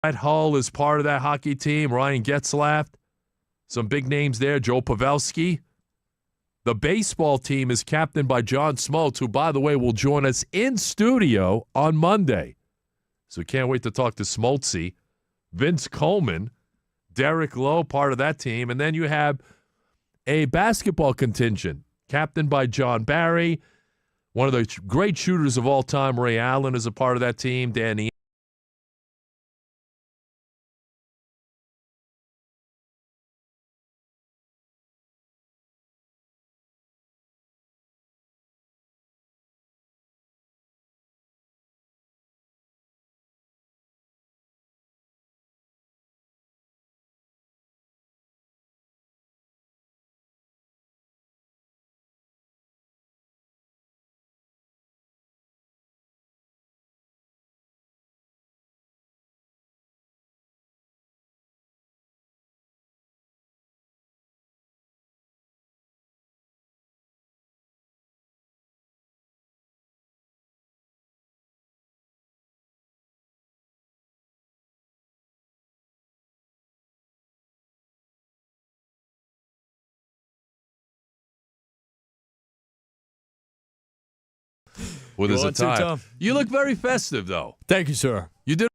Brett Hull is part of that hockey team. Ryan Getzlaff. Some big names there. Joe Pavelski. The baseball team is captained by John Smoltz, who, by the way, will join us in studio on Monday. So can't wait to talk to Smoltzy. Vince Coleman, Derek Lowe, part of that team. And then you have a basketball contingent captained by John Barry. One of the great shooters of all time, Ray Allen, is a part of that team. Danny with his attire. You look very festive, though. Thank you, sir. You did.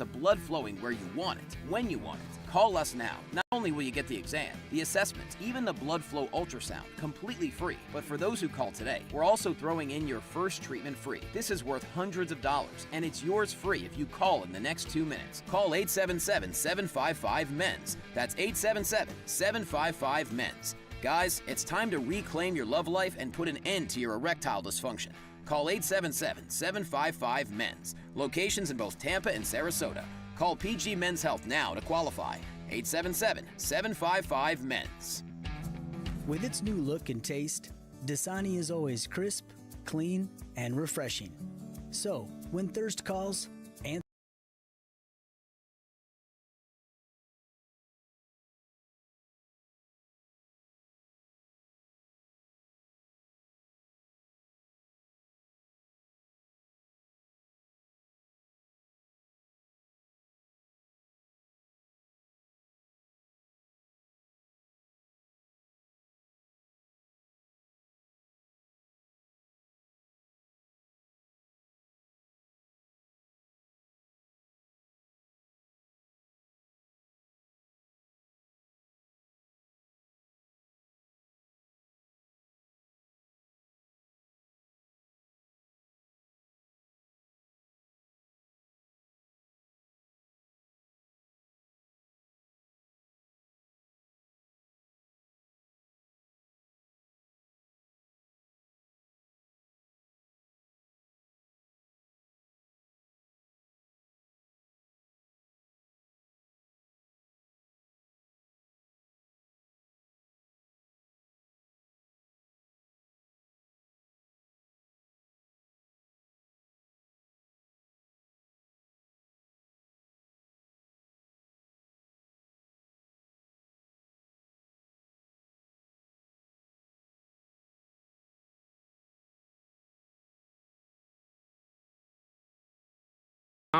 the blood flowing where you want it, when you want it. Call us now. Not only will you get the exam, the assessment, even the blood flow ultrasound, completely free. But for those who call today, we're also throwing in your first treatment free. This is worth hundreds of dollars, and it's yours free if you call in the next 2 minutes. Call 877-755-MENS. That's 877-755-MENS. Guys, it's time to reclaim your love life and put an end to your erectile dysfunction. Call 877-755-MENS. Locations in both Tampa and Sarasota. Call PG Men's Health now to qualify. 877-755-MENS. With its new look and taste, Dasani is always crisp, clean, and refreshing. So, when thirst calls, answer.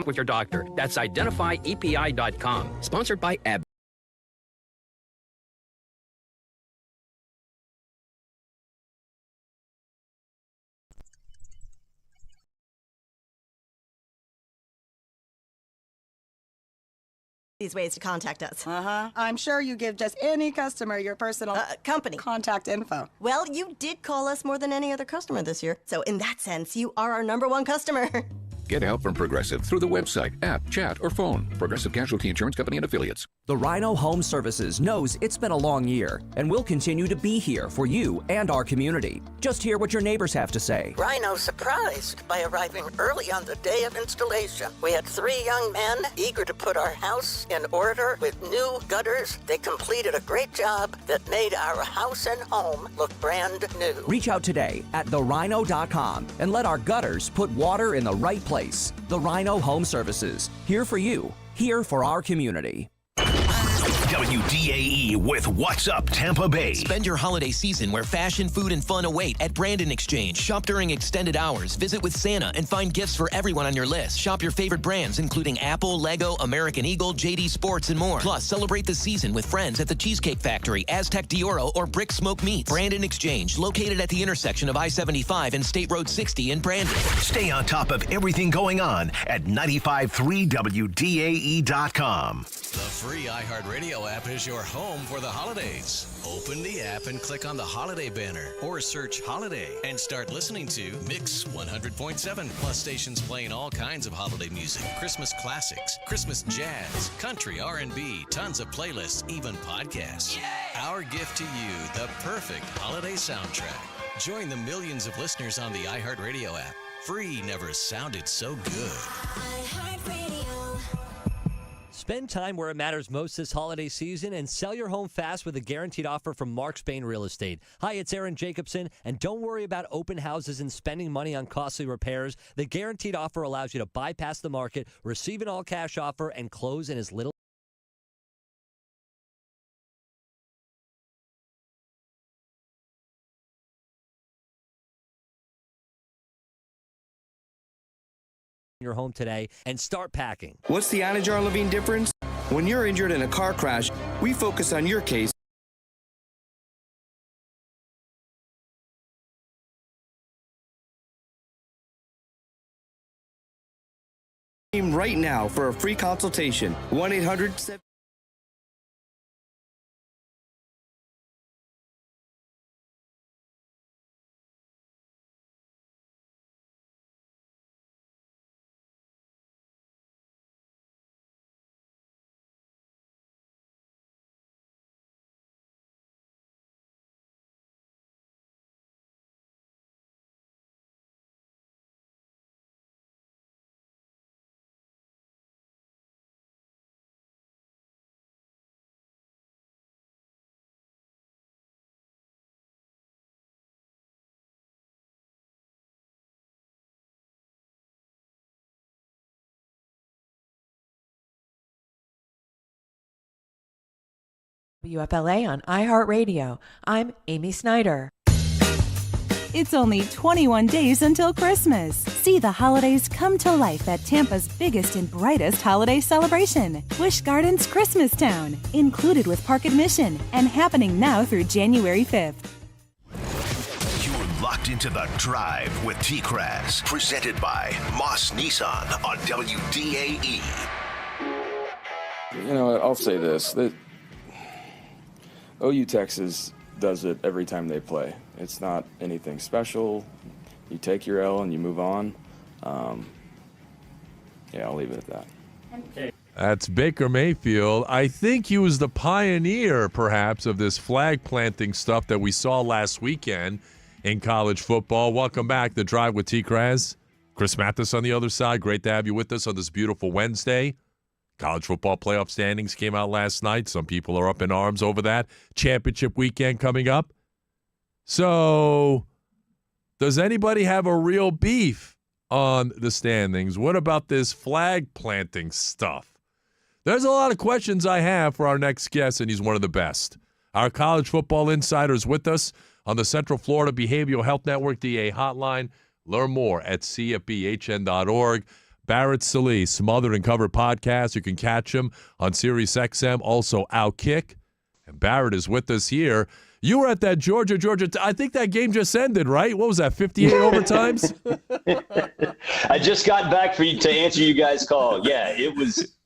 With your doctor. That's identifyepi.com. Sponsored by AB. These ways to contact us. I'm sure you give just any customer your personal company contact info. Well, you did call us more than any other customer this year. So in that sense, you are our #1 customer. Get help from Progressive through the website, app, chat, or phone. Progressive Casualty Insurance Company and Affiliates. The Rhino Home Services knows it's been a long year and will continue to be here for you and our community. Just hear what your neighbors have to say. Rhino surprised by arriving early on the day of installation. We had 3 young men eager to put our house in order with new gutters. They completed a great job that made our house and home look brand new. Reach out today at therhino.com and let our gutters put water in the right place. The Rhino Home Services. Here for you. Here for our community. WDAE with What's Up Tampa Bay. Spend your holiday season where fashion, food, and fun await at Brandon Exchange. Shop during extended hours, visit with Santa, and find gifts for everyone on your list. Shop your favorite brands, including Apple, Lego, American Eagle, JD Sports, and more. Plus, celebrate the season with friends at the Cheesecake Factory, Aztec Dioro, or Brick Smoke Meats. Brandon Exchange, located at the intersection of I-75 and State Road 60 in Brandon. Stay on top of everything going on at 953WDAE.com. The free iHeartRadio app is your home for the holidays. Open the app and click on the holiday banner or search holiday and start listening to Mix 100.7 plus stations playing all kinds of holiday music, Christmas classics, Christmas jazz, country, R&B, tons of playlists, even podcasts. Yay! Our gift to you, the perfect holiday soundtrack. Join the millions of listeners on the iHeartRadio app. Free never sounded so good. Spend time where it matters most this holiday season and sell your home fast with a guaranteed offer from Mark Spain Real Estate. Hi, it's Aaron Jacobson, and don't worry about open houses and spending money on costly repairs. The guaranteed offer allows you to bypass the market, receive an all-cash offer, and close in as little your home today and start packing. What's the Anajar Levine difference? When you're injured in a car crash, we focus on your case right now for a free consultation. 1-800- WFLA on iHeartRadio. I'm Amy Snyder. It's only 21 days until Christmas. See the holidays come to life at Tampa's biggest and brightest holiday celebration, Busch Gardens Christmas Town, included with park admission and happening now through January 5th. You're locked into The Drive with TKras, presented by Moss Nissan on WDAE. You know, I'll say this, that OU Texas does it every time they play. It's not anything special. You take your L and you move on. Yeah, I'll leave it at that. That's Baker Mayfield. I think he was the pioneer, perhaps, of this flag planting stuff that we saw last weekend in college football. Welcome back, The Drive with TKras. Chris Mathis on the other side. Great to have you with us on this beautiful Wednesday. College football playoff standings came out last night. Some people are up in arms over that. Championship weekend coming up. So, does anybody have a real beef on the standings? What about this flag planting stuff? There's a lot of questions I have for our next guest, and he's one of the best. Our college football insider is with us on the Central Florida Behavioral Health Network DA hotline. Learn more at cfbhn.org. Barrett Sallee, Smothered and Covered podcast. You can catch him on Sirius XM, also Outkick. And Barrett is with us here. You were at that Georgia. I think that game just ended, right? What was that, 58 overtimes? I just got back for you to answer you guys' call. Yeah,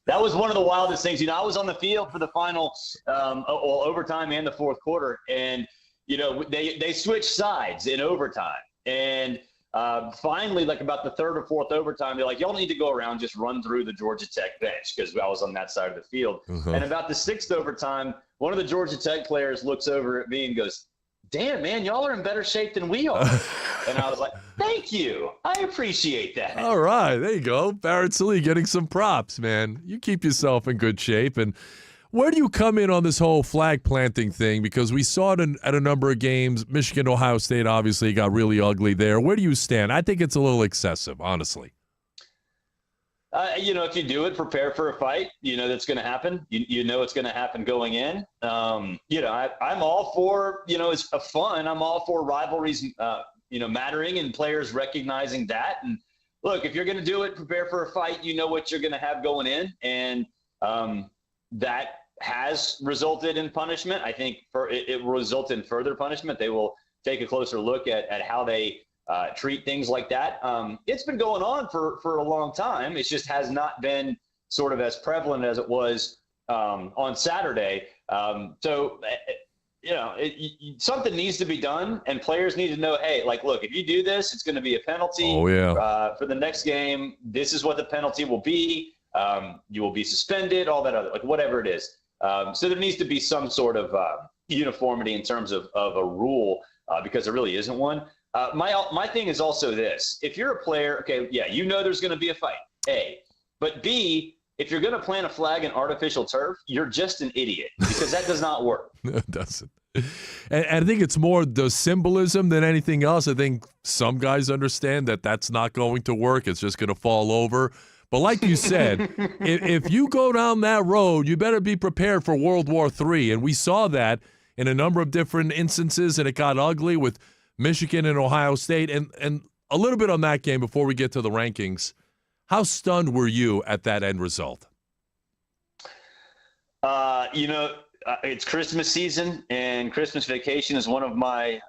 that was one of the wildest things. You know, I was on the field for the final overtime and the fourth quarter, and you know they switched sides in overtime, and finally, like about the third or fourth overtime, they're like, y'all need to go around, just run through the Georgia Tech bench, because I was on that side of the field. And about the sixth overtime, one of the Georgia Tech players looks over at me and goes, damn, man, y'all are in better shape than we are. And I was like, thank you. I appreciate that. All right, there you go. Barrett Sallee getting some props, man. You keep yourself in good shape. And where do you come in on this whole flag planting thing? Because we saw it at a number of games. Michigan, Ohio State obviously got really ugly there. Where do you stand? I think it's a little excessive, honestly. You know, if you do it, prepare for a fight. You know that's going to happen. You know it's going to happen going in. You know, I'm all for, you know, it's fun. I'm all for rivalries, you know, mattering and players recognizing that. And look, if you're going to do it, prepare for a fight. You know what you're going to have going in. And that has resulted in punishment. I think it will result in further punishment. They will take a closer look at how they treat things like that. It's been going on for a long time. It just has not been sort of as prevalent as it was on Saturday. So, you know, something needs to be done, and players need to know, hey, like, look, if you do this, it's going to be a penalty. Oh, yeah. For the next game, this is what the penalty will be. You will be suspended, all that other, like whatever it is. So there needs to be some sort of uniformity in terms of a rule because there really isn't one. My thing is also this. If you're a player, okay, yeah, you know there's going to be a fight, A. But B, if you're going to plant a flag in artificial turf, you're just an idiot because that does not work. It doesn't. And I think it's more the symbolism than anything else. I think some guys understand that that's not going to work. It's just going to fall over. But like you said, if you go down that road, you better be prepared for World War III. And we saw that in a number of different instances, and it got ugly with Michigan and Ohio State. And a little bit on that game before we get to the rankings. How stunned were you at that end result? You know, it's Christmas season, and Christmas Vacation is one of my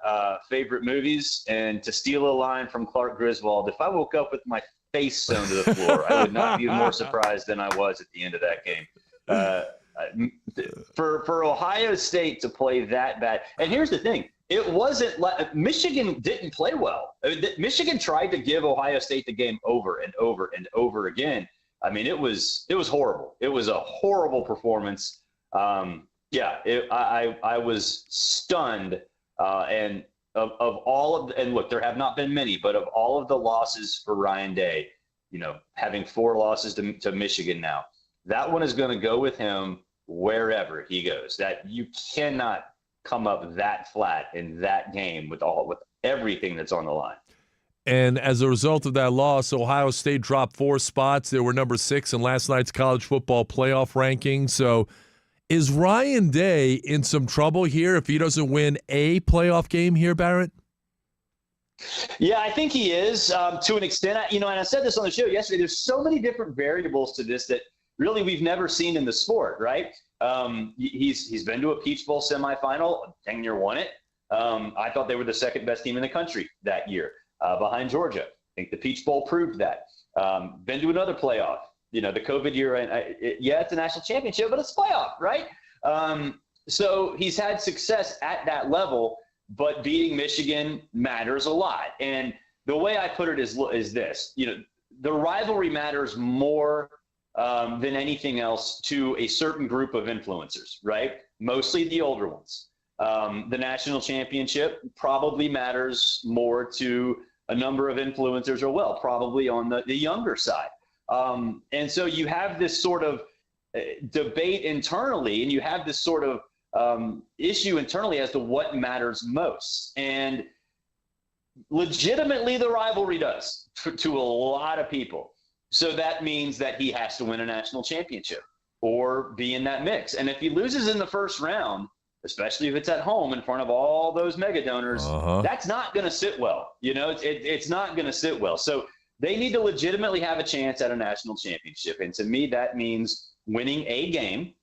favorite movies. And to steal a line from Clark Griswold, if I woke up with my face sewn to the floor. I would not be more surprised than I was at the end of that game. For Ohio State to play that bad. And here's the thing. It wasn't – Michigan didn't play well. Michigan tried to give Ohio State the game over and over and over again. I mean, it was horrible. It was a horrible performance. I was stunned. And of all of – and look, there have not been many, but of all of the losses for Ryan Day, having 4 losses to Michigan now, that one is going to go with him wherever he goes. That you cannot – come up that flat in that game with everything that's on the line. And as a result of that loss, Ohio State dropped 4 spots. They were number 6 in last night's college football playoff ranking. So is Ryan Day in some trouble here if he doesn't win a playoff game here, Barrett? Yeah, I think he is to an extent. And I said this on the show yesterday, there's so many different variables to this that really we've never seen in the sport, right? He's been to a Peach Bowl semifinal, dang near won it. I thought they were the second best team in the country that year, behind Georgia. I think the Peach Bowl proved that. Been to another playoff. The COVID year, it's a national championship, but it's a playoff, right? So he's had success at that level, but beating Michigan matters a lot. And the way I put it is this: the rivalry matters more than anything else to a certain group of influencers, right? Mostly the older ones. The national championship probably matters more to a number of influencers, or probably on the younger side. And so you have this sort of debate internally, and you have this sort of issue internally as to what matters most. And legitimately, the rivalry does to a lot of people. So that means that he has to win a national championship or be in that mix. And if he loses in the first round, especially if it's at home in front of all those mega donors, that's not going to sit well. It's not going to sit well. So they need to legitimately have a chance at a national championship. And to me, that means winning a game.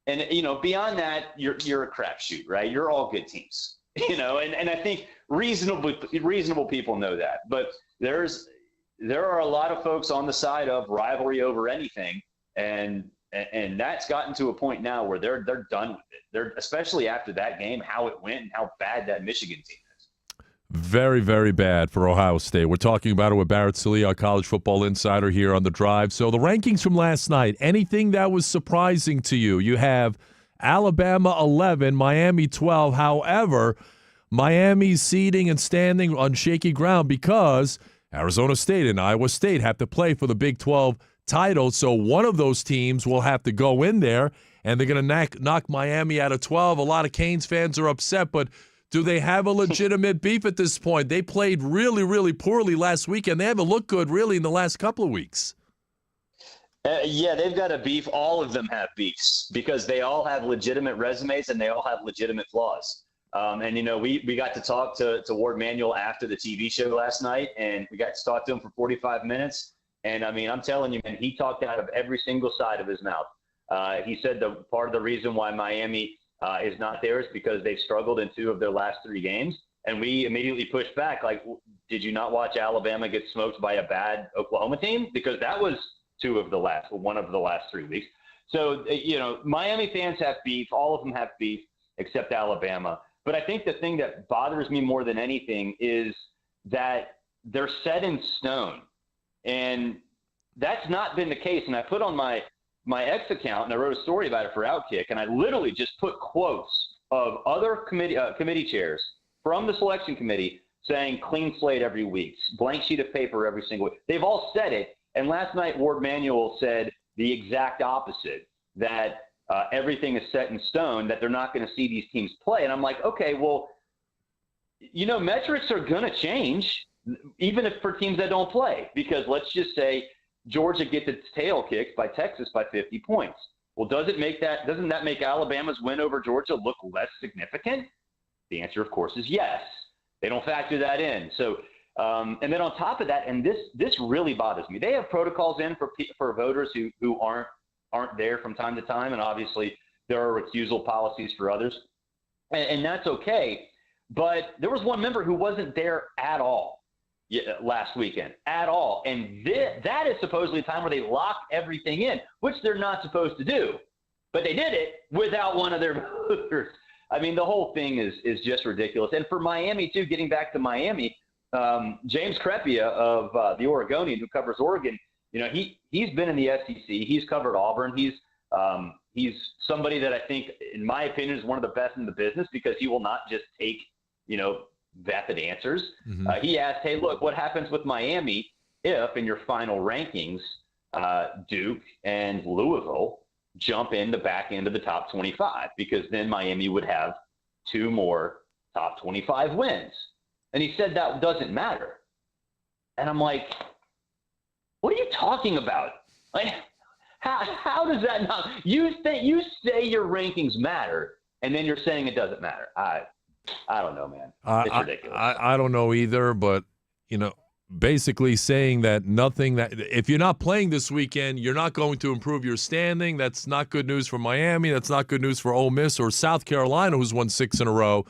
And, beyond that, you're a crapshoot, right? You're all good teams, and I think reasonable people know that. But there are a lot of folks on the side of rivalry over anything, and that's gotten to a point now where they're done with it. They're, especially after that game, how it went and how bad that Michigan team is. Very, very bad for Ohio State. We're talking about it with Barrett Sallee, our college football insider here on The Drive. So the rankings from last night, anything that was surprising to you? You have Alabama 11, Miami 12. However, Miami's seeding and standing on shaky ground because Arizona State and Iowa State have to play for the Big 12 title, so one of those teams will have to go in there, and they're going to knock Miami out of 12. A lot of Canes fans are upset, but do they have a legitimate beef at this point? They played really, really poorly last weekend. They haven't looked good, really, in the last couple of weeks. Yeah, they've got a beef. All of them have beefs because they all have legitimate resumes and they all have legitimate flaws. We got to talk to Ward Manuel after the TV show last night, and we got to talk to him for 45 minutes. And, I'm telling you, man, he talked out of every single side of his mouth. He said part of the reason why Miami is not there is because they've struggled in 2 of their last 3 games. And we immediately pushed back, like, did you not watch Alabama get smoked by a bad Oklahoma team? Because that was one of the last 3 weeks. So, Miami fans have beef. All of them have beef except Alabama. But I think the thing that bothers me more than anything is that they're set in stone. And that's not been the case. And I put on my X account, and I wrote a story about it for Outkick, and I literally just put quotes of other committee chairs from the selection committee saying clean slate every week, blank sheet of paper every single week. They've all said it. And last night, Ward Manuel said the exact opposite, that everything is set in stone, that they're not going to see these teams play. And I'm like, okay, well, metrics are going to change, even if for teams that don't play, because let's just say Georgia gets its tail kicked by Texas by 50 points. Well, doesn't that make Alabama's win over Georgia look less significant? The answer, of course, is yes. They don't factor that in. So, and then on top of that, and this really bothers me, they have protocols in for voters who aren't there from time to time, and obviously there are recusal policies for others, and that's okay. But there was one member who wasn't there at all. last weekend at all. And that is supposedly a time where they lock everything in, which they're not supposed to do. But they did it without one of their voters. I mean, the whole thing is just ridiculous. And for Miami, too, getting back to Miami, James Crepea of the Oregonian, who covers Oregon, he's been in the SEC. He's covered Auburn. He's somebody that I think, in my opinion, is one of the best in the business because he will not just take, vapid answers. Mm-hmm. He asked, hey, look, what happens with Miami if in your final rankings, Duke and Louisville jump in the back end of the top 25? Because then Miami would have 2 more top 25 wins. And he said that doesn't matter. And I'm like, what are you talking about? Like, how does that not? You say your rankings matter, and then you're saying it doesn't matter. I don't know, man. It's ridiculous. I don't know either, but, basically saying that if you're not playing this weekend, you're not going to improve your standing. That's not good news for Miami. That's not good news for Ole Miss or South Carolina, who's won 6 in a row.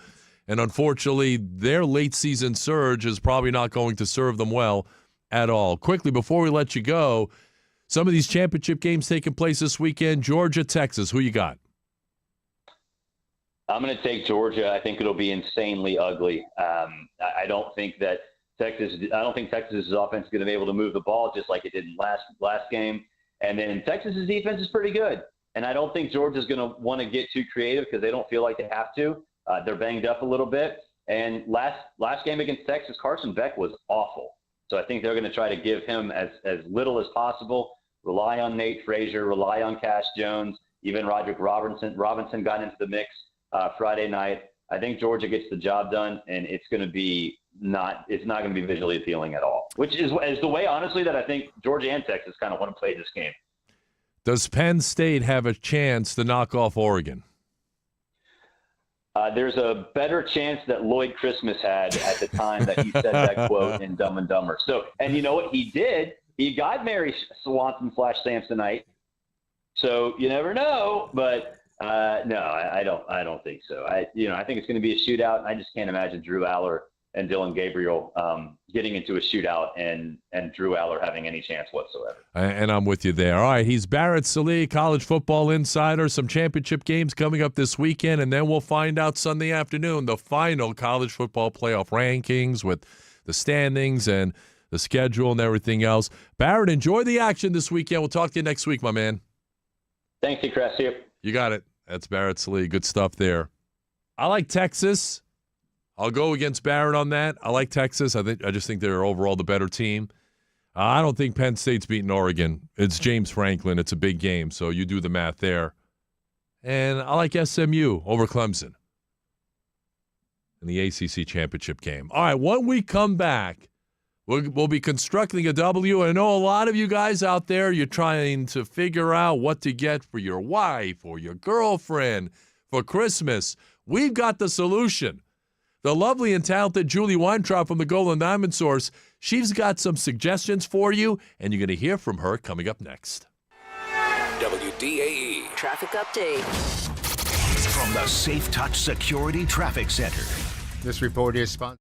And unfortunately, their late season surge is probably not going to serve them well at all. Quickly, before we let you go, some of these championship games taking place this weekend. Georgia, Texas, who you got? I'm going to take Georgia. I think it'll be insanely ugly. I don't think Texas's offense is going to be able to move the ball just like it did in last game. And then Texas's defense is pretty good. And I don't think Georgia's going to want to get too creative because they don't feel like they have to. They're banged up a little bit. And last game against Texas, Carson Beck was awful. So I think they're going to try to give him as little as possible, rely on Nate Frazier, rely on Cash Jones. Even Roderick Robinson got into the mix Friday night. I think Georgia gets the job done, and it's not going to be visually appealing at all, which is the way, honestly, that I think Georgia and Texas kind of want to play this game. Does Penn State have a chance to knock off Oregon? There's a better chance that Lloyd Christmas had at the time that he said that quote in Dumb and Dumber. So, and you know what he did? He got Mary Swanson/Samsonite. So you never know, but no, I don't think so. I think it's going to be a shootout. I just can't imagine Drew Aller and Dylan Gabriel getting into a shootout and Drew Aller having any chance whatsoever. And I'm with you there. All right, he's Barrett Sallee, college football insider. Some championship games coming up this weekend, and then we'll find out Sunday afternoon the final college football playoff rankings with the standings and the schedule and everything else. Barrett, enjoy the action this weekend. We'll talk to you next week, my man. Thanks, TKras. See you. You got it. That's Barrett Sallee. Good stuff there. I like Texas. I'll go against Barrett on that. I like Texas. I just think they're overall the better team. I don't think Penn State's beating Oregon. It's James Franklin. It's a big game, so you do the math there. And I like SMU over Clemson in the ACC championship game. All right, when we come back, we'll be constructing a W. I know a lot of you guys out there, you're trying to figure out what to get for your wife or your girlfriend for Christmas. We've got the solution. The lovely and talented Julie Weintraub from the Golden Diamond Source, she's got some suggestions for you, and you're going to hear from her coming up next. WDAE Traffic update. From the Safe Touch Security Traffic Center. This report is sponsored.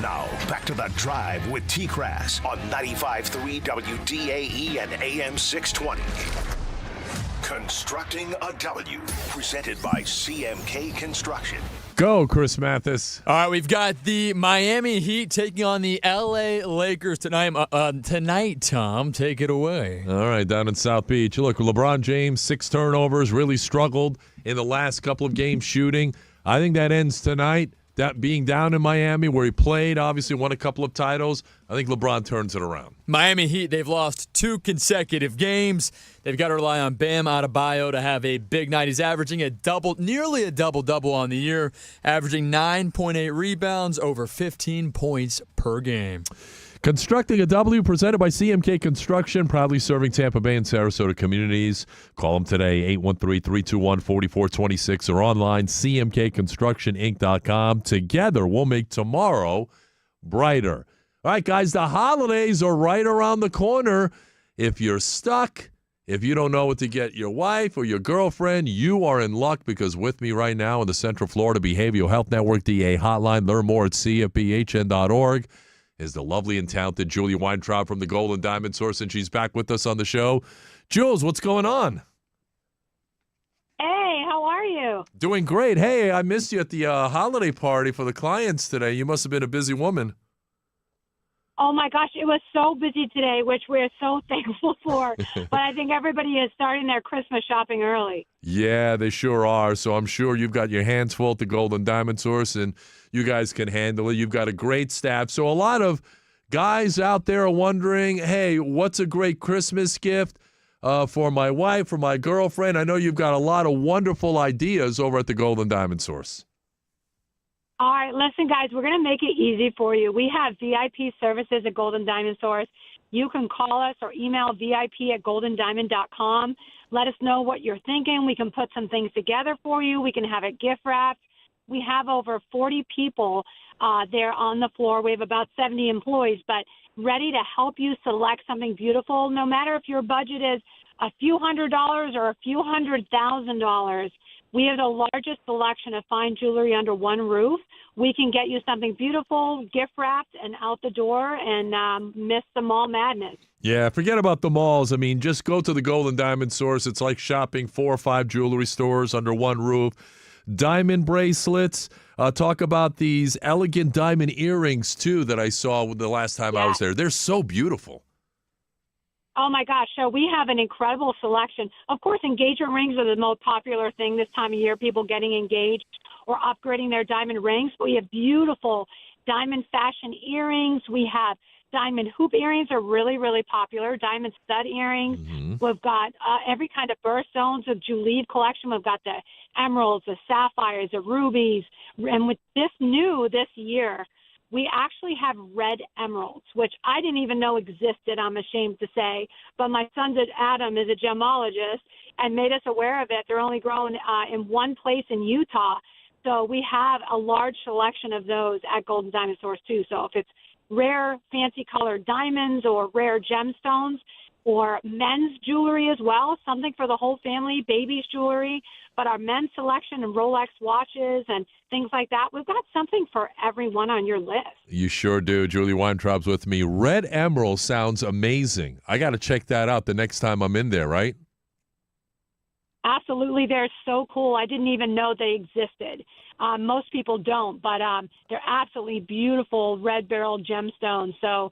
Now, back to The Drive with TKras on 95.3 WDAE and AM 620. Constructing a W, presented by CMK Construction. Go, Chris Mathis. All right, we've got the Miami Heat taking on the LA Lakers tonight. Tonight, Tom, take it away. All right, down in South Beach. Look, LeBron James, 6 turnovers, really struggled in the last couple of games shooting. I think that ends tonight. That being down in Miami where he played, obviously won a couple of titles. I think LeBron turns it around. Miami Heat, they've lost 2 consecutive games. They've got to rely on Bam Adebayo to have a big night. He's averaging nearly a double-double on the year, averaging 9.8 rebounds, over 15 points per game. Constructing a W, presented by CMK Construction, proudly serving Tampa Bay and Sarasota communities. Call them today, 813-321-4426, or online, cmkconstructioninc.com. Together, we'll make tomorrow brighter. All right, guys, the holidays are right around the corner. If you're stuck, if you don't know what to get your wife or your girlfriend, you are in luck, because with me right now in the Central Florida Behavioral Health Network DA hotline, learn more at cfbhn.org. is the lovely and talented Julie Weintraub from the Golden Diamond Source, and she's back with us on the show. Jules, what's going on? Hey, how are you? Doing great. Hey, I missed you at the holiday party for the clients today. You must have been a busy woman. Oh, my gosh, it was so busy today, which we're so thankful for. But I think everybody is starting their Christmas shopping early. Yeah, they sure are. So I'm sure you've got your hands full at the Golden Diamond Source, and you guys can handle it. You've got a great staff. So a lot of guys out there are wondering, hey, what's a great Christmas gift for my wife, for my girlfriend? I know you've got a lot of wonderful ideas over at the Golden Diamond Source. All right, listen, guys, we're going to make it easy for you. We have VIP services at Golden Diamond Source. You can call us or email vip@goldendiamond.com. Let us know what you're thinking. We can put some things together for you. We can have it gift wrapped. We have over 40 people there on the floor. We have about 70 employees, but ready to help you select something beautiful, no matter if your budget is a few $100s or a few $100,000. We have the largest selection of fine jewelry under one roof. We can get you something beautiful, gift-wrapped, and out the door and miss the mall madness. Yeah, forget about the malls. I mean, just go to the Golden Diamond Source. It's like shopping 4 or 5 jewelry stores under one roof. Diamond bracelets. Talk about these elegant diamond earrings, too, that I saw the last time I was there. They're so beautiful. Oh, my gosh. So we have an incredible selection. Of course, engagement rings are the most popular thing this time of year, people getting engaged or upgrading their diamond rings. But we have beautiful diamond fashion earrings. We have diamond hoop earrings are really, really popular. Diamond stud earrings. Mm-hmm. We've got every kind of birthstones of Julie collection. We've got the emeralds, the sapphires, the rubies. And with this year, we actually have red emeralds, which I didn't even know existed, I'm ashamed to say. But my son Adam is a gemologist and made us aware of it. They're only grown in one place in Utah. So we have a large selection of those at Golden Diamond Source, too. So if it's rare, fancy colored diamonds or rare gemstones or men's jewelry as well, something for the whole family, baby's jewelry, but our men's selection and Rolex watches and things like that, we've got something for everyone on your list. You sure do. Julie Weintraub's with me. Red emerald sounds amazing. I got to check that out the next time I'm in there, right? Absolutely. They're so cool. I didn't even know they existed. Most people don't, but they're absolutely beautiful red beryl gemstones. So,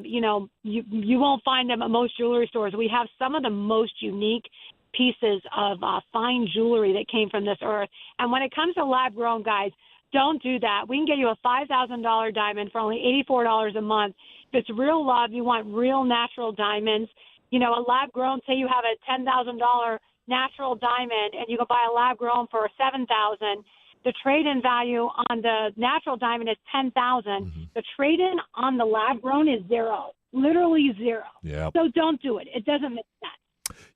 you won't find them at most jewelry stores. We have some of the most unique pieces of fine jewelry that came from this earth. And when it comes to lab-grown, guys, don't do that. We can get you a $5,000 diamond for only $84 a month. If it's real love, you want real natural diamonds. You know, a lab-grown, say you have a $10,000 natural diamond and you can buy a lab-grown for $7,000. The trade-in value on the natural diamond is $10,000. Mm-hmm. The trade-in on the lab-grown is zero, literally zero. Yep. So don't do it. It doesn't make sense.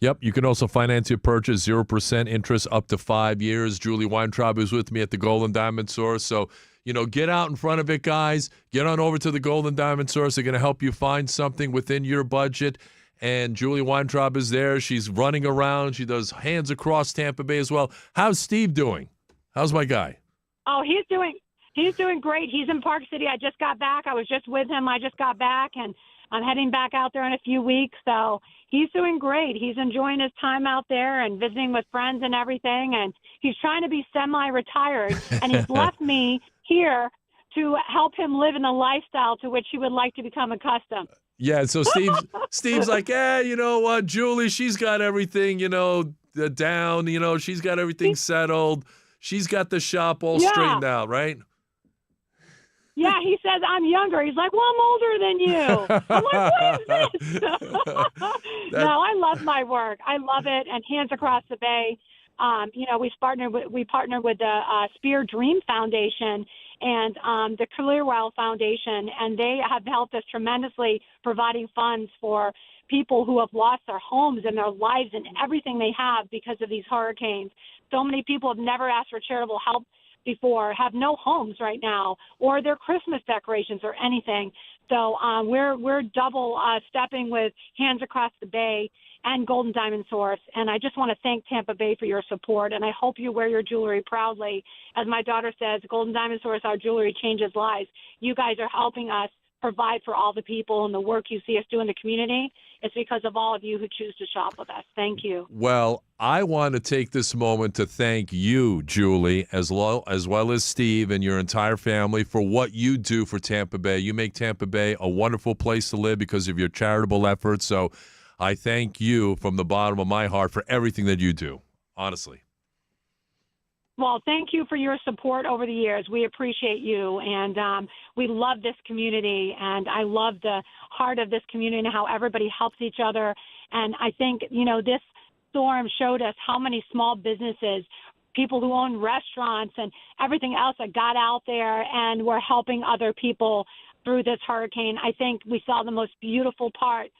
Yep. You can also finance your purchase, 0% interest up to 5 years. Julie Weintraub is with me at the Golden Diamond Source. So, get out in front of it, guys. Get on over to the Golden Diamond Source. They're going to help you find something within your budget. And Julie Weintraub is there. She's running around. She does hands across Tampa Bay as well. How's Steve doing? How's my guy? Oh, he's He's doing great. He's in Park City. I just got back. I was just with him. I just got back, and I'm heading back out there in a few weeks. So he's doing great. He's enjoying his time out there and visiting with friends and everything. And he's trying to be semi-retired, and he's left me here to help him live in the lifestyle to which he would like to become accustomed. Yeah, so Steve's like, you know what, Julie, she's got everything, down, she's got everything settled. She's got the shop all straightened out, right? Yeah, he says I'm younger. He's like, well, I'm older than you. I'm like, what is this? No, I love my work. I love it. And Hands Across the Bay, we partnered with the Spear Dream Foundation and the Clearwell Foundation, and they have helped us tremendously providing funds for people who have lost their homes and their lives and everything they have because of these hurricanes. So many people have never asked for charitable help before, have no homes right now, or their Christmas decorations or anything. So we're double stepping with Hands Across the Bay and Golden Diamond Source. And I just want to thank Tampa Bay for your support. And I hope you wear your jewelry proudly. As my daughter says, Golden Diamond Source, our jewelry changes lives. You guys are helping us provide for all the people, and the work you see us do in the community. It's because of all of you who choose to shop with us. Thank you. Well, I want to take this moment to thank you, Julie, as well as Steve and your entire family for what you do for Tampa Bay. You make Tampa Bay a wonderful place to live because of your charitable efforts. So I thank you from the bottom of my heart for everything that you do, honestly. Well, thank you for your support over the years. We appreciate you, and we love this community, and I love the heart of this community and how everybody helps each other. And I think, this storm showed us how many small businesses, people who own restaurants and everything else that got out there and were helping other people through this hurricane. I think we saw the most beautiful part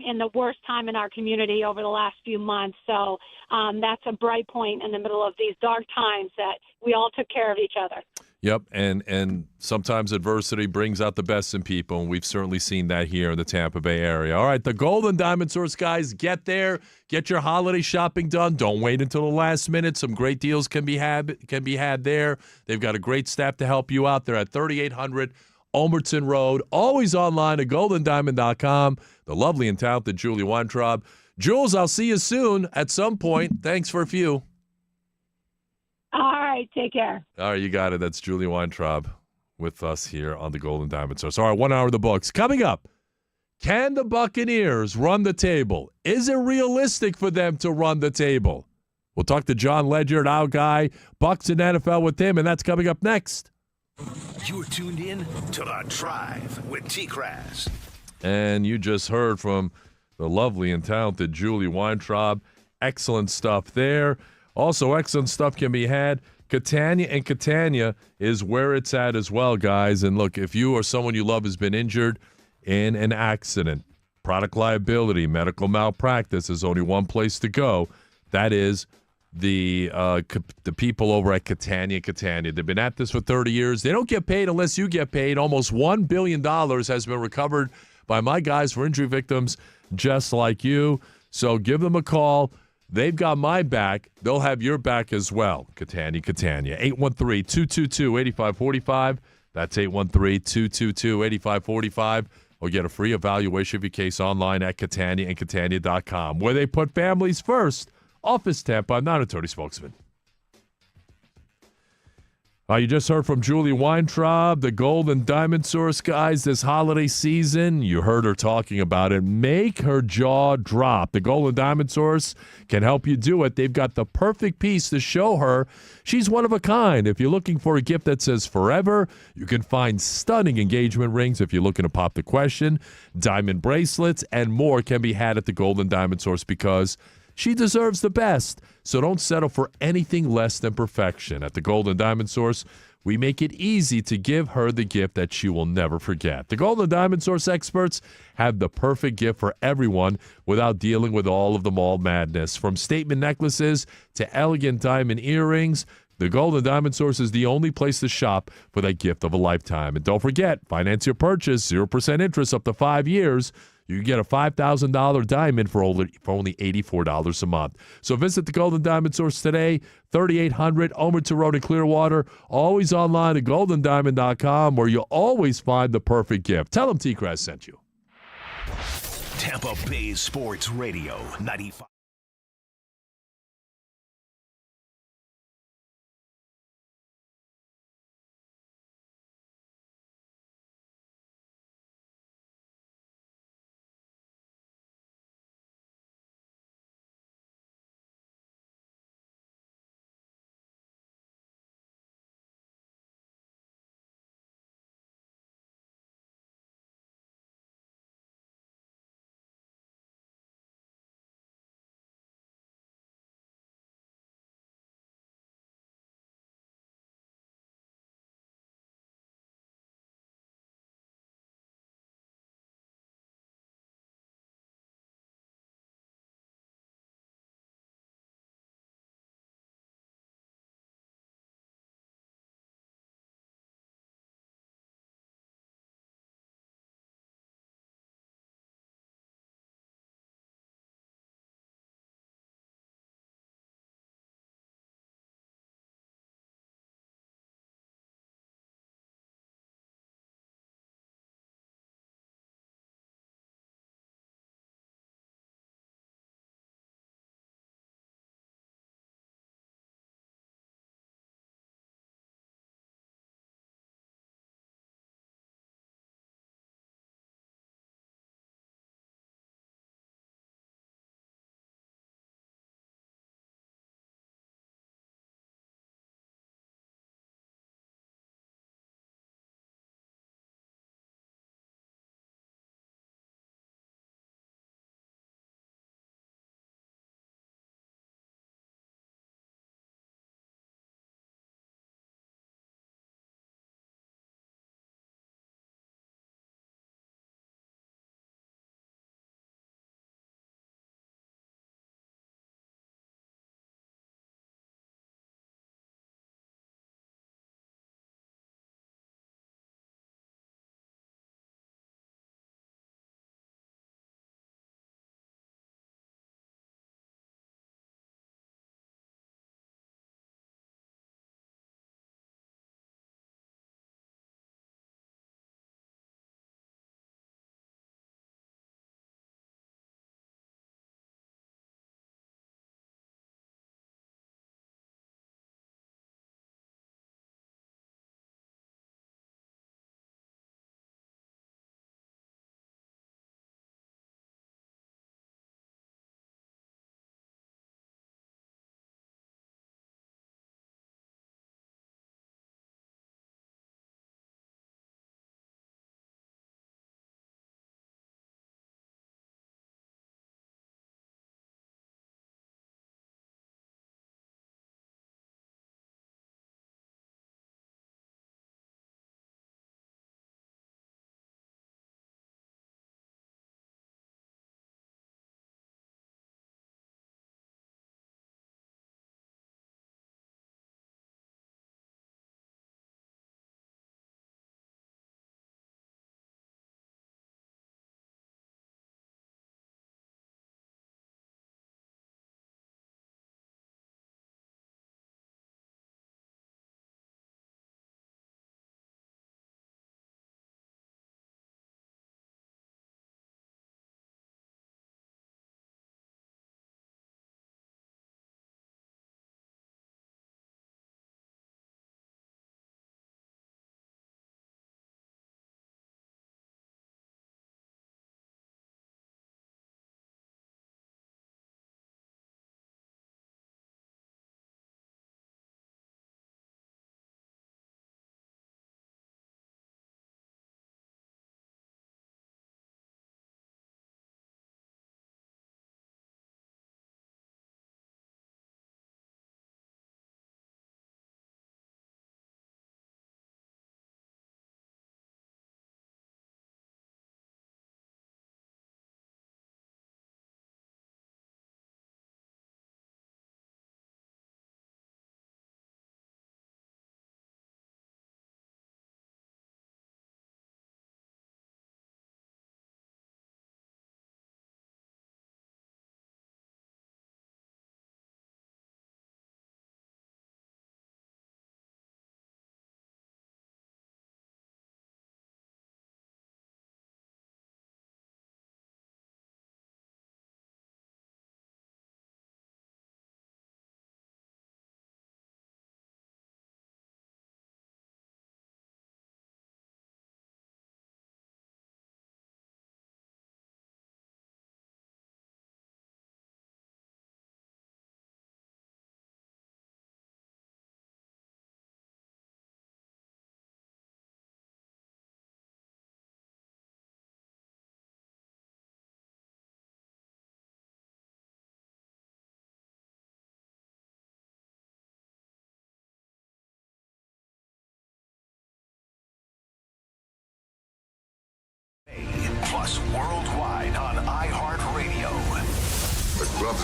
in the worst time in our community over the last few months. So that's a bright point in the middle of these dark times that we all took care of each other. Yep, and sometimes adversity brings out the best in people, and we've certainly seen that here in the Tampa Bay area. All right, the Golden Diamond Source guys, get there, get your holiday shopping done. Don't wait until the last minute. Some great deals can be had there. They've got a great staff to help you out. They're at 3800 Omerton Road, always online at goldendiamond.com. The lovely and talented Julie Weintraub. Jules, I'll see you soon at some point. Thanks for a few. All right, take care. All right, you got it. That's Julie Weintraub with us here on the Golden Diamond Source. All right, 1 hour of the books. Coming up, can the Buccaneers run the table? Is it realistic for them to run the table? We'll talk to John Ledard, our guy, Bucs and NFL with him, and that's coming up next. You're tuned in to The Drive with TKras. And you just heard from the lovely and talented Julie Weintraub. Excellent stuff there. Also, excellent stuff can be had. Catania and Catania is where it's at as well, guys. And look, if you or someone you love has been injured in an accident, product liability, medical malpractice, there's only one place to go. That is the people over at Catania. They've been at this for 30 years. They don't get paid unless you get paid. Almost $1 billion has been recovered by my guys for injury victims just like you. So give them a call. They've got my back. They'll have your back as well. Catania. 813-222-8545. That's 813-222-8545. Or get a free evaluation of your case online at Catania and Catania.com, where they put families first. Office Tampa, I'm not an attorney spokesman. You just heard from Julie Weintraub, the Golden Diamond Source guys this holiday season. You heard her talking about it. Make her jaw drop. The Golden Diamond Source can help you do it. They've got the perfect piece to show her she's one of a kind. If you're looking for a gift that says forever, you can find stunning engagement rings if you're looking to pop the question. Diamond bracelets and more can be had at the Golden Diamond Source because she deserves the best. So don't settle for anything less than perfection. At the Golden Diamond Source, we make it easy to give her the gift that she will never forget. The Golden Diamond Source experts have the perfect gift for everyone without dealing with all of the mall madness. From statement necklaces to elegant diamond earrings, the Golden Diamond Source is the only place to shop for that gift of a lifetime. And don't forget, finance your purchase, 0% interest up to 5 years. You can get a $5,000 diamond for only $84 a month. So visit the Golden Diamond Source today, 3800 Omerton Road in Clearwater. Always online at goldendiamond.com, where you'll always find the perfect gift. Tell them TKras sent you. Tampa Bay Sports Radio 95.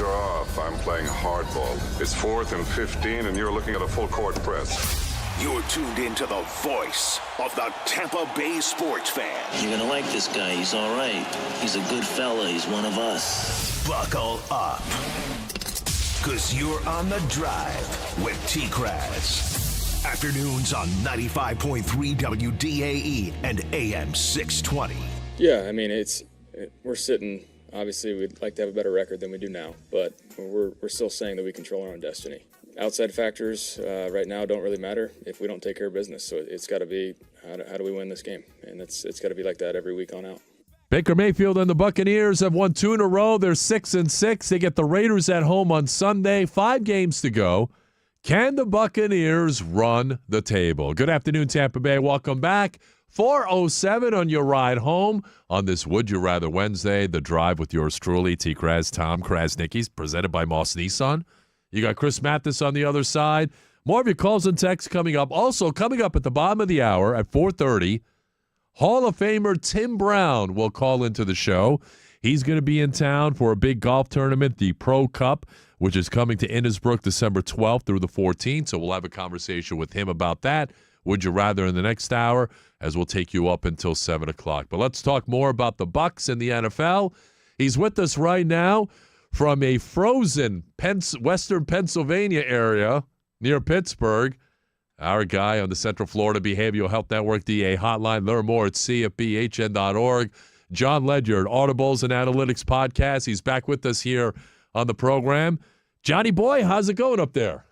Pads are off. I'm playing hardball. It's 4th and 15, and you're looking at a full court press. You're tuned into the voice of the Tampa Bay sports fan. You're going to like this guy. He's all right. He's a good fella. He's one of us. Buckle up, because you're on the drive with TKras. Afternoons on 95.3 WDAE and AM 620. Yeah, I mean, we're sitting. Obviously, we'd like to have a better record than we do now, but we're still saying that we control our own destiny. Outside factors right now don't really matter if we don't take care of business. So it's got to be how do we win this game, and it's got to be like that every week on out. Baker Mayfield and the Buccaneers have won 2 in a row. They're 6-6. They get the Raiders at home on Sunday. 5 games to go. Can the Buccaneers run the table? Good afternoon, Tampa Bay. Welcome back. 4:07 on your ride home on this Would You Rather Wednesday. The Drive with yours truly, TKras, Tom Krasnicki, presented by Moss Nissan. You got Chris Mathis on the other side. More of your calls and texts coming up. Also, coming up at the bottom of the hour at 4:30, Hall of Famer Tim Brown will call into the show. He's going to be in town for a big golf tournament, the Pro Cup, which is coming to Innisbrook December 12th through the 14th. So we'll have a conversation with him about that. Would you rather in the next hour, as we'll take you up until 7 o'clock. But let's talk more about the Bucs and the NFL. He's with us right now from a frozen western Pennsylvania area near Pittsburgh. Our guy on the Central Florida Behavioral Health Network DA hotline. Learn more at cfbhn.org. John Ledard, Audibles and Analytics Podcast. He's back with us here on the program. Johnny boy, how's it going up there?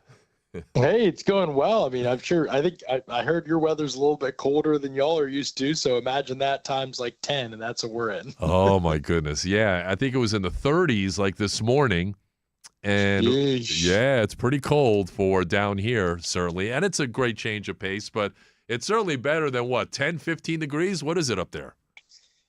Hey, it's going well. I mean, I think I heard your weather's a little bit colder than y'all are used to, so imagine that times like 10, and that's what we're in. Oh, my goodness. Yeah, I think it was in the 30s like this morning. And, yeah, it's pretty cold for down here, certainly. And it's a great change of pace, but it's certainly better than, 10, 15 degrees? What is it up there?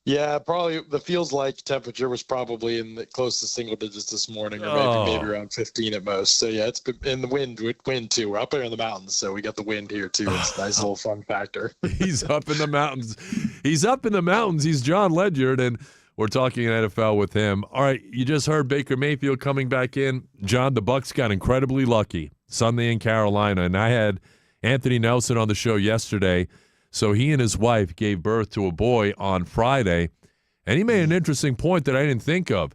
Yeah, probably the feels like temperature was probably in the close to single digits this morning, or maybe around 15 at most. So yeah, it's been in the wind too. We're up there in the mountains, so we got the wind here too. It's a nice little fun factor. He's up in the mountains. He's up in the mountains. He's John Ledard, and we're talking NFL with him. All right, you just heard Baker Mayfield coming back in. John, the Bucs got incredibly lucky Sunday in Carolina, and I had Anthony Nelson on the show yesterday. So he and his wife gave birth to a boy on Friday, and he made an interesting point that I didn't think of.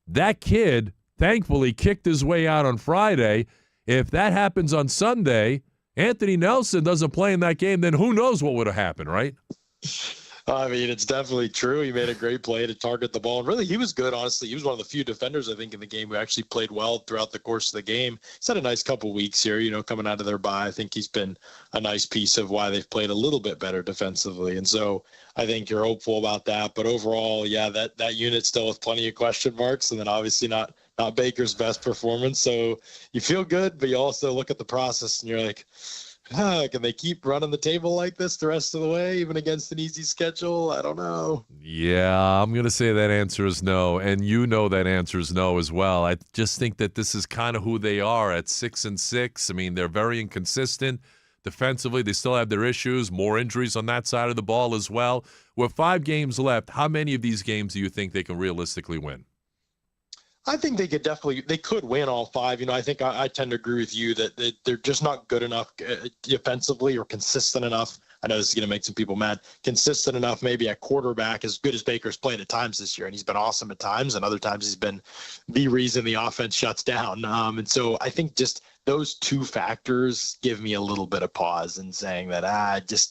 That kid, thankfully, kicked his way out on Friday. If that happens on Sunday, Anthony Nelson doesn't play in that game, then who knows what would have happened, right? I mean, it's definitely true. He made a great play to target the ball. And really, he was good, honestly. He was one of the few defenders, I think, in the game who actually played well throughout the course of the game. He's had a nice couple weeks here, coming out of their bye. I think he's been a nice piece of why they've played a little bit better defensively. And so I think you're hopeful about that. But overall, yeah, that unit still with plenty of question marks. And then obviously not Baker's best performance. So you feel good, but you also look at the process and you're like, can they keep running the table like this the rest of the way, even against an easy schedule? I don't know. Yeah, I'm going to say that answer is no, and that answer is no as well. I just think that this is kind of who they are at 6-6. I mean, they're very inconsistent. Defensively, they still have their issues, more injuries on that side of the ball as well. With 5 games left, how many of these games do you think they can realistically win? I think they could win all 5. I think I tend to agree with you that they're just not good enough defensively or consistent enough. I know this is going to make some people mad. Consistent enough, maybe at quarterback, as good as Baker's played at times this year. And he's been awesome at times, and other times he's been the reason the offense shuts down. And so I think just those 2 factors give me a little bit of pause in saying that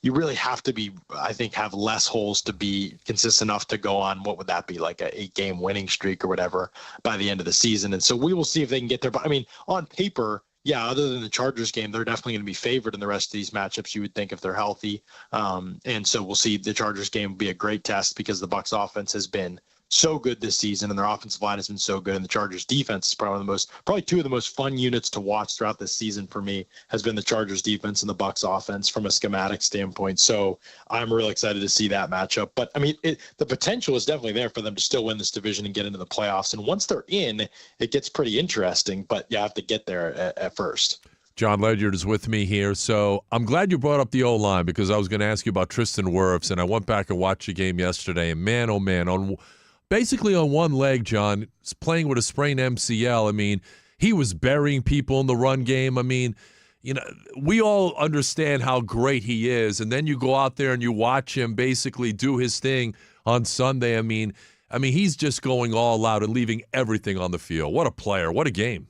you really have to be, I think, have less holes to be consistent enough to go on. What would that be, like a 8-game winning streak or whatever by the end of the season? And so we will see if they can get there. But I mean, on paper, yeah, other than the Chargers game, they're definitely going to be favored in the rest of these matchups, you would think, if they're healthy. And so we'll see. The Chargers game will be a great test because the Bucs offense has been so good this season, and their offensive line has been so good, and the Chargers defense is probably 2 of the most fun units to watch throughout this season for me has been the Chargers defense and the Bucs offense from a schematic standpoint. So I'm really excited to see that matchup. But I mean, the potential is definitely there for them to still win this division and get into the playoffs. And once they're in, it gets pretty interesting, but you have to get there at first. John Ledard is with me here. So I'm glad you brought up the O-line because I was going to ask you about Tristan Wirfs, and I went back and watched the game yesterday, and man, oh man, on basically on one leg, John, playing with a sprained MCL. I mean, he was burying people in the run game. I mean, we all understand how great he is, and then you go out there and you watch him basically do his thing on Sunday. I mean, he's just going all out and leaving everything on the field. What a player. What a game.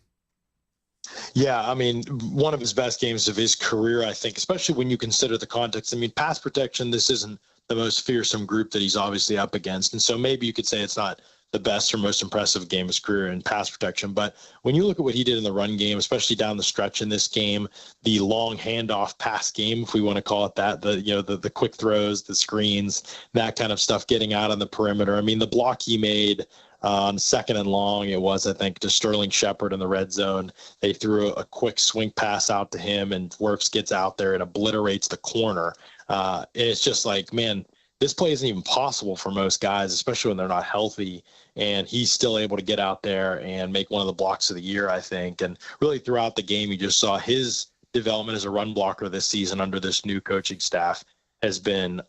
Yeah, I mean, one of his best games of his career, I think, especially when you consider the context. I mean, pass protection, this isn't the most fearsome group that he's obviously up against. And so maybe you could say it's not the best or most impressive game of his career in pass protection. But when you look at what he did in the run game, especially down the stretch in this game, the long handoff pass game, if we want to call it that, the quick throws, the screens, that kind of stuff, getting out on the perimeter. I mean, the block he made on 2nd and long, it was, I think, to Sterling Shepard in the red zone. They threw a quick swing pass out to him, and Wirfs gets out there and obliterates the corner. And it's just like, man, this play isn't even possible for most guys, especially when they're not healthy. And he's still able to get out there and make one of the blocks of the year, I think. And really throughout the game, you just saw his development as a run blocker this season under this new coaching staff has been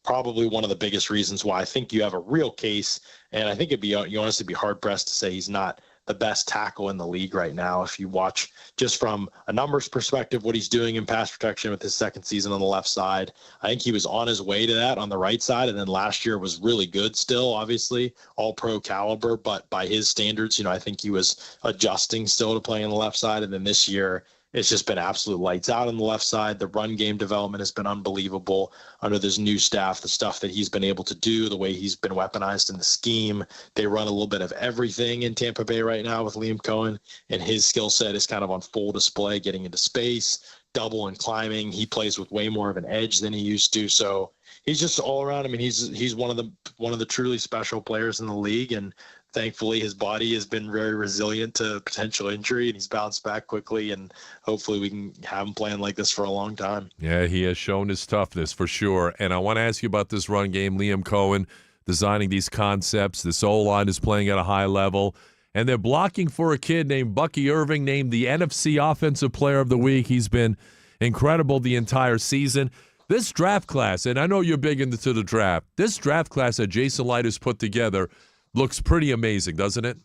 probably one of the biggest reasons why I think you have a real case. And I think you honestly be hard pressed to say he's not the best tackle in the league right now. If you watch just from a numbers perspective, what he's doing in pass protection with his second season on the left side, I think he was on his way to that on the right side. And then last year was really good still, obviously all pro caliber, but by his standards, I think he was adjusting still to playing on the left side. And then this year, it's just been absolute lights out on the left side. The run game development has been unbelievable under this new staff, the stuff that he's been able to do, the way he's been weaponized in the scheme. They run a little bit of everything in Tampa Bay right now with Liam Cohen, and his skill set is kind of on full display, getting into space, double and climbing. He plays with way more of an edge than he used to. So he's just all around. I mean, he's one of the truly special players in the league, and thankfully his body has been very resilient to potential injury, and he's bounced back quickly, and hopefully we can have him playing like this for a long time. Yeah, he has shown his toughness for sure. And I want to ask you about this run game. Liam Cohen designing these concepts. This O-line is playing at a high level, and they're blocking for a kid named Bucky Irving, named the NFC Offensive Player of the Week. He's been incredible the entire season. This draft class, and I know you're big into the draft, this draft class that Jason Light has put together looks pretty amazing, doesn't it?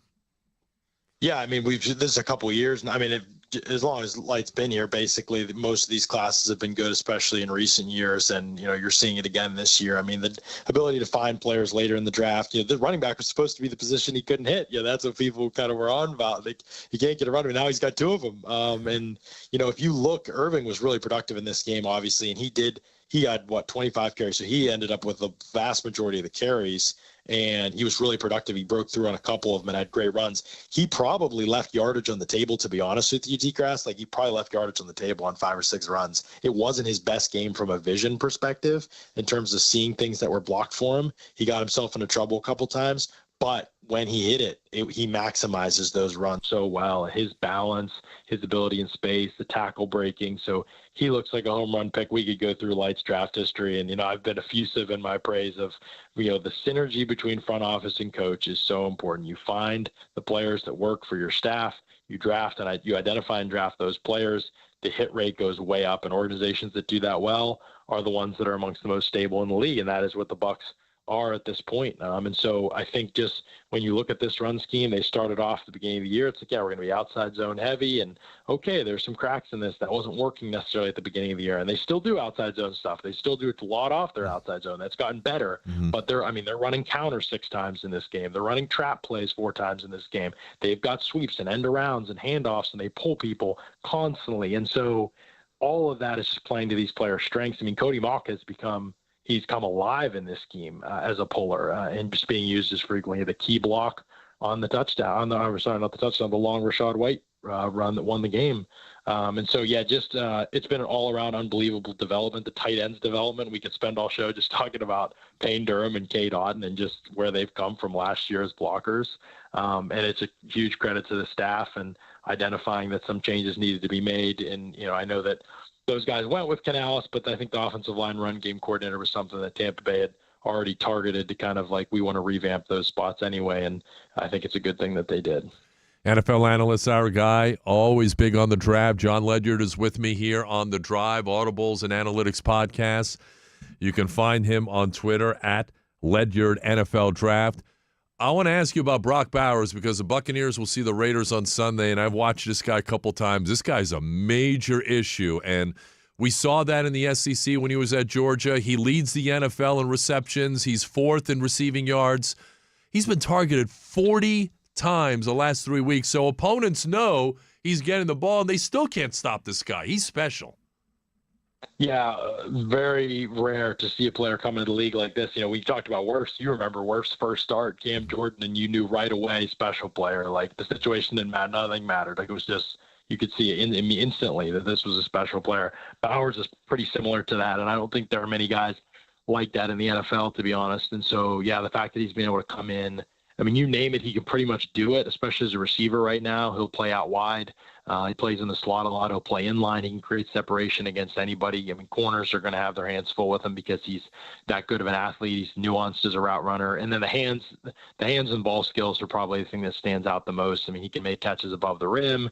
Yeah, I mean, this is a couple of years. I mean, as long as Light's been here, basically, most of these classes have been good, especially in recent years. And, you're seeing it again this year. I mean, the ability to find players later in the draft, the running back was supposed to be the position he couldn't hit. That's what people kind of were on about. Like, he can't get a running back. Now he's got two of them. And, if you look, Irving was really productive in this game, obviously, and he had 25 carries. So he ended up with the vast majority of the carries, and he was really productive. He broke through on a couple of them and had great runs. He probably left yardage on the table, to be honest with you, TKras. Like, he probably left yardage on the table on 5 or 6 runs. It wasn't his best game from a vision perspective in terms of seeing things that were blocked for him. He got himself into trouble a couple times, but when he hit it, he maximizes those runs so well. His balance, his ability in space, the tackle breaking. So he looks like a home run pick. We could go through Light's draft history, and I've been effusive in my praise of the synergy between front office and coach is so important. You find the players that work for your staff, you draft and you identify and draft those players. The hit rate goes way up, and organizations that do that well are the ones that are amongst the most stable in the league, and that is what the Bucs are at this point. And so I think just when you look at this run scheme, they started off at the beginning of the year. It's like, yeah, we're going to be outside zone heavy, and okay, there's some cracks in this that wasn't working necessarily at the beginning of the year. And they still do outside zone stuff. They still do it to lot off their outside zone. That's gotten better, but they're running counter 6 times in this game. They're running trap plays 4 times in this game. They've got sweeps and end arounds and handoffs, and they pull people constantly. And so all of that is just playing to these players' strengths. I mean, Cody Mauch he's come alive in this scheme as a puller and just being used as frequently the key block on the touchdown. The long Rachaad White run that won the game. And so, it's been an all-around unbelievable development. The tight ends development, we could spend all show just talking about Payne Durham and Cade Otton and just where they've come from last year as blockers. And it's a huge credit to the staff and identifying that some changes needed to be made. And, I know that those guys went with Canales, but I think the offensive line run game coordinator was something that Tampa Bay had already targeted to kind of like, we want to revamp those spots anyway. And I think it's a good thing that they did. NFL analyst, our guy, always big on the draft. John Ledard is with me here on The Drive, Audibles and Analytics Podcasts. You can find him on Twitter at Ledyard NFL Draft. I want to ask you about Brock Bowers because the Buccaneers will see the Raiders on Sunday, and I've watched this guy a couple times. This guy's a major issue, and we saw that in the SEC when he was at Georgia. He leads the NFL in receptions. He's fourth in receiving yards. He's been targeted 40 times the last 3 weeks, so opponents know he's getting the ball, and they still can't stop this guy. He's special. Yeah, very rare to see a player come into the league like this. We talked about Wirfs. You remember Wirfs' first start, Cam Jordan, and you knew right away special player. Like, the situation didn't matter. Nothing mattered. Like, it was just, you could see it instantly that this was a special player. Bowers is pretty similar to that, and I don't think there are many guys like that in the NFL, to be honest. And so, yeah, the fact that he's been able to come in, I mean, you name it, he can pretty much do it, especially as a receiver right now. He'll play out wide. He plays in the slot a lot. He'll play in line. He can create separation against anybody. I mean, corners are going to have their hands full with him because he's that good of an athlete. He's nuanced as a route runner. And then the hands and ball skills are probably the thing that stands out the most. I mean, he can make catches above the rim.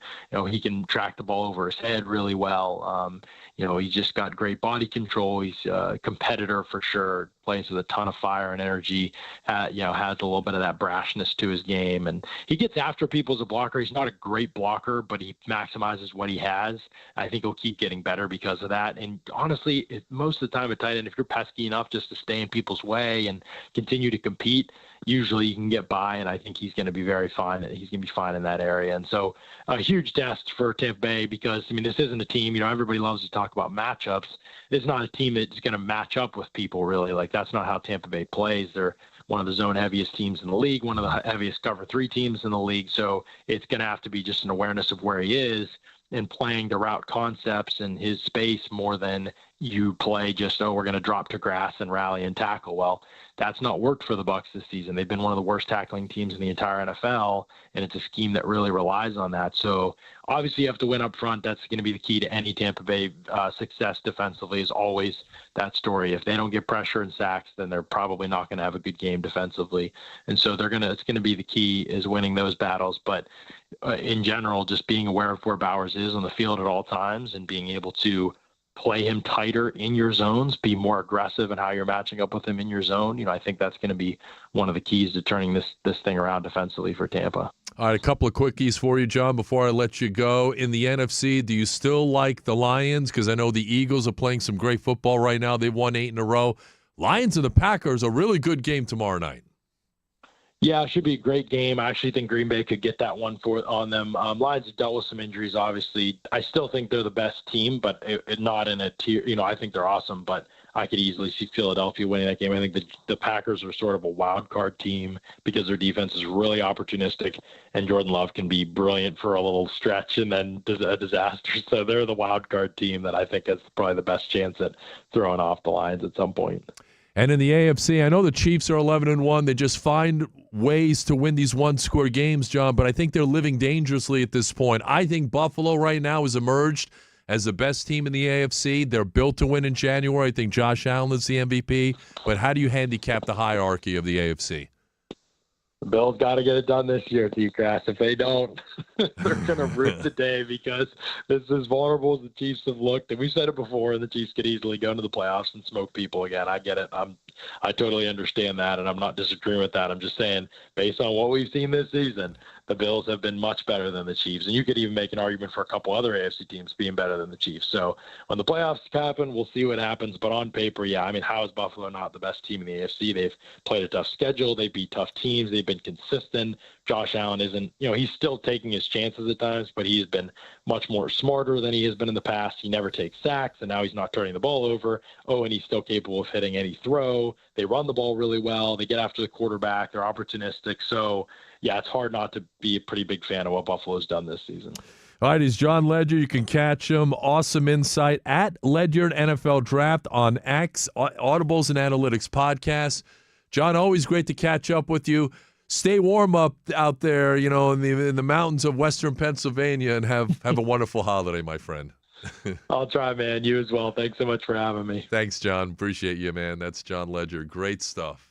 He can track the ball over his head really well. He's just got great body control. He's a competitor for sure. Plays with a ton of fire and energy. Has a little bit of that brashness to his game, and he gets after people as a blocker. He's not a great blocker, but he maximizes what he has. I think he'll keep getting better because of that. And honestly, most of the time at tight end, if you're pesky enough just to stay in people's way and continue to compete, usually you can get by, and I think he's going to be very fine. He's going to be fine in that area. And so a huge test for Tampa Bay because, I mean, this isn't a team, everybody loves to talk about matchups. It's not a team that's going to match up with people, really. Like, that's not how Tampa Bay plays. They're one of the zone heaviest teams in the league, one of the heaviest cover 3 teams in the league. So it's going to have to be just an awareness of where he is and playing the route concepts and his space more than you play just, we're going to drop to grass and rally and tackle. Well, that's not worked for the Bucs this season. They've been one of the worst tackling teams in the entire NFL, and it's a scheme that really relies on that. So obviously you have to win up front. That's going to be the key to any Tampa Bay success defensively, is always that story. If they don't get pressure and sacks, then they're probably not going to have a good game defensively. And so it's going to be the key is winning those battles. But in general, just being aware of where Bowers is on the field at all times and being able to play him tighter in your zones, be more aggressive in how you're matching up with him in your zone. I think that's going to be one of the keys to turning this thing around defensively for Tampa. All right, a couple of quickies for you, John, before I let you go. In the NFC, do you still like the Lions? Because I know the Eagles are playing some great football right now. They've won 8 in a row. Lions and the Packers, a really good game tomorrow night. Yeah, it should be a great game. I actually think Green Bay could get that one on them. Lions have dealt with some injuries, obviously. I still think they're the best team, but not in a tier. I think they're awesome, but I could easily see Philadelphia winning that game. I think the Packers are sort of a wild card team because their defense is really opportunistic, and Jordan Love can be brilliant for a little stretch and then a disaster. So they're the wild card team that I think has probably the best chance at throwing off the Lions at some point. And in the AFC, I know the Chiefs are 11-1. They just find ways to win these one-score games, John, but I think they're living dangerously at this point. I think Buffalo right now has emerged as the best team in the AFC. They're built to win in January. I think Josh Allen is the MVP. But how do you handicap the hierarchy of the AFC? The Bills got to get it done this year, TKras. If they don't, they're going to rue the day because it's as vulnerable as the Chiefs have looked. And we said it before, and the Chiefs could easily go into the playoffs and smoke people again. I get it. I totally understand that, and I'm not disagreeing with that. I'm just saying, based on what we've seen this season, the Bills have been much better than the Chiefs. And you could even make an argument for a couple other AFC teams being better than the Chiefs. So when the playoffs happen, we'll see what happens. But on paper, yeah, I mean, how is Buffalo not the best team in the AFC? They've played a tough schedule. They beat tough teams. They've been consistent. Josh Allen isn't, he's still taking his chances at times, but he's been much more smarter than he has been in the past. He never takes sacks, and now he's not turning the ball over. And he's still capable of hitting any throw. They run the ball really well. They get after the quarterback. They're opportunistic. So, yeah, it's hard not to be a pretty big fan of what Buffalo's done this season. All right, he's John Ledard. You can catch him. Awesome insight at Ledard NFL Draft on X, Audibles and Analytics podcast. John, always great to catch up with you. Stay warm up out there, in the mountains of western Pennsylvania, and have a wonderful holiday, my friend. I'll try, man. You as well. Thanks so much for having me. Thanks, John. Appreciate you, man. That's John Ledard. Great stuff.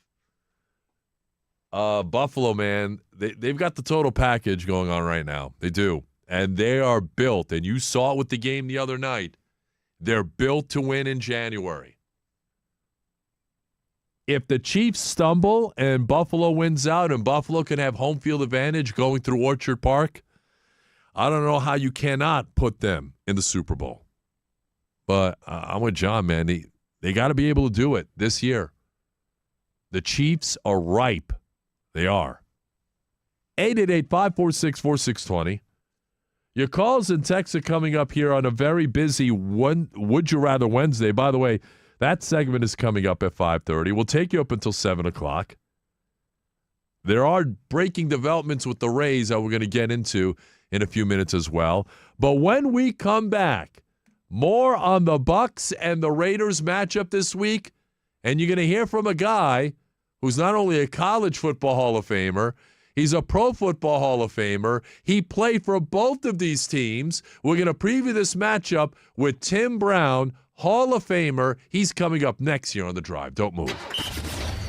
Buffalo, man, they've got the total package going on right now. They do. And they are built, and you saw it with the game the other night. They're built to win in January. If the Chiefs stumble and Buffalo wins out and Buffalo can have home field advantage going through Orchard Park, I don't know how you cannot put them in the Super Bowl. But I'm with John, man. They got to be able to do it this year. The Chiefs are ripe. They are. 888-546-4620. Your calls and texts are coming up here on a very busy Would You Rather Wednesday. By the way, that segment is coming up at 5:30. We'll take you up until 7 o'clock. There are breaking developments with the Rays that we're going to get into in a few minutes as well. But when we come back, more on the Bucs and the Raiders matchup this week, and you're going to hear from a guy who's not only a college football Hall of Famer, he's a Pro Football Hall of Famer. He played for both of these teams. We're going to preview this matchup with Tim Brown, Hall of Famer. He's coming up next year on The Drive. Don't move.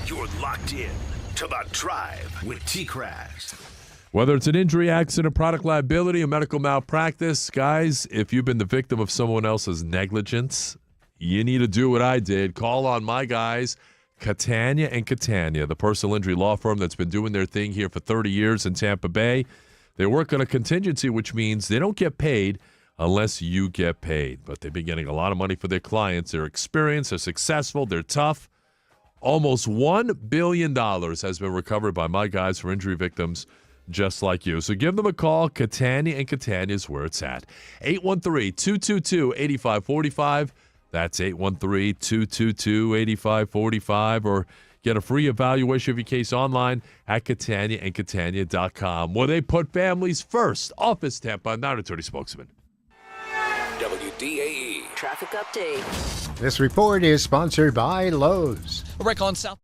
You're locked in to The Drive with TKras. Whether it's an injury, accident, product liability, or medical malpractice, guys, if you've been the victim of someone else's negligence, you need to do what I did. Call on my guys, Catania and Catania, the personal injury law firm that's been doing their thing here for 30 years in Tampa Bay. They work on a contingency, which means they don't get paid unless you get paid. But they've been getting a lot of money for their clients. They're experienced, they're successful, they're tough. Almost $1 billion has been recovered by my guys for injury victims just like you. So give them a call. Catania and Catania is where it's at. 813-222-8545. That's 813-222-8545. Or get a free evaluation of your case online at CataniaandCatania.com, where they put families first. Office Tampa, not attorney spokesman. WDAE Traffic update. This report is sponsored by Lowe's. A wreck on South.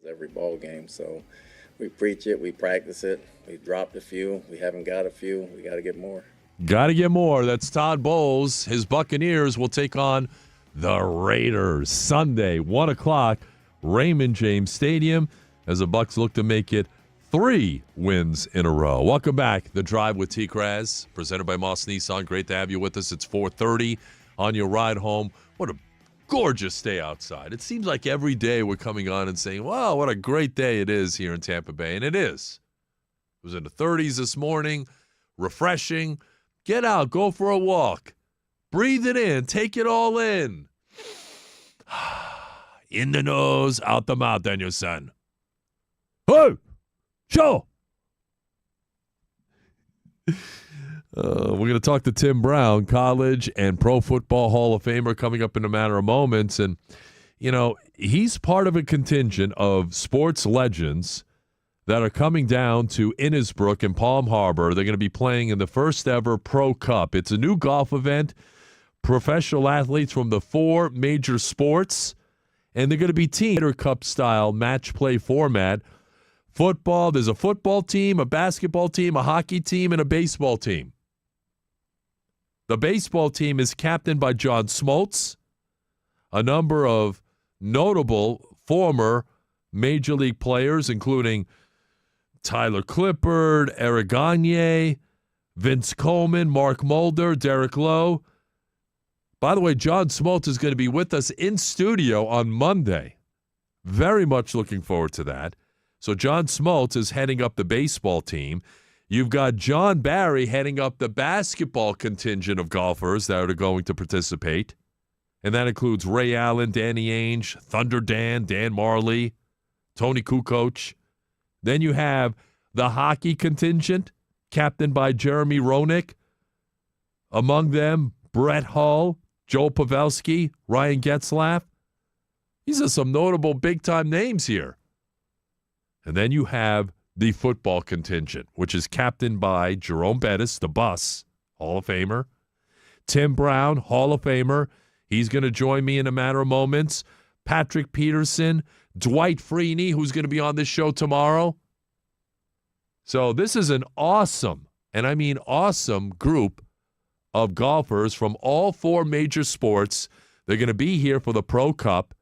every ball game. So we preach it, we practice it. We dropped a few. We haven't got a few. We got to get more. Got to get more. That's Todd Bowles. His Buccaneers will take on the Raiders Sunday, 1 o'clock, Raymond James Stadium, as the Bucs look to make it 3 wins in a row. Welcome back. The Drive with TKras, presented by Moss Nissan. Great to have you with us. It's 4:30 on your ride home. What a gorgeous day outside. It seems like every day we're coming on and saying, wow, what a great day it is here in Tampa Bay. And it is. It was in the 30s this morning, refreshing. Get out, go for a walk. Breathe it in, take it all in. In the nose, out the mouth, Daniel son. Hey, show. We're going to talk to Tim Brown, college and Pro Football Hall of Famer, coming up in a matter of moments. And, you know, he's part of a contingent of sports legends that are coming down to Innisbrook and Palm Harbor. They're going to be playing in the first ever Pro Cup. It's a new golf event, professional athletes from the 4 major sports, and they're going to be team Cup style match play format. Football, there's a football team, a basketball team, a hockey team, and a baseball team. The baseball team is captained by John Smoltz, a number of notable former Major League players, including Tyler Clippard, Eric Gagne, Vince Coleman, Mark Mulder, Derek Lowe. By the way, John Smoltz is going to be with us in studio on Monday. Very much looking forward to that. So John Smoltz is heading up the baseball team. You've got John Barry heading up the basketball contingent of golfers that are going to participate. And that includes Ray Allen, Danny Ainge, Thunder Dan, Dan Marley, Tony Kukoc. Then you have the hockey contingent, captained by Jeremy Roenick. Among them, Brett Hull, Joe Pavelski, Ryan Getzlaf. These are some notable big-time names here. And then you have the football contingent, which is captained by Jerome Bettis, the Bus, Hall of Famer. Tim Brown, Hall of Famer. He's going to join me in a matter of moments. Patrick Peterson, Dwight Freeney, who's going to be on this show tomorrow. So this is an awesome, and I mean awesome, group of golfers from all 4 major sports. They're going to be here for the Pro Cup.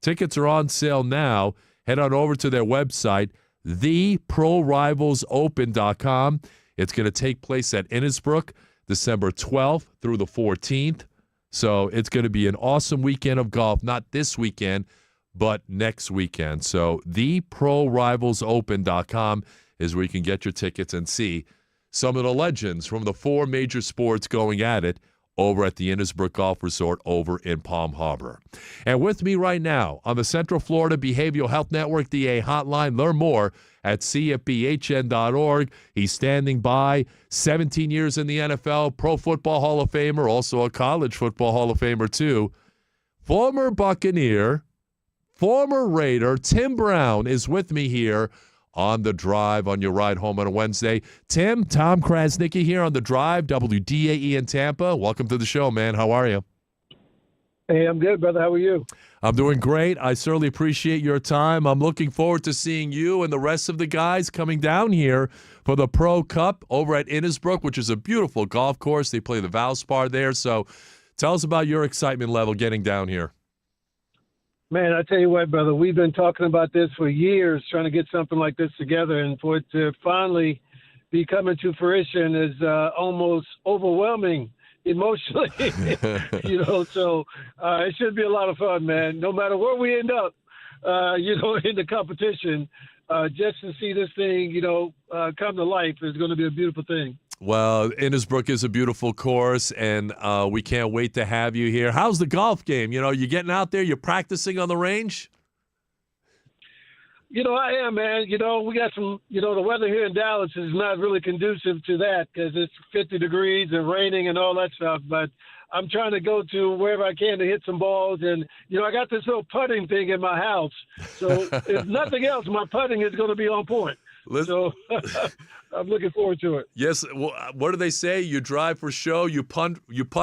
Tickets are on sale now. Head on over to their website, theprorivalsopen.com. It's going to take place at Innisbrook, December 12th through the 14th. So it's going to be an awesome weekend of golf, not this weekend, but next weekend. So theprorivalsopen.com is where you can get your tickets and see some of the legends from the 4 major sports going at it over at the Innisbrook Golf Resort over in Palm Harbor. And with me right now on the Central Florida Behavioral Health Network DA hotline, learn more at cfbhn.org. He's standing by, 17 years in the NFL, Pro Football Hall of Famer, also a College Football Hall of Famer too. Former Buccaneer, former Raider, Tim Brown is with me here on The Drive on your ride home on a Wednesday. Tim, Tom Krasnicki here on The Drive, WDAE in Tampa. Welcome to the show, man. How are you? Hey, I'm good, brother. How are you? I'm doing great. I certainly appreciate your time. I'm looking forward to seeing you and the rest of the guys coming down here for the Pro Cup over at Innisbrook, which is a beautiful golf course. They play the Valspar there. So tell us about your excitement level getting down here. Man, I tell you what, brother, we've been talking about this for years, trying to get something like this together, and for it to finally be coming to fruition is almost overwhelming emotionally. So it should be a lot of fun, man. No matter where we end up, in the competition, just to see this thing, come to life is going to be a beautiful thing. Well, Innisbrook is a beautiful course, and we can't wait to have you here. How's the golf game? You getting out there? You're practicing on the range? I am, man. We got some, the weather here in Dallas is not really conducive to that because it's 50 degrees and raining and all that stuff. But I'm trying to go to wherever I can to hit some balls. And, I got this little putting thing in my house. So if nothing else, my putting is going to be on point. So I'm looking forward to it. Yes. Well, what do they say? You drive for show, you putt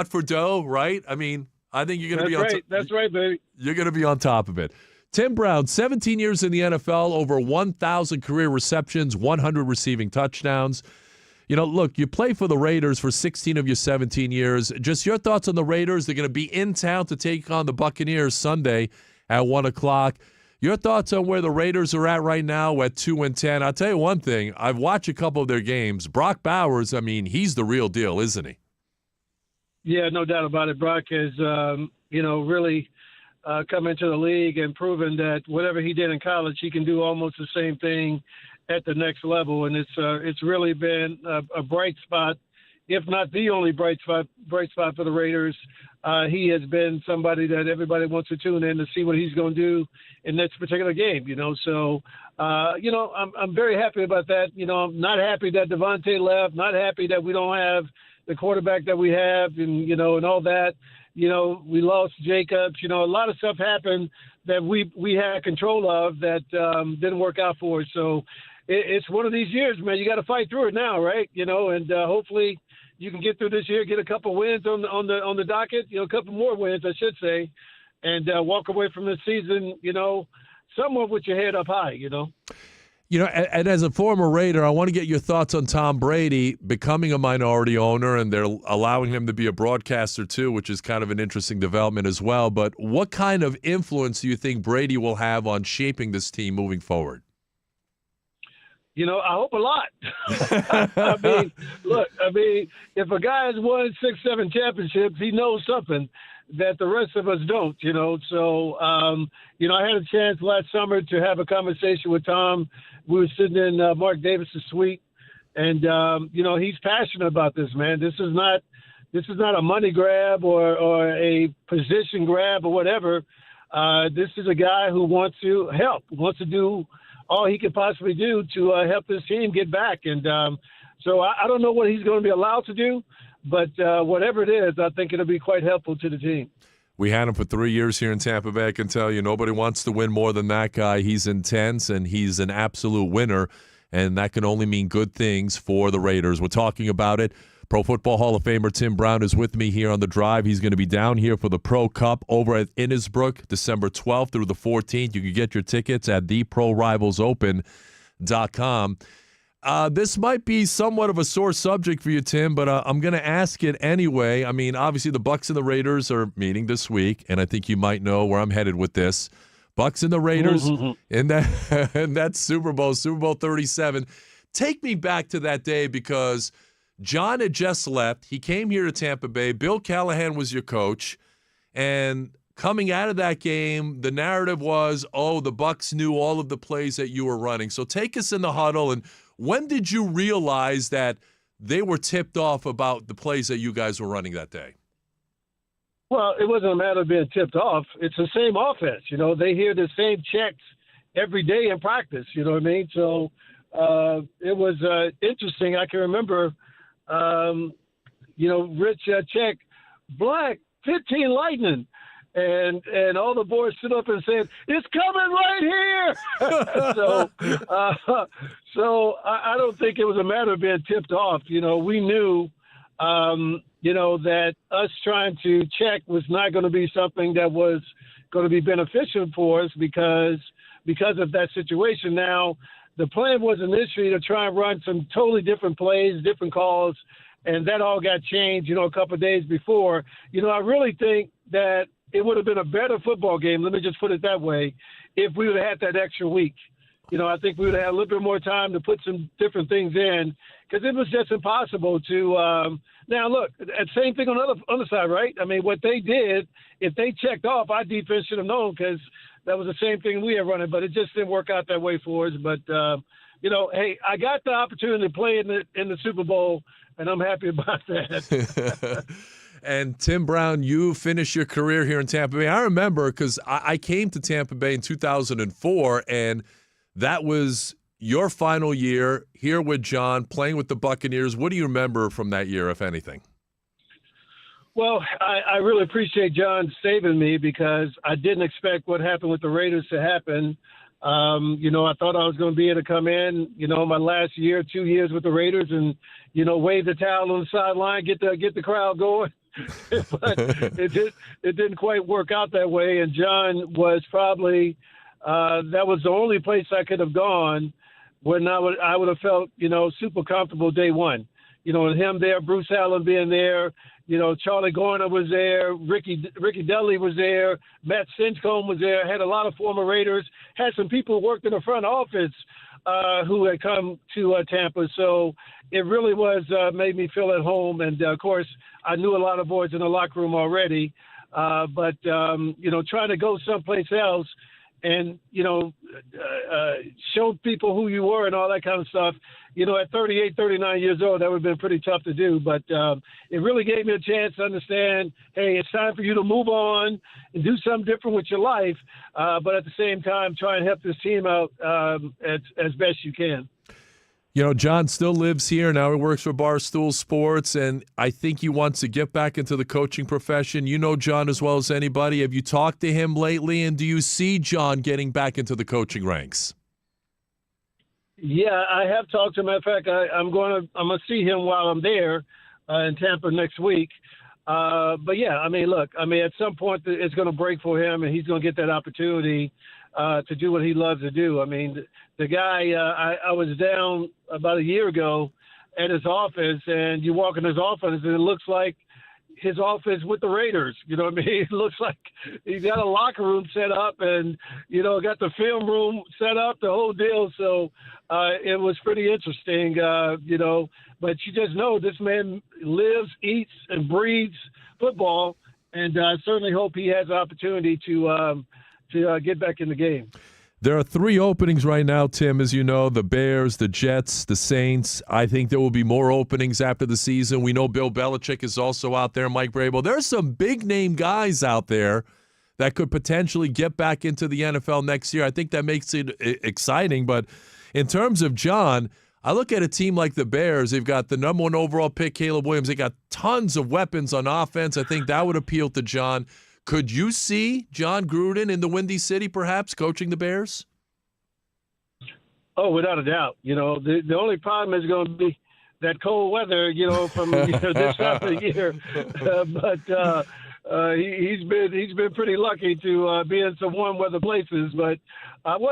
for dough, right? I mean, I think you're going to be on That's right, baby. You're going to be on top of it. Tim Brown, 17 years in the NFL, over 1,000 career receptions, 100 receiving touchdowns. You know, look, you play for the Raiders for 16 of your 17 years. Just your thoughts on the Raiders. They're going to be in town to take on the Buccaneers Sunday at 1 o'clock. Your thoughts on where the Raiders are at right now at 2-10. I'll tell you one thing. I've watched a couple of their games. Brock Bowers, I mean, he's the real deal, isn't he? Yeah, no doubt about it. Brock has, really come into the league and proven that whatever he did in college, he can do almost the same thing at the next level. And it's really been a bright spot, if not the only bright spot for the Raiders. He has been somebody that everybody wants to tune in to see what he's going to do in this particular game. So I'm very happy about that. I'm not happy that Devontae left. Not happy that we don't have the quarterback that we have, and all that. We lost Jacobs. A lot of stuff happened that we had control of that didn't work out for us. So it's one of these years, man. You got to fight through it now, right? And hopefully you can get through this year, get a couple wins on the docket, a couple more wins, I should say, and walk away from this season, somewhat with your head up high, And as a former Raider, I want to get your thoughts on Tom Brady becoming a minority owner, and they're allowing him to be a broadcaster too, which is kind of an interesting development as well. But what kind of influence do you think Brady will have on shaping this team moving forward? I hope a lot. If a guy has won 6, 7 championships, he knows something that the rest of us don't, So, I had a chance last summer to have a conversation with Tom. We were sitting in Mark Davis's suite, and, he's passionate about this, man. This is not a money grab or a position grab or whatever. This is a guy who wants to help, wants to do all he could possibly do to help this team get back. And so I don't know what he's going to be allowed to do, but whatever it is, I think it'll be quite helpful to the team. We had him for 3 years here in Tampa Bay. I can tell you nobody wants to win more than that guy. He's intense, and he's an absolute winner, and that can only mean good things for the Raiders. We're talking about it. Pro Football Hall of Famer Tim Brown is with me here on The Drive. He's going to be down here for the Pro Cup over at Innisbrook, December 12th through the 14th. You can get your tickets at theprorivalsopen.com. This might be somewhat of a sore subject for you, Tim, but I'm going to ask it anyway. I mean, obviously the Bucs and the Raiders are meeting this week, and I think you might know where I'm headed with this. Bucs and the Raiders in that Super Bowl 37. Take me back to that day, because John had just left. He came here to Tampa Bay. Bill Callahan was your coach. And coming out of that game, the narrative was, the Bucs knew all of the plays that you were running. So take us in the huddle. And when did you realize that they were tipped off about the plays that you guys were running that day? Well, it wasn't a matter of being tipped off. It's the same offense. They hear the same checks every day in practice. You know what I mean? So it was interesting. I can remember Rich check Black 15 Lightning, and all the boys stood up and said, "It's coming right here." So I don't think it was a matter of being tipped off. We knew that us trying to check was not going to be something that was going to be beneficial for us because of that situation. Now, the plan was initially to try and run some totally different plays, different calls, and that all got changed, a couple of days before. I really think that it would have been a better football game, let me just put it that way, if we would have had that extra week. I think we would have had a little bit more time to put some different things in, because it was just impossible to now, look, same thing on the other side, right? I mean, what they did, if they checked off, our defense should have known, because that was the same thing we had running, but it just didn't work out that way for us. But, hey, I got the opportunity to play in the Super Bowl, and I'm happy about that. And Tim Brown, you finished your career here in Tampa Bay. I remember, because I came to Tampa Bay in 2004, and that was your final year here with John, playing with the Buccaneers. What do you remember from that year, if anything? Well, I really appreciate John saving me, because I didn't expect what happened with the Raiders to happen. I thought I was going to be able to come in, my last 2 years with the Raiders and, wave the towel on the sideline, get the crowd going. But it didn't quite work out that way. And John was probably that was the only place I could have gone when I would have felt, super comfortable day one. Him there, Bruce Allen being there, Charlie Garner was there, Ricky Dudley was there, Matt Stinchcomb was there, had a lot of former Raiders, had some people who worked in the front office who had come to Tampa. So it really was made me feel at home. And, of course, I knew a lot of boys in the locker room already. But trying to go someplace else and, show people who you were and all that kind of stuff, at 38, 39 years old, that would have been pretty tough to do. But it really gave me a chance to understand, hey, it's time for you to move on and do something different with your life. But at the same time, try and help this team out as best you can. John still lives here. Now he works for Barstool Sports, and I think he wants to get back into the coaching profession. You know John as well as anybody. Have you talked to him lately, and do you see John getting back into the coaching ranks? Yeah, I have talked to him. In fact, I'm going to see him while I'm there in Tampa next week. But, yeah, look, at some point it's going to break for him, and he's going to get that opportunity to do what he loves to do. The guy, I was down about a year ago at his office, and you walk in his office, and it looks like his office with the Raiders. It looks like he's got a locker room set up and, got the film room set up, the whole deal. So it was pretty interesting, but you just know this man lives, eats, and breathes football, and I certainly hope he has the opportunity to get back in the game. There are 3 openings right now, Tim, as you know, the Bears, the Jets, the Saints. I think there will be more openings after the season. We know Bill Belichick is also out there, Mike Vrabel. There's some big-name guys out there that could potentially get back into the NFL next year. I think that makes it exciting. But in terms of John, I look at a team like the Bears. They've got the number 1 overall pick, Caleb Williams. They got tons of weapons on offense. I think that would appeal to John. Could you see John Gruden in the Windy City, perhaps, coaching the Bears? Oh, without a doubt. The only problem is going to be that cold weather, from this time of the year. But he's been pretty lucky to be in some warm weather places. But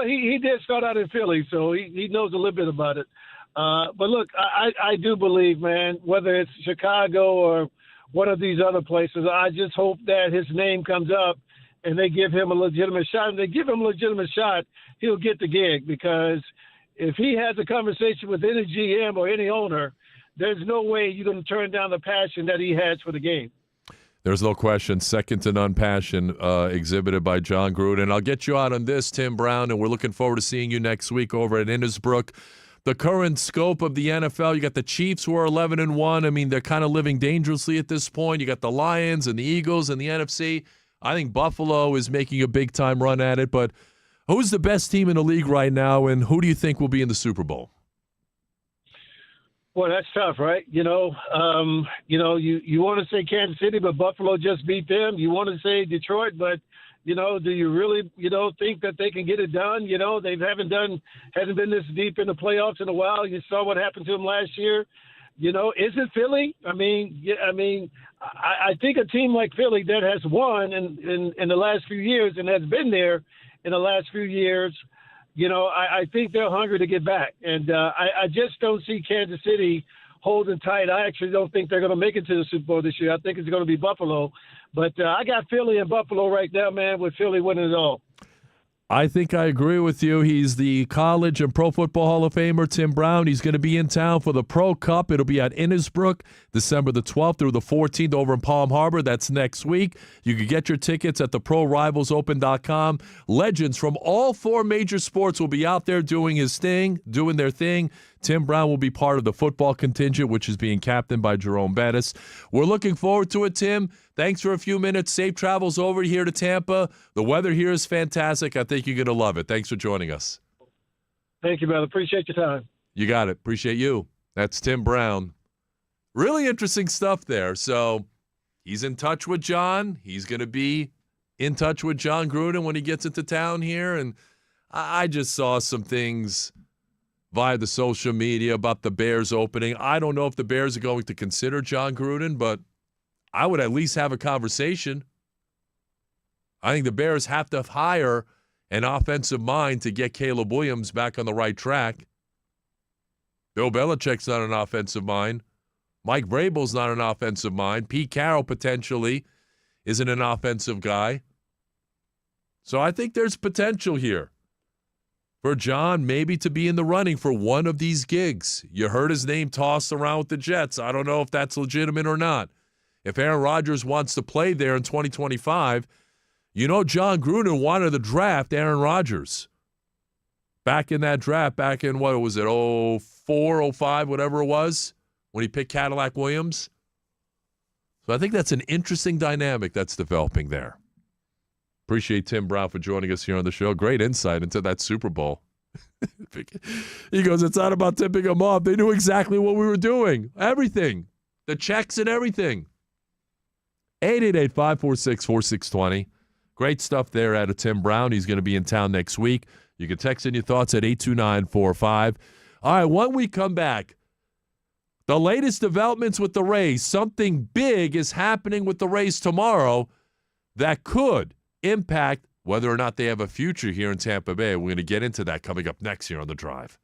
he did start out in Philly, so he knows a little bit about it. But look, I do believe, man, whether it's Chicago or one of these other places, I just hope that his name comes up and they give him a legitimate shot. If they give him a legitimate shot, he'll get the gig, because if he has a conversation with any GM or any owner, there's no way you're going to turn down the passion that he has for the game. There's no question. Second to none passion exhibited by John Gruden. I'll get you out on this, Tim Brown, and we're looking forward to seeing you next week over at Innisbrook. The current scope of the NFL, you got the Chiefs who are 11-1. They're kind of living dangerously at this point. You got the Lions and the Eagles and the NFC. I think Buffalo is making a big-time run at it. But who's the best team in the league right now, and who do you think will be in the Super Bowl? Well, that's tough, right? You want to say Kansas City, but Buffalo just beat them. You want to say Detroit, but do you really, think that they can get it done? They hasn't been this deep in the playoffs in a while. You saw what happened to them last year. Is it Philly? I think a team like Philly that has won in the last few years and has been there in the last few years, I think they're hungry to get back. And I just don't see Kansas City holding tight. I actually don't think they're going to make it to the Super Bowl this year. I think it's going to be Buffalo. But I got Philly and Buffalo right now, man, with Philly winning it all. I think I agree with you. He's the College and Pro Football Hall of Famer, Tim Brown. He's going to be in town for the Pro Cup. It'll be at Innisbrook, December the 12th through the 14th over in Palm Harbor. That's next week. You can get your tickets at theprorivalsopen.com. Legends from all 4 major sports will be out there doing their thing. Tim Brown will be part of the football contingent, which is being captained by Jerome Bettis. We're looking forward to it, Tim. Thanks for a few minutes. Safe travels over here to Tampa. The weather here is fantastic. I think you're going to love it. Thanks for joining us. Thank you, brother. Appreciate your time. You got it. Appreciate you. That's Tim Brown. Really interesting stuff there. So he's in touch with John. He's going to be in touch with John Gruden when he gets into town here. And I just saw some things via the social media about the Bears opening. I don't know if the Bears are going to consider John Gruden, but I would at least have a conversation. I think the Bears have to hire an offensive mind to get Caleb Williams back on the right track. Bill Belichick's not an offensive mind. Mike Vrabel's not an offensive mind. Pete Carroll potentially isn't an offensive guy. So I think there's potential here for John maybe to be in the running for one of these gigs. You heard his name tossed around with the Jets. I don't know if that's legitimate or not. If Aaron Rodgers wants to play there in 2025, you know John Gruden wanted to draft Aaron Rodgers. Back in that draft, back in, what was it, 04, 05, whatever it was, when he picked Cadillac Williams. So I think that's an interesting dynamic that's developing there. Appreciate Tim Brown for joining us here on the show. Great insight into that Super Bowl. He goes, it's not about tipping them off. They knew exactly what we were doing. Everything. The checks and everything. 888-546-4620. Great stuff there out of Tim Brown. He's going to be in town next week. You can text in your thoughts at 82945. All right, when we come back, the latest developments with the Rays. Something big is happening with the Rays tomorrow that could impact whether or not they have a future here in Tampa Bay. We're going to get into that coming up next here on The Drive.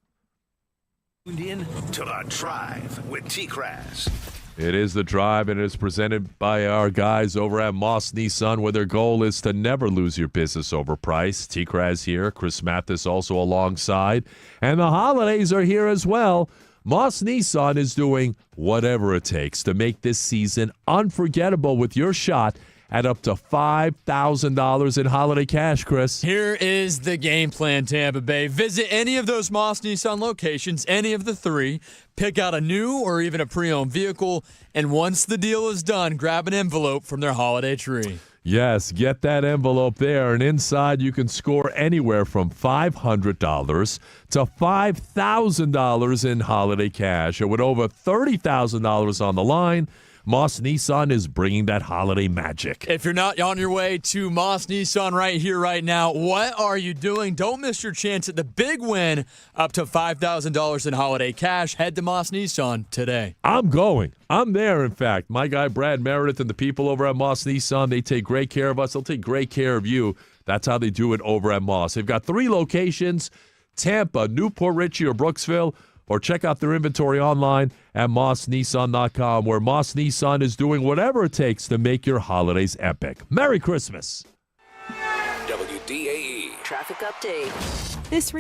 Tuned in to The Drive with TKras. It is The Drive, and it is presented by our guys over at Moss Nissan, where their goal is to never lose your business over price. TKras here, Chris Mathis also alongside, and the holidays are here as well. Moss Nissan is doing whatever it takes to make this season unforgettable with your shot at up to $5,000 in holiday cash, Chris. Here is the game plan, Tampa Bay. Visit any of those Moss Nissan locations, any of the three, pick out a new or even a pre-owned vehicle, and once the deal is done, grab an envelope from their holiday tree. Yes, get that envelope there, and inside you can score anywhere from $500 to $5,000 in holiday cash. And with over $30,000 on the line, Moss Nissan is bringing that holiday magic. If you're not on your way to Moss Nissan right here, right now, what are you doing? Don't miss your chance at the big win, up to $5,000 in holiday cash. Head to Moss Nissan today. I'm going. I'm there, in fact. My guy Brad Meredith and the people over at Moss Nissan, they take great care of us. They'll take great care of you. That's how they do it over at Moss. They've got 3 locations, Tampa, Newport Richey, or Brooksville. Or check out their inventory online at mossnissan.com, where Moss Nissan is doing whatever it takes to make your holidays epic. Merry Christmas. WDAE. Traffic update. This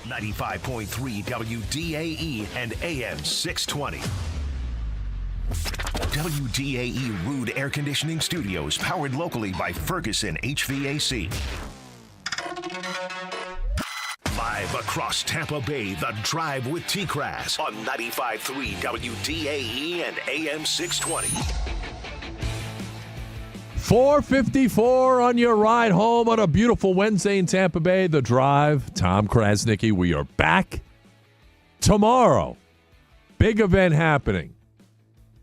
95.3 WDAE and AM 620. WDAE Rude Air Conditioning Studios, powered locally by Ferguson HVAC. Live across Tampa Bay, The Drive with TKras on 95.3 WDAE and AM 620. 4:54 on your ride home on a beautiful Wednesday in Tampa Bay. The Drive, Tom Krasnicki. We are back tomorrow. Big event happening.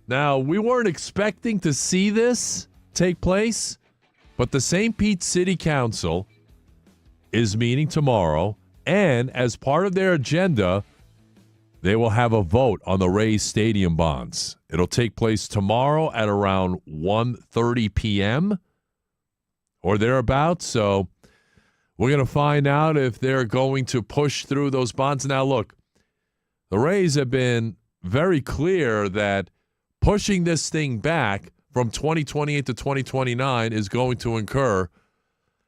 Now, we weren't expecting to see this take place, but the St. Pete City Council is meeting tomorrow, and as part of their agenda, they will have a vote on the Rays Stadium bonds. It'll take place tomorrow at around 1:30 p.m. or thereabouts. So we're going to find out if they're going to push through those bonds. Now, look, the Rays have been very clear that pushing this thing back from 2028 to 2029 is going to incur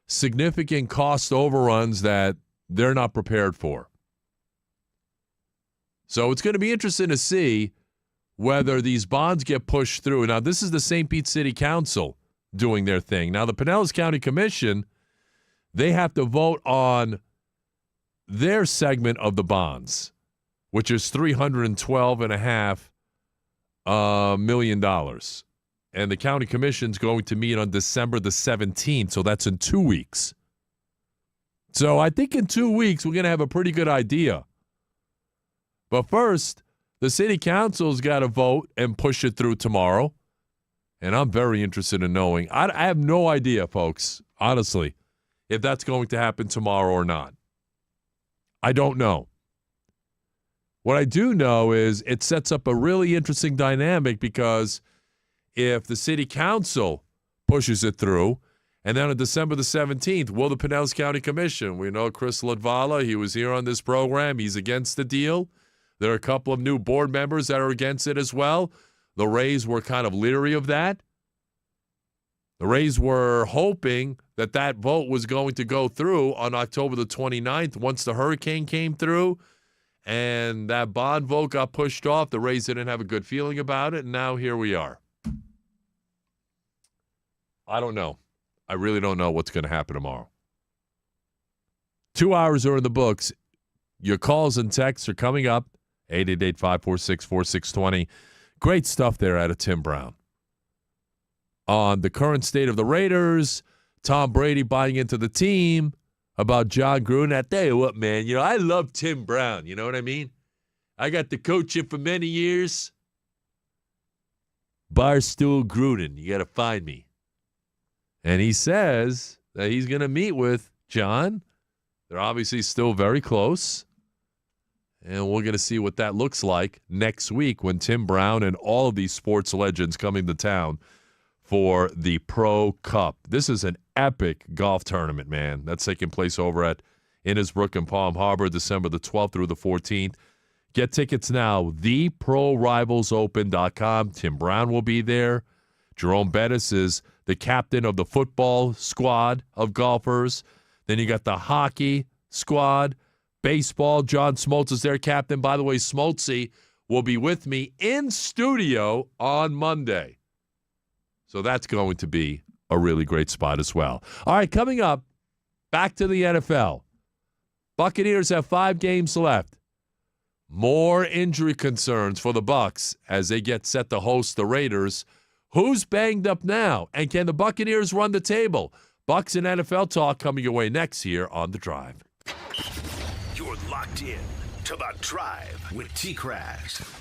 significant cost overruns that they're not prepared for. So it's going to be interesting to see whether these bonds get pushed through. Now, this is the St. Pete City Council doing their thing. Now, the Pinellas County Commission, they have to vote on their segment of the bonds, which is $312.5 million. And the county commission's going to meet on December the 17th, so that's in 2 weeks. So I think in 2 weeks, we're going to have a pretty good idea. But first, the city council's got to vote and push it through tomorrow. And I'm very interested in knowing. I have no idea, folks, honestly, if that's going to happen tomorrow or not. I don't know. What I do know is it sets up a really interesting dynamic, because if the city council pushes it through, and then on December the 17th, will the Pinellas County Commission? We know Chris Ledvala, he was here on this program. He's against the deal. There are a couple of new board members that are against it as well. The Rays were kind of leery of that. The Rays were hoping that that vote was going to go through on October the 29th once the hurricane came through, and that bond vote got pushed off. The Rays didn't have a good feeling about it, and now here we are. I don't know. I really don't know what's going to happen tomorrow. 2 hours are in the books. Your calls and texts are coming up. 888-546-4620. Great stuff there out of Tim Brown on the current state of the Raiders, Tom Brady buying into the team, about John Gruden. I tell you what, man, I love Tim Brown. You know what I mean? I got to coach him for many years. Barstool Gruden, you got to find me. And he says that he's going to meet with John. They're obviously still very close. And we're going to see what that looks like next week when Tim Brown and all of these sports legends coming to town for the Pro Cup. This is an epic golf tournament, man. That's taking place over at Innisbrook and Palm Harbor, December the 12th through the 14th. Get tickets now, theprorivalsopen.com. Tim Brown will be there. Jerome Bettis is the captain of the football squad of golfers. Then you got the hockey squad. Baseball, John Smoltz is their captain. By the way, Smoltzy will be with me in studio on Monday. So that's going to be a really great spot as well. All right, coming up, back to the NFL. Buccaneers have 5 games left. More injury concerns for the Bucs as they get set to host the Raiders. Who's banged up now? And can the Buccaneers run the table? Bucs and NFL talk coming your way next here on The Drive. You're locked in to The Drive with TKras.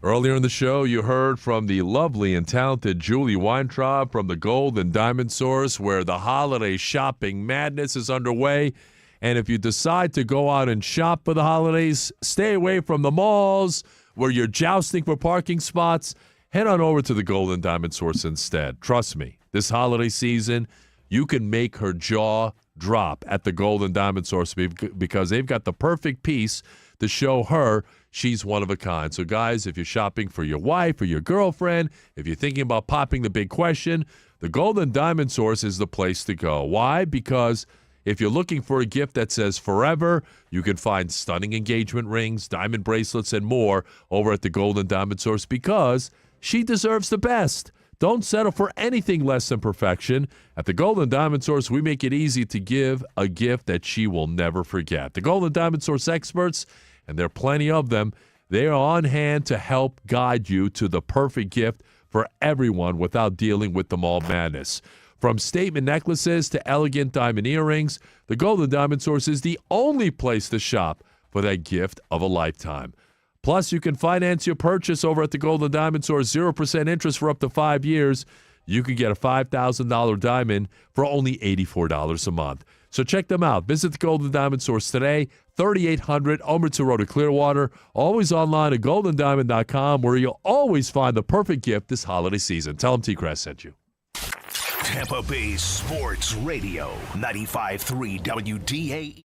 Earlier in the show, you heard from the lovely and talented Julie Weintraub from the Gold and Diamond Source, where the holiday shopping madness is underway. And if you decide to go out and shop for the holidays, stay away from the malls where you're jousting for parking spots. Head on over to the Gold and Diamond Source instead. Trust me, this holiday season, you can make her jaw drop at the Gold and Diamond Source because they've got the perfect piece to show her she's one of a kind. So, guys, if you're shopping for your wife or your girlfriend, if you're thinking about popping the big question, the Gold and Diamond Source is the place to go. Why? Because If you're looking for a gift that says forever, you can find stunning engagement rings, diamond bracelets, and more over at the Golden Diamond Source because she deserves the best. Don't settle for anything less than perfection. At the Golden Diamond Source, we make it easy to give a gift that she will never forget. The Golden Diamond Source experts, and there are plenty of them, they are on hand to help guide you to the perfect gift for everyone without dealing with the mall madness. From statement necklaces to elegant diamond earrings, the Golden Diamond Source is the only place to shop for that gift of a lifetime. Plus, you can finance your purchase over at the Golden Diamond Source, 0% interest for up to 5 years. You can get a $5,000 diamond for only $84 a month. So check them out. Visit the Golden Diamond Source today, 3800 Omerta Road, Clearwater. Always online at goldendiamond.com, where you'll always find the perfect gift this holiday season. Tell them TKras sent you. Tampa Bay Sports Radio, 95.3 WDAE.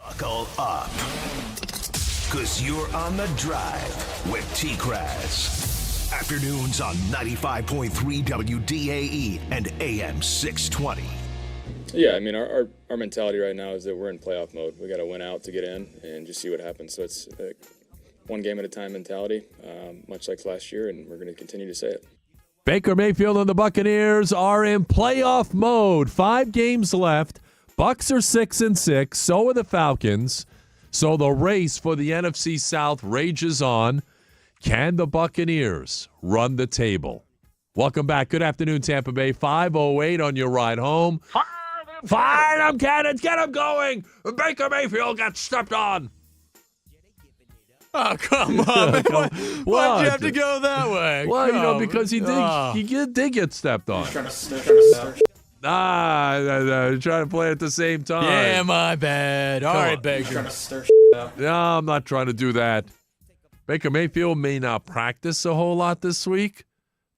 Buckle up, because you're on the drive with TKras. Afternoons on 95.3 WDAE and AM 620. Yeah, I mean, our mentality right now is that we're in playoff mode. We got to win out to get in and just see what happens. So it's one game at a time mentality, much like last year, and we're going to continue to say it. Baker Mayfield and the Buccaneers are in playoff mode. 5 games left. Bucs are 6-6. So are the Falcons. So the race for the NFC South rages on. Can the Buccaneers run the table? Welcome back. Good afternoon, Tampa Bay. 5:08 on your ride home. Fire them cannons. Get them going. Baker Mayfield got stepped on. Oh, come on, man. Why'd you have to go that way? Well, because he did get stepped on. Trying to play at the same time. Yeah, my bad. All right, Baker. No, I'm not trying to do that. Baker Mayfield may not practice a whole lot this week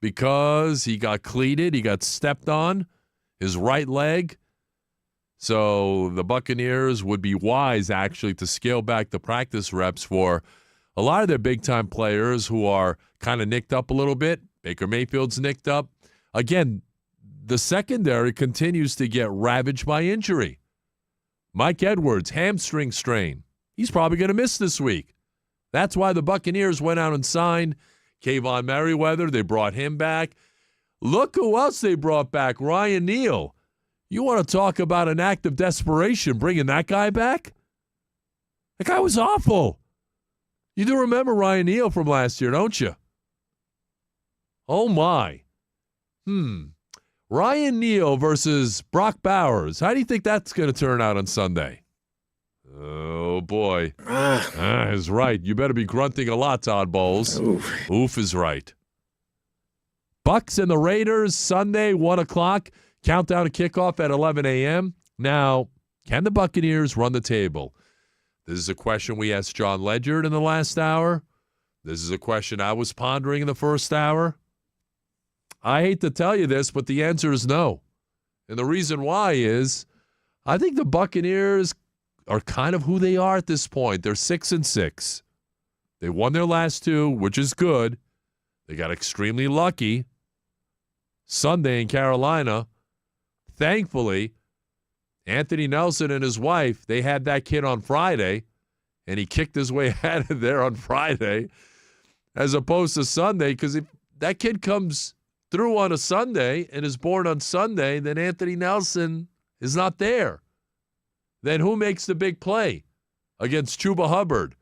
because he got cleated. He got stepped on, his right leg. So the Buccaneers would be wise, actually, to scale back the practice reps for a lot of their big-time players who are kind of nicked up a little bit. Baker Mayfield's nicked up. Again, the secondary continues to get ravaged by injury. Mike Edwards, hamstring strain. He's probably going to miss this week. That's why the Buccaneers went out and signed Kayvon Merriweather. They brought him back. Look who else they brought back, Ryan Neal. You want to talk about an act of desperation, bringing that guy back? That guy was awful. You do remember Ryan Neal from last year, don't you? Oh, my. Ryan Neal versus Brock Bowers. How do you think that's going to turn out on Sunday? Oh, boy. Is right. You better be grunting a lot, Todd Bowles. Oof is right. Bucs and the Raiders, Sunday, 1 o'clock. Countdown to kickoff at 11 a.m. Now, can the Buccaneers run the table? This is a question we asked John Ledard in the last hour. This is a question I was pondering in the first hour. I hate to tell you this, but the answer is no. And the reason why is I think the Buccaneers are kind of who they are at this point. They're 6-6. They won their last 2, which is good. They got extremely lucky Sunday in Carolina. Thankfully, Anthony Nelson and his wife, they had that kid on Friday, and he kicked his way out of there on Friday as opposed to Sunday, because if that kid comes through on a Sunday and is born on Sunday, then Anthony Nelson is not there. Then who makes the big play against Chuba Hubbard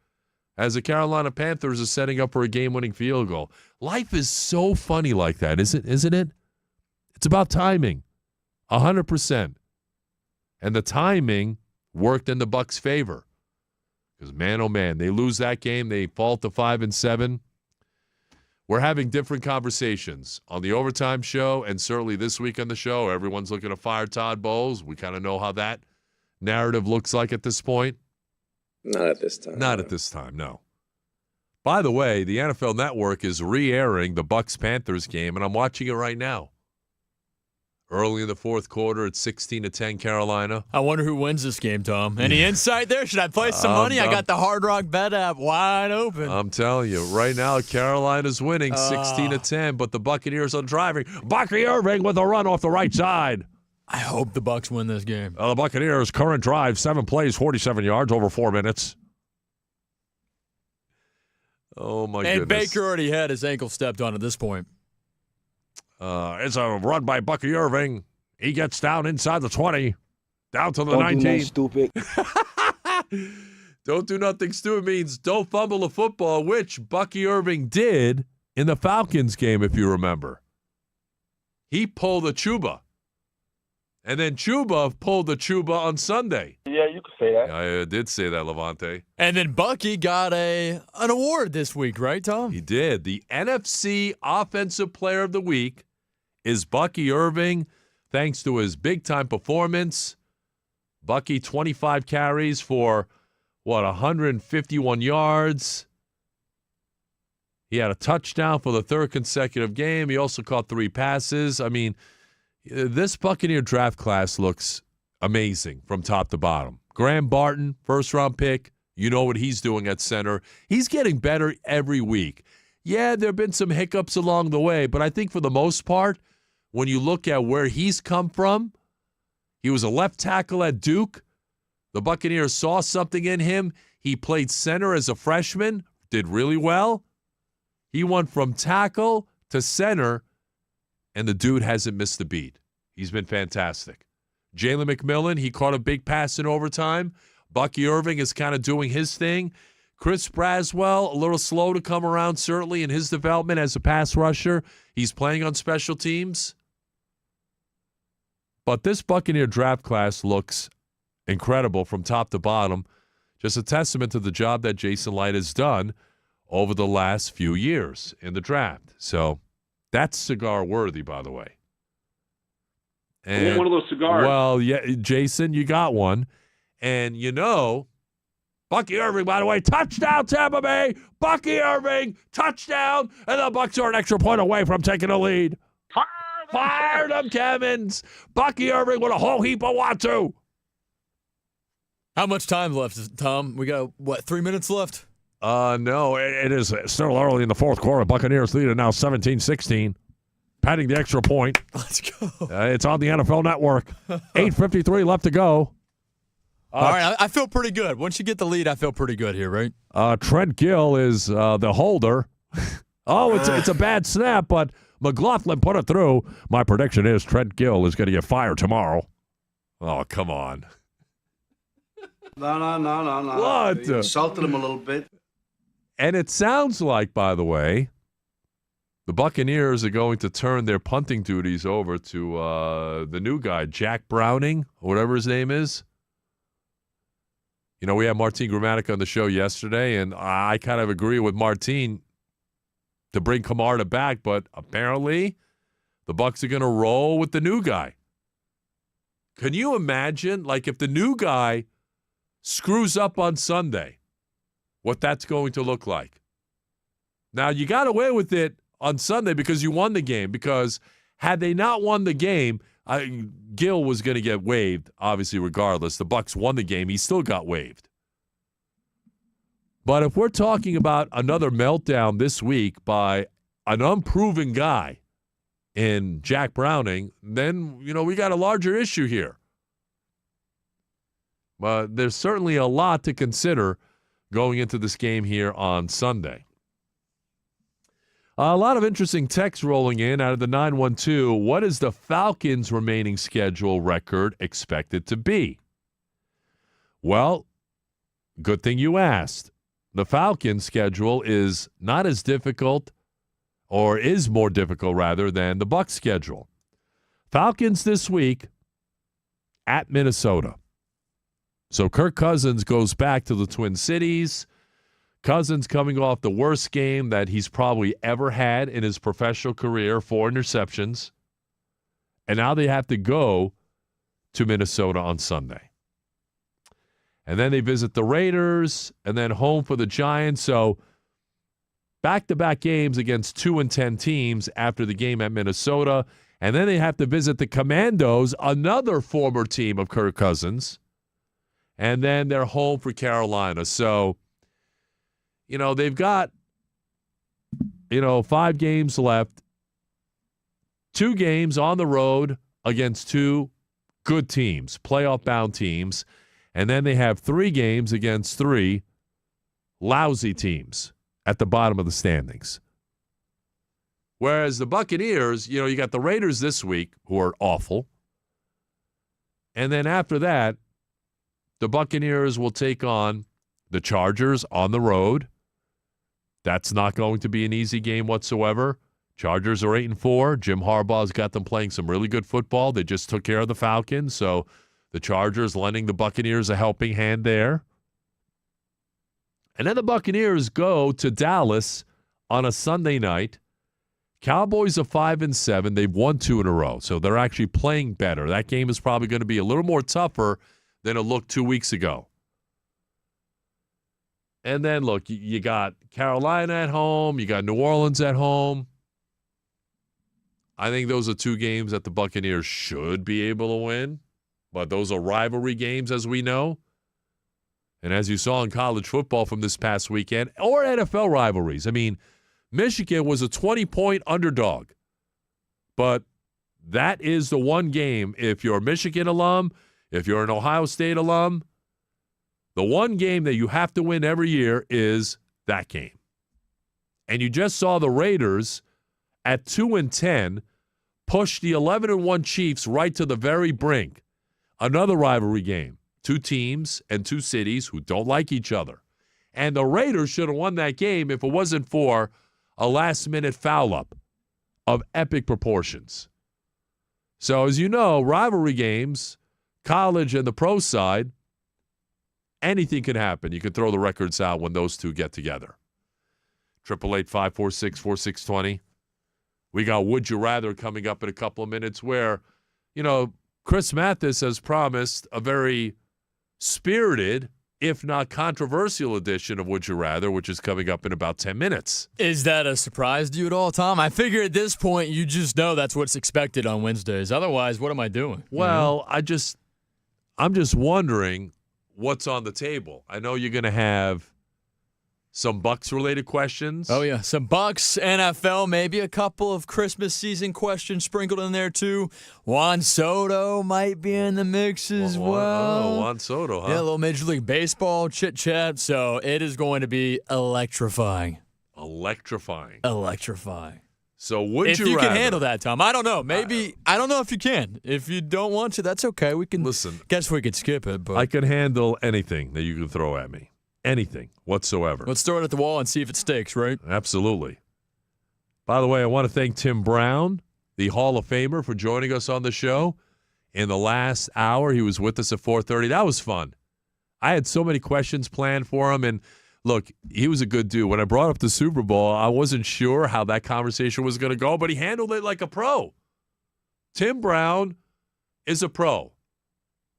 as the Carolina Panthers are setting up for a game-winning field goal? Life is so funny like that, isn't it? It's about timing. 100%. And the timing worked in the Bucs' favor. Because, man, oh, man, they lose that game. They fall to 5-7. We're having different conversations on the Overtime Show and certainly this week on the show. Everyone's looking to fire Todd Bowles. We kind of know how that narrative looks like at this point. Not at this time. Not at this time, no. By the way, the NFL Network is re-airing the Bucs-Panthers game, and I'm watching it right now. Early in the fourth quarter, it's 16-10 Carolina. I wonder who wins this game, Tom. Any insight there? Should I play some money? I got the Hard Rock Bet app wide open. I'm telling you, right now, Carolina's winning 16-10, but the Buccaneers are driving. Bucky Irving with a run off the right side. I hope the Bucs win this game. The Buccaneers' current drive, 7 plays, 47 yards, over 4 minutes. Oh, my goodness. And Baker already had his ankle stepped on at this point. It's a run by Bucky Irving. He gets down inside the 20, down to the 19. Stupid. Don't do nothing stupid means don't fumble the football, which Bucky Irving did in the Falcons game, if you remember. He pulled a Chuba. And then Chuba pulled the Chuba on Sunday. Yeah, you could say that. I did say that, Levante. And then Bucky got an award this week, right, Tom? He did. The NFC Offensive Player of the Week is Bucky Irving, thanks to his big-time performance. Bucky, 25 carries for, 151 yards. He had a touchdown for the 3rd consecutive game. He also caught 3 passes. I mean, this Buccaneer draft class looks amazing from top to bottom. Graham Barton, first-round pick. You know what he's doing at center. He's getting better every week. Yeah, there have been some hiccups along the way, but I think for the most part, when you look at where he's come from, he was a left tackle at Duke. The Buccaneers saw something in him. He played center as a freshman, did really well. He went from tackle to center, and the dude hasn't missed a beat. He's been fantastic. Jalen McMillan, he caught a big pass in overtime. Bucky Irving is kind of doing his thing. Chris Braswell, a little slow to come around, certainly, in his development as a pass rusher. He's playing on special teams. But this Buccaneer draft class looks incredible from top to bottom. Just a testament to the job that Jason Light has done over the last few years in the draft. So that's cigar-worthy, by the way. I want one of those cigars. Well, yeah, Jason, you got one. And you know, Bucky Irving, by the way, touchdown, Tampa Bay. Bucky Irving, touchdown. And the Bucs are an extra point away from taking a lead. Fire them, Kevins. Bucky Irving with a whole heap of Watu. How much time left, Tom? We got, 3 minutes left? No, it is still early in the fourth quarter. Buccaneers lead it now 17-16. Patting the extra point. Let's go. It's on the NFL Network. 8:53 left to go. All right, I feel pretty good. Once you get the lead, I feel pretty good here, right? Trent Gill is the holder. It's a bad snap, but McLaughlin put it through. My prediction is Trent Gill is going to get fired tomorrow. Oh, come on. No. What? You insulted him a little bit. And it sounds like, by the way, the Buccaneers are going to turn their punting duties over to the new guy, Jack Browning, or whatever his name is. You know, we had Martin Gramatica on the show yesterday, and I kind of agree with Martin to bring Camarda back, but apparently the Bucs are going to roll with the new guy. Can you imagine, like, if the new guy screws up on Sunday, what that's going to look like? Now, you got away with it on Sunday because you won the game, because had they not won the game, Gill was going to get waived, obviously, regardless. The Bucs won the game. He still got waived. But if we're talking about another meltdown this week by an unproven guy in Jack Browning, then, you know, we got a larger issue here. But there's certainly a lot to consider going into this game here on Sunday. A lot of interesting text rolling in out of the 912. What is the Falcons' remaining schedule record expected to be? Well, good thing you asked. The Falcons' schedule is not as difficult, or is more difficult, rather, than the Bucs' schedule. Falcons this week at Minnesota. So Kirk Cousins goes back to the Twin Cities. Cousins coming off the worst game that he's probably ever had in his professional career, 4 interceptions. And now they have to go to Minnesota on Sunday. And then they visit the Raiders and then home for the Giants. So back-to-back games against 2-10 teams after the game at Minnesota. And then they have to visit the Commandos, another former team of Kirk Cousins. And then they're home for Carolina. So, you know, they've got, 5 games left. 2 games on the road against 2 good teams, playoff-bound teams. And then they have 3 games against 3 lousy teams at the bottom of the standings. Whereas the Buccaneers, you got the Raiders this week, who are awful. And then after that, the Buccaneers will take on the Chargers on the road. That's not going to be an easy game whatsoever. Chargers are 8-4. Jim Harbaugh's got them playing some really good football. They just took care of the Falcons, so the Chargers lending the Buccaneers a helping hand there. And then the Buccaneers go to Dallas on a Sunday night. Cowboys are 5-7. They've won 2 in a row, so they're actually playing better. That game is probably going to be a little more tougher than it looked 2 weeks ago. And then, look, you got Carolina at home. You got New Orleans at home. I think those are 2 games that the Buccaneers should be able to win. But those are rivalry games, as we know. And as you saw in college football from this past weekend, or NFL rivalries, I mean, Michigan was a 20-point underdog. But that is the one game, if you're a Michigan alum, if you're an Ohio State alum, the one game that you have to win every year is that game. And you just saw the Raiders at 2-10 push the 11-1 Chiefs right to the very brink. Another rivalry game. Two teams and two cities who don't like each other. And the Raiders should have won that game if it wasn't for a last-minute foul-up of epic proportions. So, as you know, rivalry games, college and the pro side, anything can happen. You can throw the records out when those two get together. 888-546-4620. We got Would You Rather coming up in a couple of minutes where, Chris Mathis has promised a very spirited, if not controversial edition of Would You Rather, which is coming up in about 10 minutes. Is that a surprise to you at all, Tom? I figure at this point you just know that's what's expected on Wednesdays. Otherwise, what am I doing? Well, I'm just wondering what's on the table. I know you're going to have some Bucs-related questions. Oh, yeah. Some Bucs, NFL, maybe a couple of Christmas season questions sprinkled in there, too. Juan Soto might be in the mix as well. Oh, Juan Soto, huh? Yeah, a little Major League Baseball chit-chat. So it is going to be electrifying. Electrifying. So would you rather? If you can handle that, Tom. I don't know. Maybe, I don't know if you can. If you don't want to, that's okay. We can, guess we could skip it. But I can handle anything that you can throw at me. Anything whatsoever. Let's throw it at the wall and see if it sticks, right? Absolutely. By the way, I want to thank Tim Brown, the Hall of Famer, for joining us on the show. In the last hour, he was with us at 4:30. That was fun. I had so many questions planned for him, and look, he was a good dude. When I brought up the Super Bowl, I wasn't sure how that conversation was going to go, but he handled it like a pro. Tim Brown is a pro.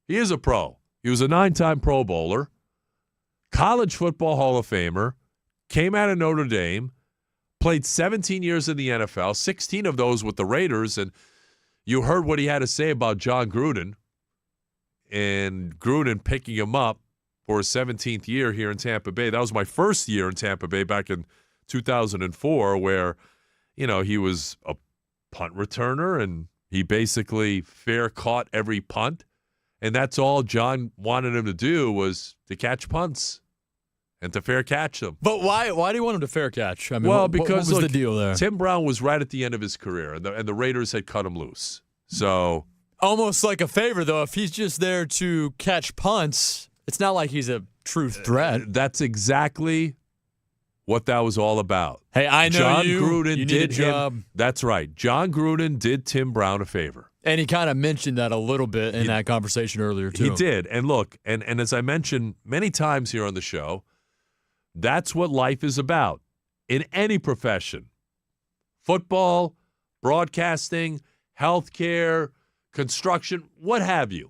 He is a pro. He was a 9-time Pro Bowler. College football Hall of Famer, came out of Notre Dame, played 17 years in the NFL, 16 of those with the Raiders, and you heard what he had to say about John Gruden and Gruden picking him up for his 17th year here in Tampa Bay. That was my first year in Tampa Bay back in 2004 where, he was a punt returner and he basically fair caught every punt. And that's all John wanted him to do was to catch punts and to fair catch them. But why do you want him to fair catch? I mean, because what was the deal there? Tim Brown was right at the end of his career, and the Raiders had cut him loose. So almost like a favor, though. If he's just there to catch punts, it's not like he's a true threat. That's exactly what that was all about. Hey, I know John you. Gruden You need did a job. him. That's right. John Gruden did Tim Brown a favor. And he kind of mentioned that a little bit in that conversation earlier, too. He did. And look, and as I mentioned many times here on the show, that's what life is about in any profession. Football, broadcasting, healthcare, construction, what have you.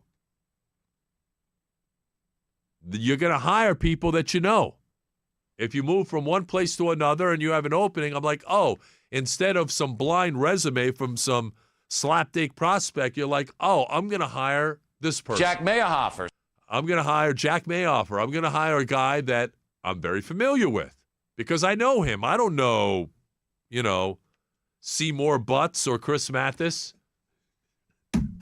You're going to hire people that you know. If you move from one place to another and you have an opening, I'm like, oh, instead of some blind resume from some slapdick prospect, you're like, oh, I'm going to hire this person. Jack Mayhofer. I'm going to hire Jack Mayhofer. I'm going to hire a guy that I'm very familiar with because I know him. I don't know, Seymour Butts or Chris Mathis.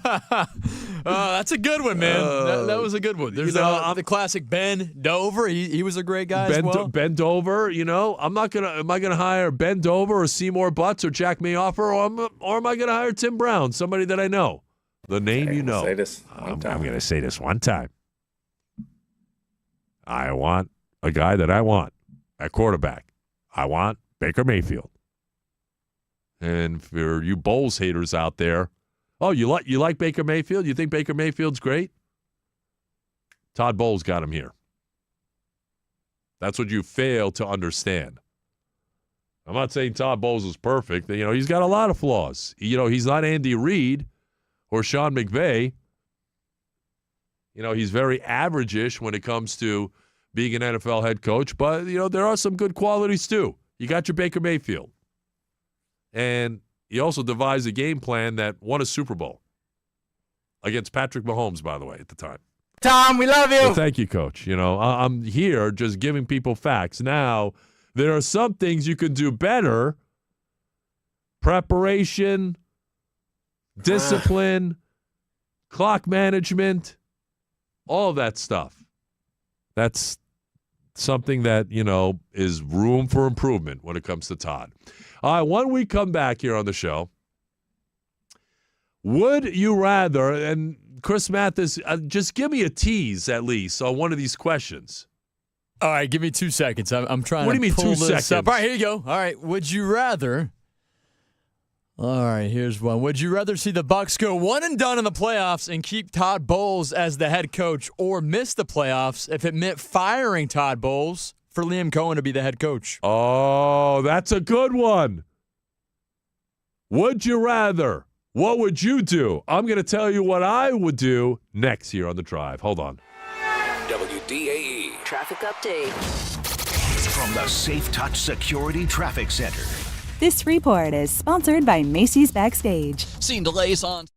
That's a good one, man. That was a good one. There's the classic Ben Dover. He was a great guy as well. Ben Dover, am I gonna hire Ben Dover or Seymour Butts or Jack Mayhofer or am I gonna hire Tim Brown, somebody that I know? The name you know. Say this I'm gonna say this one time. I want a guy that I want at quarterback. I want Baker Mayfield. And for you Bowles haters out there, oh, you like Baker Mayfield? You think Baker Mayfield's great? Todd Bowles got him here. That's what you fail to understand. I'm not saying Todd Bowles is perfect. He's got a lot of flaws. He's not Andy Reid or Sean McVay. He's very average-ish when it comes to being an NFL head coach. But, there are some good qualities, too. You got your Baker Mayfield. And he also devised a game plan that won a Super Bowl against Patrick Mahomes, by the way, at the time. Tom, we love you. Well, thank you, Coach. You know, I'm here just giving people facts. Now, there are some things you can do better. Preparation, discipline, clock management, all of that stuff. That's something that, you know, is room for improvement when it comes to Todd. All right, when we come back here on the show, would you rather, and Chris Mathis, just give me a tease at least on one of these questions. All right, give me 2 seconds. I'm trying What to do you mean pull 2 this seconds? up. All right, here you go. All right, would you rather... All right, here's one. Would you rather see the Bucs go one and done in the playoffs and keep Todd Bowles as the head coach, or miss the playoffs if it meant firing Todd Bowles for Liam Cohen to be the head coach? Oh, that's a good one. Would you rather? What would you do? I'm going to tell you what I would do next here on The Drive. Hold on. WDAE Traffic update. from the Safe Touch Security Traffic Center. This report is sponsored by Macy's Backstage. Seen delays on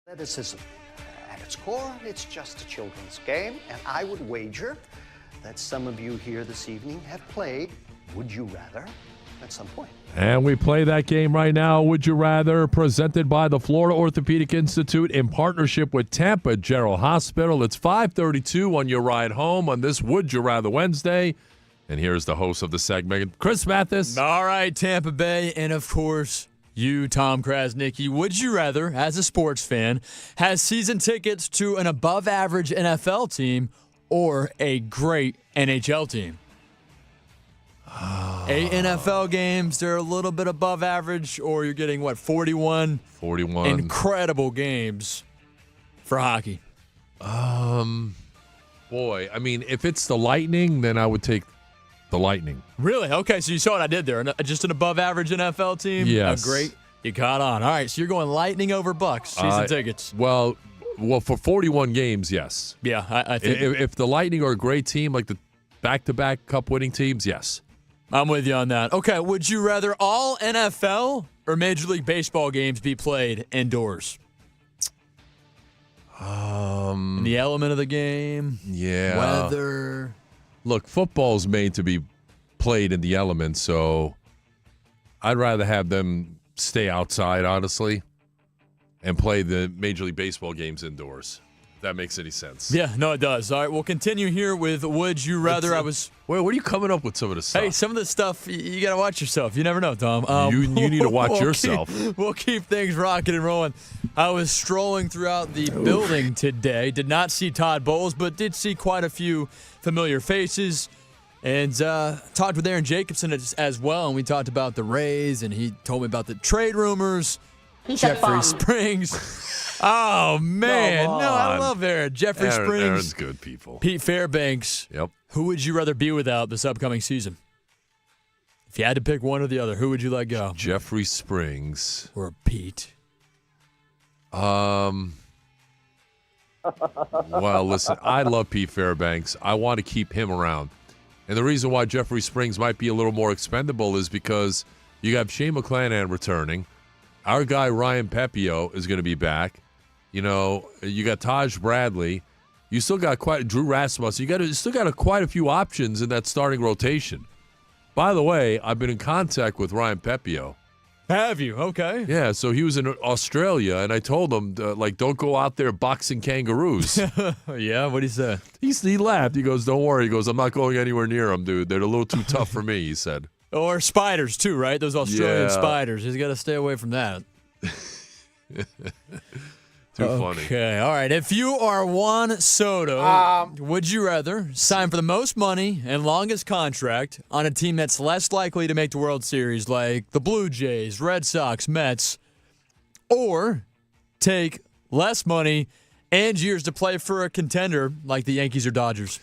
Athleticism. At its core, it's just a children's game, and I would wager that some of you here this evening have played Would You Rather at some point. And we play that game right now, Would You Rather, presented by the Florida Orthopedic Institute in partnership with Tampa General Hospital. It's 5:32 on your ride home on this Would You Rather Wednesday. And here's the host of the segment, Chris Mathis. All right, Tampa Bay, and of course, you, Tom Krasnicki. Would you rather, as a sports fan, have season tickets to an above-average NFL team or a great NHL team? 8 NFL games, they're a little bit above average, or you're getting, 41? 41. Incredible games for hockey. Boy, I mean, if it's the Lightning, then I would take the Lightning. Really? Okay, so you saw what I did there. Just an above-average NFL team? Yes. Great. You caught on. All right, so you're going Lightning over Bucks, season tickets. Well, for 41 games, yes. Yeah, I think. If the Lightning are a great team, like the back-to-back Cup-winning teams, yes. I'm with you on that. Okay, would you rather all NFL or Major League Baseball games be played indoors? In the element of the game? Yeah. Weather? Look, football's made to be played in the elements, so I'd rather have them stay outside, honestly, and play the Major League Baseball games indoors. If that makes any sense. Yeah, no, it does. All right, we'll continue here with Would You Rather. Wait, what are you coming up with some of this stuff? Hey, some of this stuff, you got to watch yourself. You never know, Tom. You need to watch yourself. We'll keep things rocking and rolling. I was strolling throughout the building today. Did not see Todd Bowles, but did see quite a few familiar faces. And talked with Aaron Jacobson as well, and we talked about the Rays, and he told me about the trade rumors. Jeffrey Springs. Oh, man. No, I love Aaron. Jeffrey Springs. Aaron's good, people. Pete Fairbanks. Yep. Who would you rather be without this upcoming season? If you had to pick one or the other, who would you let go? Jeffrey Springs. Or Pete? Well, listen, I love Pete Fairbanks. I want to keep him around. And the reason why Jeffrey Springs might be a little more expendable is because you have Shane McClanahan returning. Our guy Ryan Pepio is going to be back. You know, you got Taj Bradley. You still got Drew Rasmussen. You still got quite a few options in that starting rotation. By the way, I've been in contact with Ryan Pepio. Have you? Okay. Yeah, so he was in Australia, and I told him, don't go out there boxing kangaroos. Yeah, what'd he say? He laughed. He goes, don't worry. He goes, I'm not going anywhere near them, dude. They're a little too tough for me, he said. Or spiders, too, right? Those Australian spiders. He's got to stay away from that. Too funny. Okay, all right. If you are Juan Soto, would you rather sign for the most money and longest contract on a team that's less likely to make the World Series, like the Blue Jays, Red Sox, Mets, or take less money and years to play for a contender like the Yankees or Dodgers?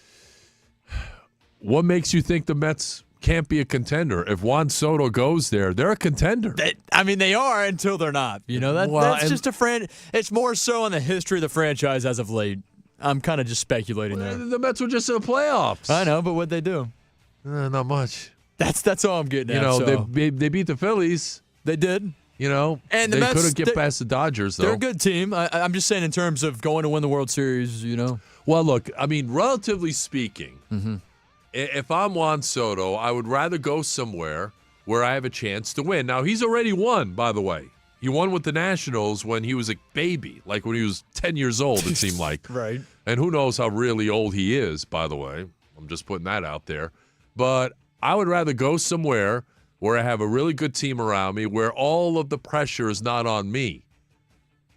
What makes you think the Mets can't be a contender? If Juan Soto goes there, they're a contender. They are until they're not. You know, that's just a it's more so in the history of the franchise as of late. I'm kind of just speculating there. The Mets were just in the playoffs. I know, but what'd they do? Not much. That's all I'm getting at. You know, they beat the Phillies. They did. You know, and they couldn't get past the Dodgers, though. They're a good team. I'm just saying in terms of going to win the World Series, you know. Well, look, I mean, relatively speaking, if I'm Juan Soto, I would rather go somewhere where I have a chance to win. Now, he's already won, by the way. He won with the Nationals when he was a baby, like when he was 10 years old, it seemed like. Right. And who knows how really old he is, by the way. I'm just putting that out there. But I would rather go somewhere where I have a really good team around me, where all of the pressure is not on me.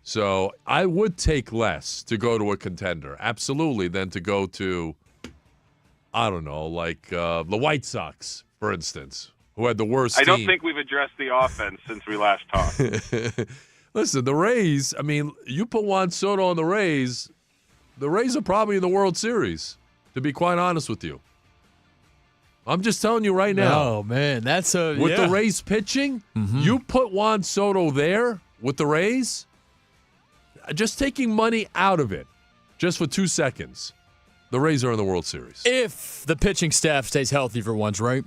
So I would take less to go to a contender, absolutely, than to go to, I don't know, like the White Sox, for instance, who had the worst team. I don't think we've addressed the offense since we last talked. Listen, the Rays, I mean, you put Juan Soto on the Rays are probably in the World Series, to be quite honest with you. I'm just telling you right now. Oh, man, that's with the Rays pitching, you put Juan Soto there with the Rays, just taking money out of it, just for 2 seconds, the Rays are in the World Series. If the pitching staff stays healthy for once, right?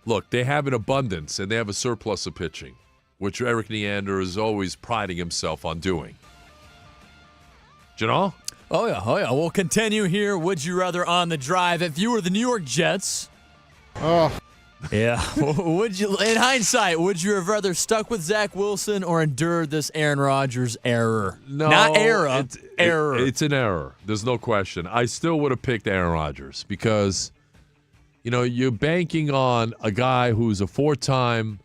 Look, they have an abundance, and they have a surplus of pitching, which Eric Neander is always priding himself on doing. You know? Oh, yeah. We'll continue here. Would you rather on the drive? If you were the New York Jets. Oh. Yeah. Would you, in hindsight, would you have rather stuck with Zach Wilson or endured this Aaron Rodgers error? No. Not error. Error. It's an error. There's no question. I still would have picked Aaron Rodgers because, you're banking on a guy who's a 4-time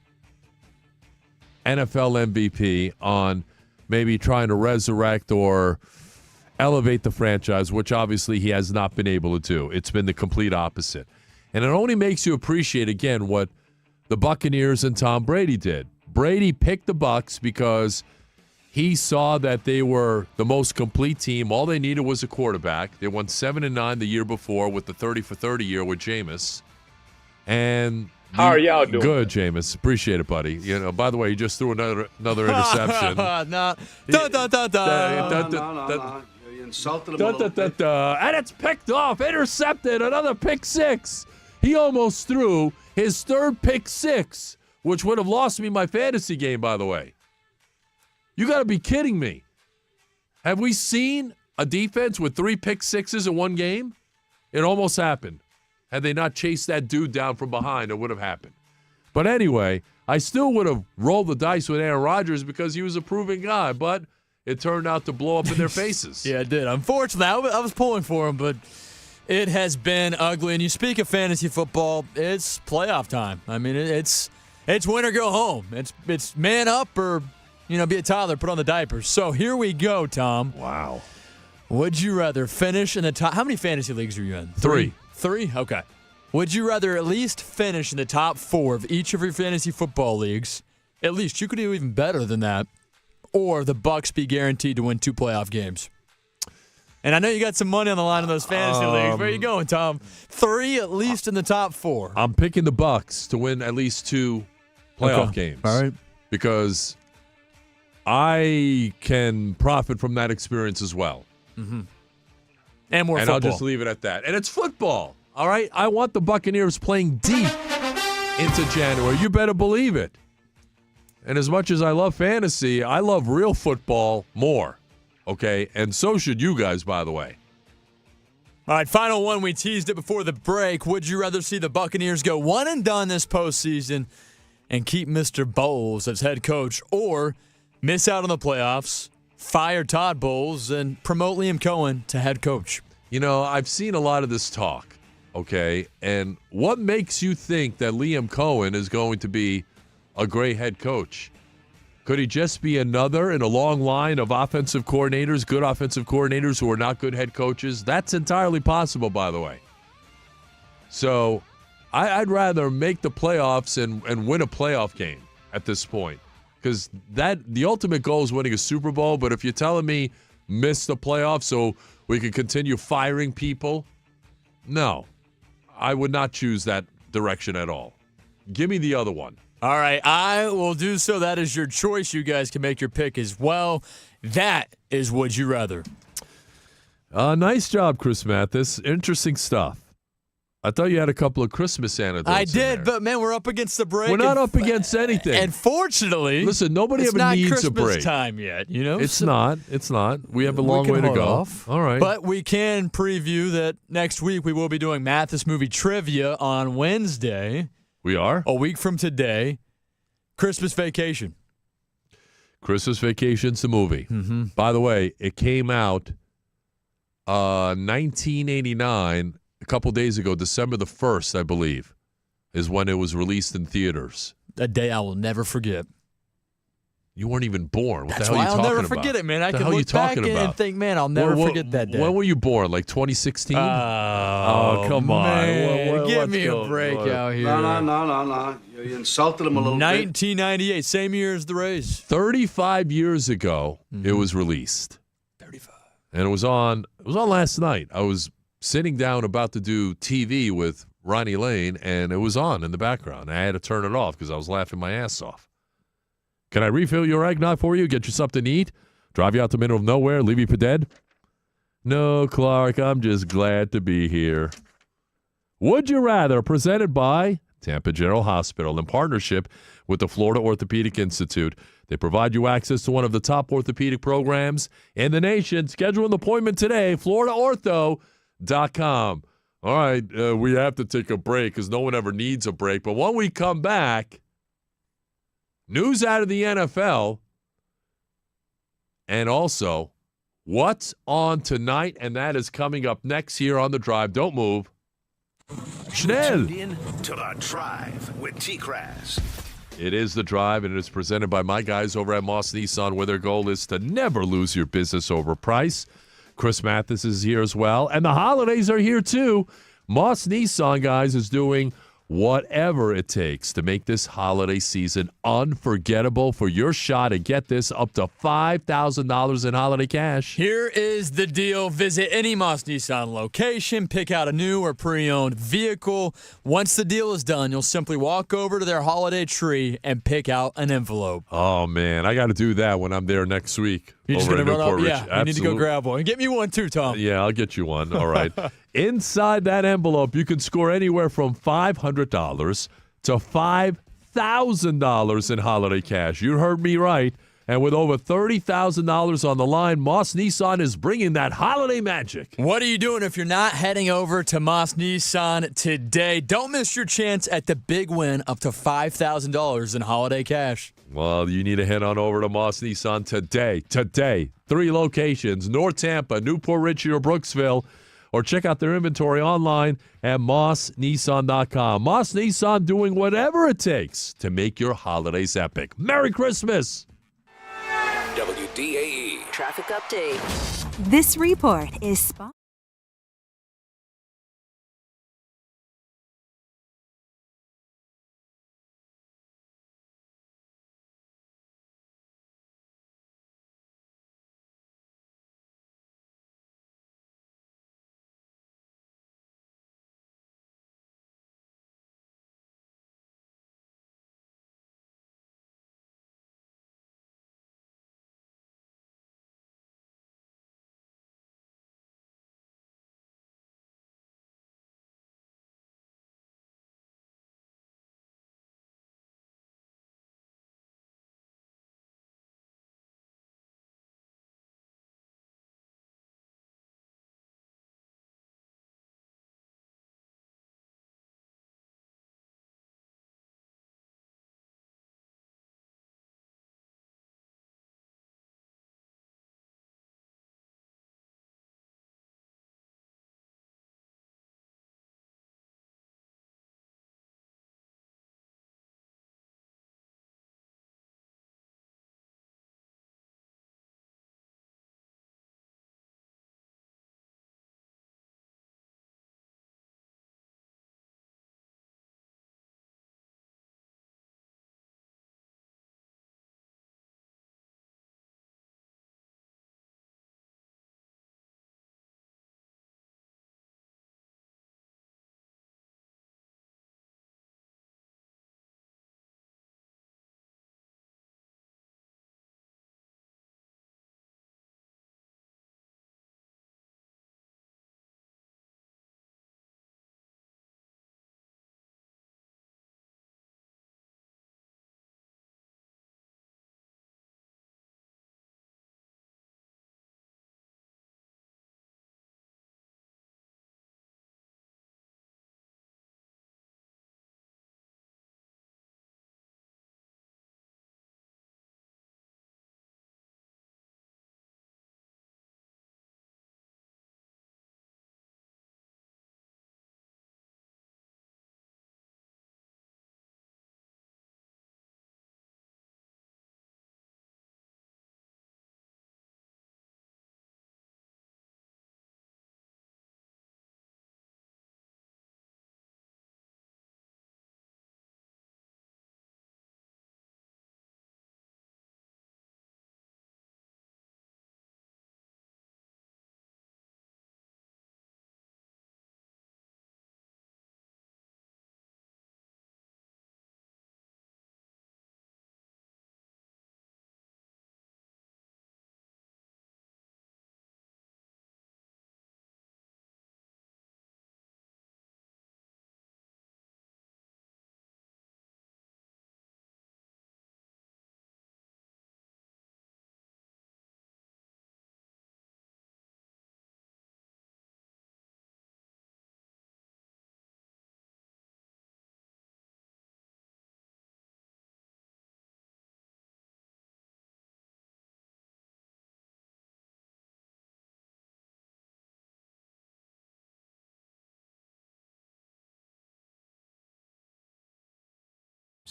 NFL MVP on maybe trying to resurrect or elevate the franchise, which obviously he has not been able to do. It's been the complete opposite. And it only makes you appreciate, again, what the Buccaneers and Tom Brady did. Brady picked the Bucs because he saw that they were the most complete team. All they needed was a quarterback. They won 7-9 the year before with the 30-for-30 year with Jameis. And how are y'all doing? Good, Jameis. Appreciate it, buddy. By the way, he just threw another interception. No. You insulted him a little bit. And it's picked off. Intercepted. Another pick six. He almost threw his third pick six, which would have lost me my fantasy game, by the way. You got to be kidding me. Have we seen a defense with 3 pick sixes in one game? It almost happened. Had they not chased that dude down from behind, it would have happened. But anyway, I still would have rolled the dice with Aaron Rodgers because he was a proven guy, but it turned out to blow up in their faces. Yeah, it did. Unfortunately, I was pulling for him, but it has been ugly. And you speak of fantasy football, it's playoff time. I mean, it's win or go home. It's man up or, be a toddler, put on the diapers. So here we go, Tom. Wow. Would you rather finish in the top? How many fantasy leagues are you in? 3. 3? Okay. Would you rather at least finish in the top 4 of each of your fantasy football leagues? At least. You could do even better than that. Or the Bucs be guaranteed to win 2 playoff games. And I know you got some money on the line in those fantasy leagues. Where are you going, Tom? 3 at least in the top 4. I'm picking the Bucs to win at least 2 playoff games. All right. Because I can profit from that experience as well. Mm-hmm. And more football. I'll just leave it at that. And it's football. All right? I want the Buccaneers playing deep into January. You better believe it. And as much as I love fantasy, I love real football more. Okay? And so should you guys, by the way. All right, final one. We teased it before the break. Would you rather see the Buccaneers go one and done this postseason and keep Mr. Bowles as head coach, or miss out on the playoffs, fire Todd Bowles, and promote Liam Cohen to head coach? I've seen a lot of this talk, okay? And what makes you think that Liam Cohen is going to be a great head coach? Could he just be another in a long line of offensive coordinators, good offensive coordinators who are not good head coaches? That's entirely possible, by the way. So I'd rather make the playoffs and win a playoff game at this point, because the ultimate goal is winning a Super Bowl. But if you're telling me miss the playoffs so we can continue firing people, no, I would not choose that direction at all. Give me the other one. All right, I will do so. That is your choice. You guys can make your pick as well. That is Would You Rather. Nice job, Chris Mathis. Interesting stuff. I thought you had a couple of Christmas anecdotes. I did, but man, we're up against the break. We're not up against anything. And fortunately, listen, nobody ever needs Christmas a break. Time yet, It's not. It's not. We have a long way to go. Off. All right. But we can preview that next week we will be doing Mathis movie trivia on Wednesday. We are? A week from today. Christmas Vacation. Christmas Vacation's the movie. Mm-hmm. By the way, it came out 1989, a couple days ago, December the 1st, I believe, is when it was released in theaters. A day I will never forget. You weren't even born. What That's the hell are you why talking I'll about? never forget it, man. I What the can hell are you look back talking about? and think, man, I'll never forget that day. When were you born? Like 2016? Oh, come on. Man. Give me a break out here. No. You insulted him a little bit. 1998, same year as the Rays. 35 years ago, it was released. 35. And it was on last night. I was sitting down about to do TV with Ronnie Lane, and it was on in the background. I had to turn it off because I was laughing my ass off. Can I refill your eggnog for you? Get you something to eat? Drive you out to the middle of nowhere? Leave you for dead? No, Clark, I'm just glad to be here. Would you rather, presented by Tampa General Hospital, in partnership with the Florida Orthopedic Institute. They provide you access to one of the top orthopedic programs in the nation. Schedule an appointment today, floridaortho.com. All right, we have to take a break because no one ever needs a break. But when we come back, news out of the NFL, and also what's on tonight, and that is coming up next here on The Drive. Don't move. Schnell. Tuned in to The Drive with TKras. It is The Drive, and it is presented by my guys over at Moss Nissan, where their goal is to never lose your business over price. Chris Mathis is here as well, and the holidays are here too. Moss Nissan, guys, is doing whatever it takes to make this holiday season unforgettable for your shot and get this up to $5,000 in holiday cash. Here is the deal. Visit any Moss Nissan location, pick out a new or pre-owned vehicle. Once the deal is done, you'll simply walk over to their holiday tree and pick out an envelope. Oh, man, I got to do that when I'm there next week. You're just going to run up? Yeah, Absolutely. you need to go grab one. Get me one too, Tom. Yeah, I'll get you one. All right. Inside that envelope, you can score anywhere from $500 to $5,000 in holiday cash. You heard me right. And with over $30,000 on the line, Moss Nissan is bringing that holiday magic. What are you doing if you're not heading over to Moss Nissan today? Don't miss your chance at the big win up to $5,000 in holiday cash. Well, you need to head on over to Moss Nissan today. Today. 3 locations, North Tampa, Newport Richey, or Brooksville. Or check out their inventory online at mossnissan.com. Moss Nissan, doing whatever it takes to make your holidays epic. Merry Christmas! WDAE Traffic update. This report is sponsored.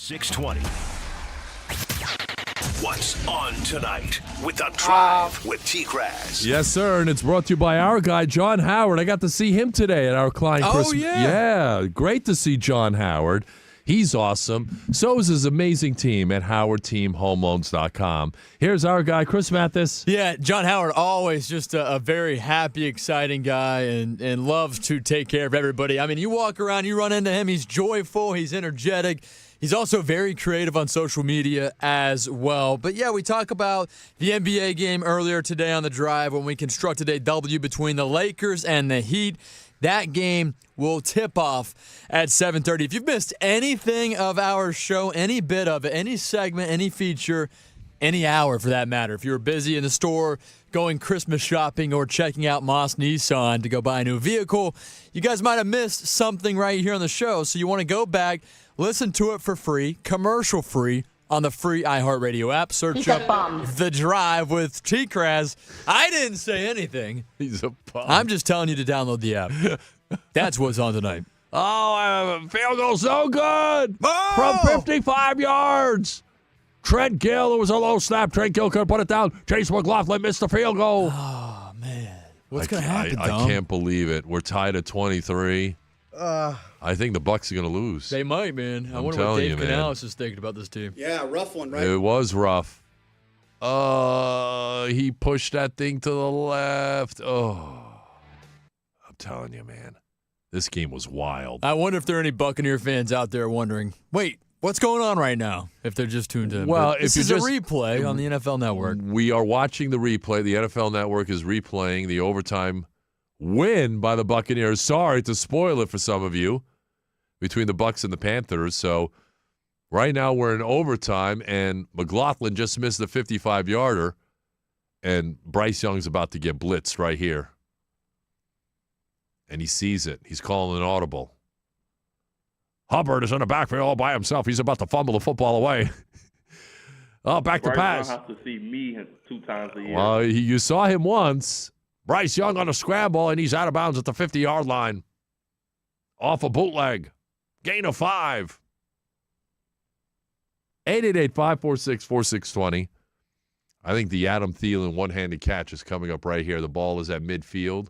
620. What's on tonight with The Drive with TKras? Yes, sir, and it's brought to you by our guy, John Howard. I got to see him today at our Klein Christmas. Yeah, great to see John Howard. He's awesome. So is his amazing team at HowardTeamHomeLoans.com. Here's our guy, Chris Mathis. Yeah, John Howard, always just a very happy, exciting guy and loves to take care of everybody. I mean, you walk around, you run into him, he's joyful, he's energetic. He's also very creative on social media as well. But, yeah, we talk about the NBA game earlier today on The Drive when we constructed a W between the Lakers and the Heat. That game will tip off at 7:30. If you've missed anything of our show, any bit of it, any segment, any feature, any hour for that matter, if you were busy in the store going Christmas shopping or checking out Moss Nissan to go buy a new vehicle, you guys might have missed something right here on the show. So you want to go back, listen to it for free, commercial free, on the free iHeartRadio app. Search up The Drive with TKras. I didn't say anything. He's a bum. I'm just telling you to download the app. That's what's on tonight. Oh, field goal so good from 55 yards. Trent Gill, it was a low snap. Trent Gill couldn't put it down. Chase McLaughlin missed the field goal. Oh, man. What's going to happen, I can't believe it. We're tied at 23. I think the Bucs are going to lose. They might, man. I wonder what Dave Canales is thinking about this team. Yeah, rough one, right? It was rough. He pushed that thing to the left. Oh, I'm telling you, man. This game was wild. I wonder if there are any Buccaneer fans out there wondering, wait, what's going on right now? If they're just tuned in. Well, this is a replay on the NFL Network. We are watching the replay. The NFL Network is replaying the overtime win by the Buccaneers. Sorry to spoil it for some of you between the Bucs and the Panthers. So right now we're in overtime, and McLaughlin just missed the 55-yarder, and Bryce Young's about to get blitzed right here. And he sees it. He's calling an audible. Hubbard is in the backfield all by himself. He's about to fumble the football away. Back to pass. Bryce Young has to see me 2 times a year. Well, you saw him once. Bryce Young on a scramble, and he's out of bounds at the 50-yard line. Off a bootleg. Gain of 5. 888-546-4620. I think the Adam Thielen one-handed catch is coming up right here. The ball is at midfield.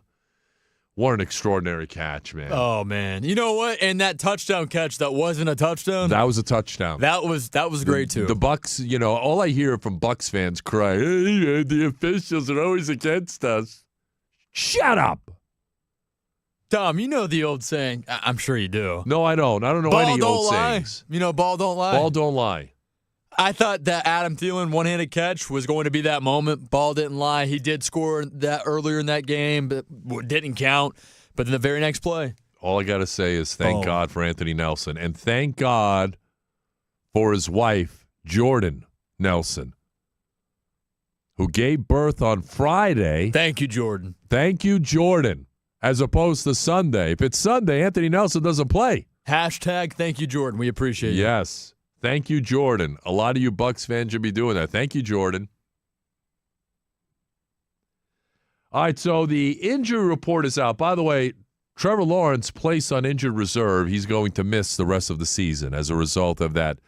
What an extraordinary catch, man. Oh, man. You know what? And that touchdown catch that wasn't a touchdown? That was a touchdown. That was great, too. The Bucs, all I hear from Bucs fans cry, hey, the officials are always against us. Shut up. Tom, you know the old saying. I'm sure you do. No, I don't. I don't know any old sayings. You know, ball don't lie? Ball don't lie. I thought that Adam Thielen one-handed catch was going to be that moment. Ball didn't lie. He did score that earlier in that game, but didn't count. But in the very next play. All I got to say is thank God for Anthony Nelson. And thank God for his wife, Jordan Nelson, who gave birth on Friday. Thank you, Jordan. Thank you, Jordan, as opposed to Sunday. If it's Sunday, Anthony Nelson doesn't play. Hashtag thank you, Jordan. We appreciate you. Yes. Thank you, Jordan. A lot of you Bucs fans should be doing that. Thank you, Jordan. All right, so the injury report is out. By the way, Trevor Lawrence placed on injured reserve. He's going to miss the rest of the season as a result of that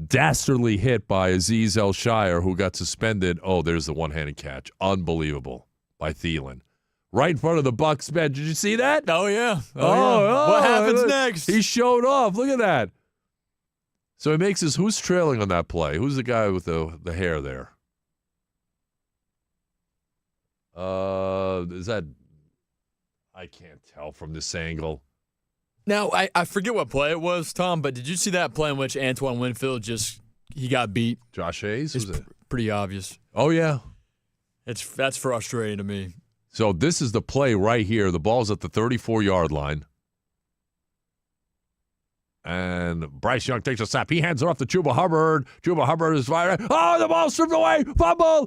dastardly hit by Azeez El-Shire, who got suspended. Oh, there's the one-handed catch. Unbelievable by Thielen. Right in front of the Bucs bench. Did you see that? Oh, yeah. Oh, what happens next? He showed off. Look at that. So he makes his, who's trailing on that play? Who's the guy with the hair there? Is that, I can't tell from this angle. Now, I forget what play it was, Tom, but did you see that play in which Antoine Winfield he got beat? Josh Hayes? It's pretty obvious. Oh, yeah. That's frustrating to me. So this is the play right here. The ball's at the 34-yard line. And Bryce Young takes a snap. He hands it off to Chuba Hubbard. Chuba Hubbard is firing. Oh, the ball stripped away. Fumble.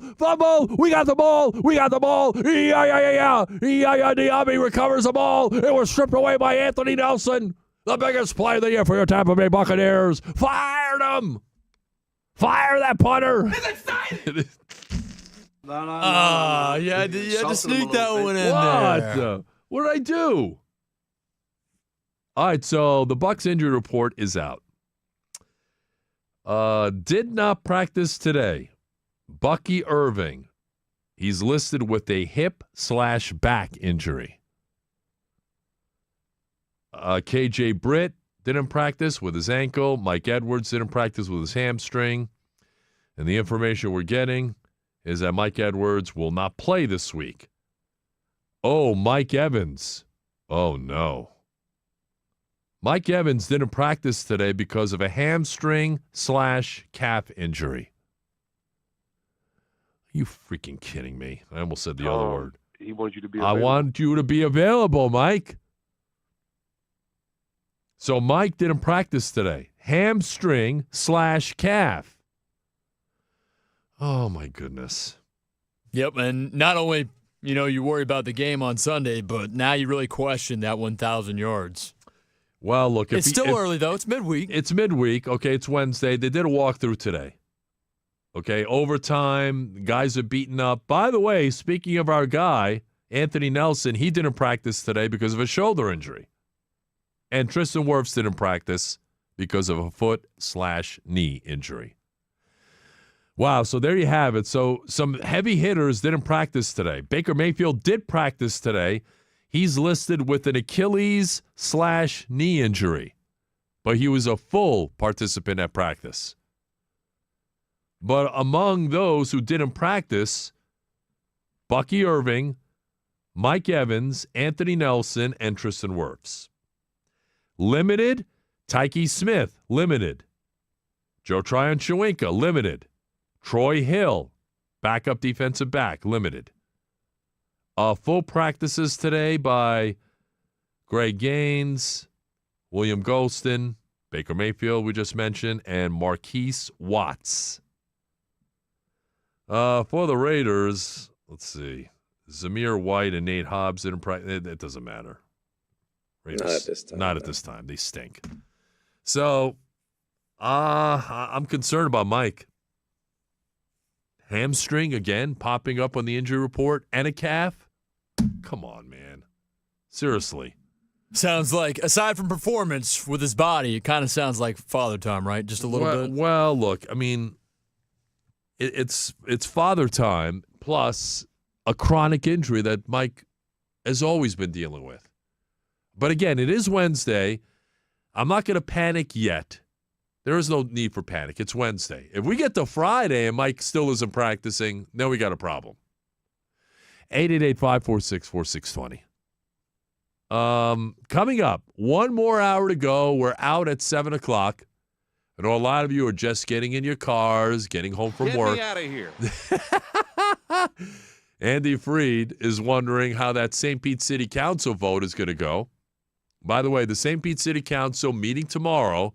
We got the ball. Yeah. Diaby recovers the ball. It was stripped away by Anthony Nelson. The biggest play of the year for your Tampa Bay Buccaneers. Fired him. Fire that punter. It's exciting. No. You had to sneak that one in there. What did I do? All right, so the Bucs injury report is out. Did not practice today. Bucky Irving. He's listed with a hip/back injury. KJ Britt didn't practice with his ankle. Mike Edwards didn't practice with his hamstring. And the information we're getting is that Mike Edwards will not play this week. Oh, Mike Evans. Oh, no. Mike Evans didn't practice today because of a hamstring/calf injury. Are you freaking kidding me? I almost said the other word. He wants you to be I available. want you to be available, Mike. So Mike didn't practice today. Hamstring/calf. Oh, my goodness. Yep, and not only, you worry about the game on Sunday, but now you really question that 1,000 yards. Well, look. It's still early, though. It's midweek. It's midweek. Okay, it's Wednesday. They did a walkthrough today. Okay, overtime. Guys are beaten up. By the way, speaking of our guy, Anthony Nelson, he didn't practice today because of a shoulder injury. And Tristan Wirfs didn't practice because of a foot/knee injury. Wow, so there you have it. So some heavy hitters didn't practice today. Baker Mayfield did practice today. He's listed with an Achilles/knee injury, but he was a full participant at practice. But among those who didn't practice, Bucky Irving, Mike Evans, Anthony Nelson, and Tristan Wirfs. Limited, Tyke Smith, limited. Joe Tryon-Chewinka, limited. Troy Hill, backup defensive back, limited. Full practices today by Greg Gaines, William Golston, Baker Mayfield, we just mentioned, and Marquise Watts. For the Raiders, let's see. Zamir White and Nate Hobbs didn't practice. It doesn't matter. Raiders, Not at this time. Not at this time. They stink. So, I'm concerned about Mike. Hamstring again, popping up on the injury report, and a calf. Come on, man. Seriously. Sounds like, aside from performance with his body, it kind of sounds like father time, right? Just a little bit. Well, look, I mean, it's father time plus a chronic injury that Mike has always been dealing with. But again, it is Wednesday. I'm not going to panic yet. There is no need for panic. It's Wednesday. If we get to Friday and Mike still isn't practicing, then we got a problem. 888-546-4620. Coming up, one more hour to go. We're out at 7 o'clock. I know a lot of you are just getting in your cars, getting home from work. Get me out of here. Andy Freed is wondering how that St. Pete City Council vote is going to go. By the way, the St. Pete City Council meeting tomorrow,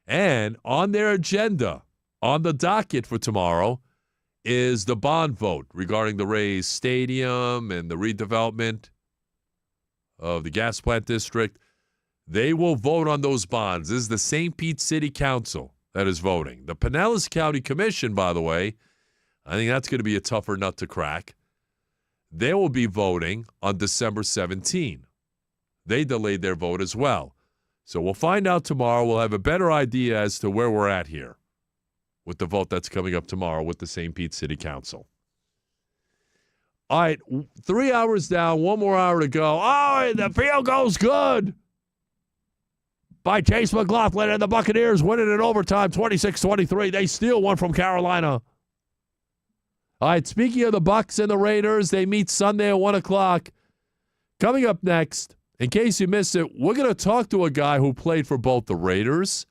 and on their agenda, on the docket for tomorrow, is the bond vote regarding the Rays Stadium and the redevelopment of the gas plant district. They will vote on those bonds. This is the St. Pete City Council that is voting. The Pinellas County Commission, by the way, I think that's going to be a tougher nut to crack. They will be voting on December 17. They delayed their vote as well. So we'll find out tomorrow. We'll have a better idea as to where we're at here with the vote that's coming up tomorrow with the St. Pete City Council. All right, 3 hours down, one more hour to go. Oh, the field goal's good by Chase McLaughlin, and the Buccaneers winning in overtime, 26-23. They steal one from Carolina. All right, speaking of the Bucs and the Raiders, they meet Sunday at 1 o'clock. Coming up next, in case you missed it, we're going to talk to a guy who played for both the Raiders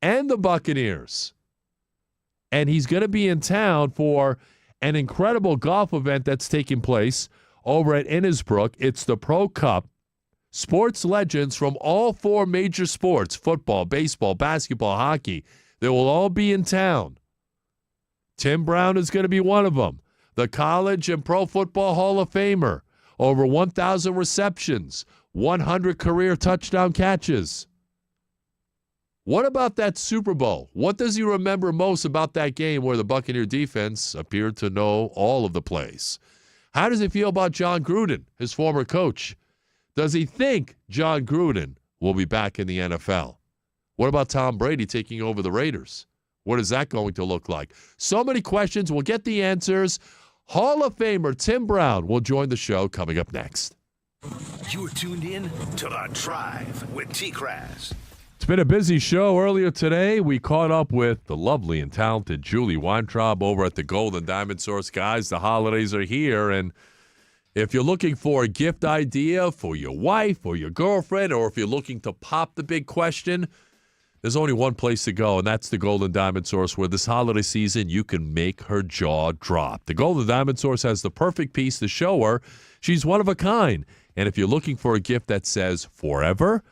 and the Buccaneers. And he's going to be in town for an incredible golf event that's taking place over at Innisbrook. It's the Pro Cup. Sports legends from all four major sports, football, baseball, basketball, hockey, they will all be in town. Tim Brown is going to be one of them. The College and Pro Football Hall of Famer. Over 1,000 receptions, 100 career touchdown catches. What about that Super Bowl? What does he remember most about that game where the Buccaneer defense appeared to know all of the plays? How does he feel about John Gruden, his former coach? Does he think John Gruden will be back in the NFL? What about Tom Brady taking over the Raiders? What is that going to look like? So many questions. We'll get the answers. Hall of Famer Tim Brown will join the show coming up next. You're tuned in to The Drive with TKras. It's been a busy show. Earlier today, we caught up with the lovely and talented Julie Weintraub over at the Golden Diamond Source. Guys, the holidays are here, and if you're looking for a gift idea for your wife or your girlfriend, or if you're looking to pop the big question, there's only one place to go, and that's the Golden Diamond Source, where this holiday season you can make her jaw drop. The Golden Diamond Source has the perfect piece to show her. She's one of a kind. And if you're looking for a gift that says forever,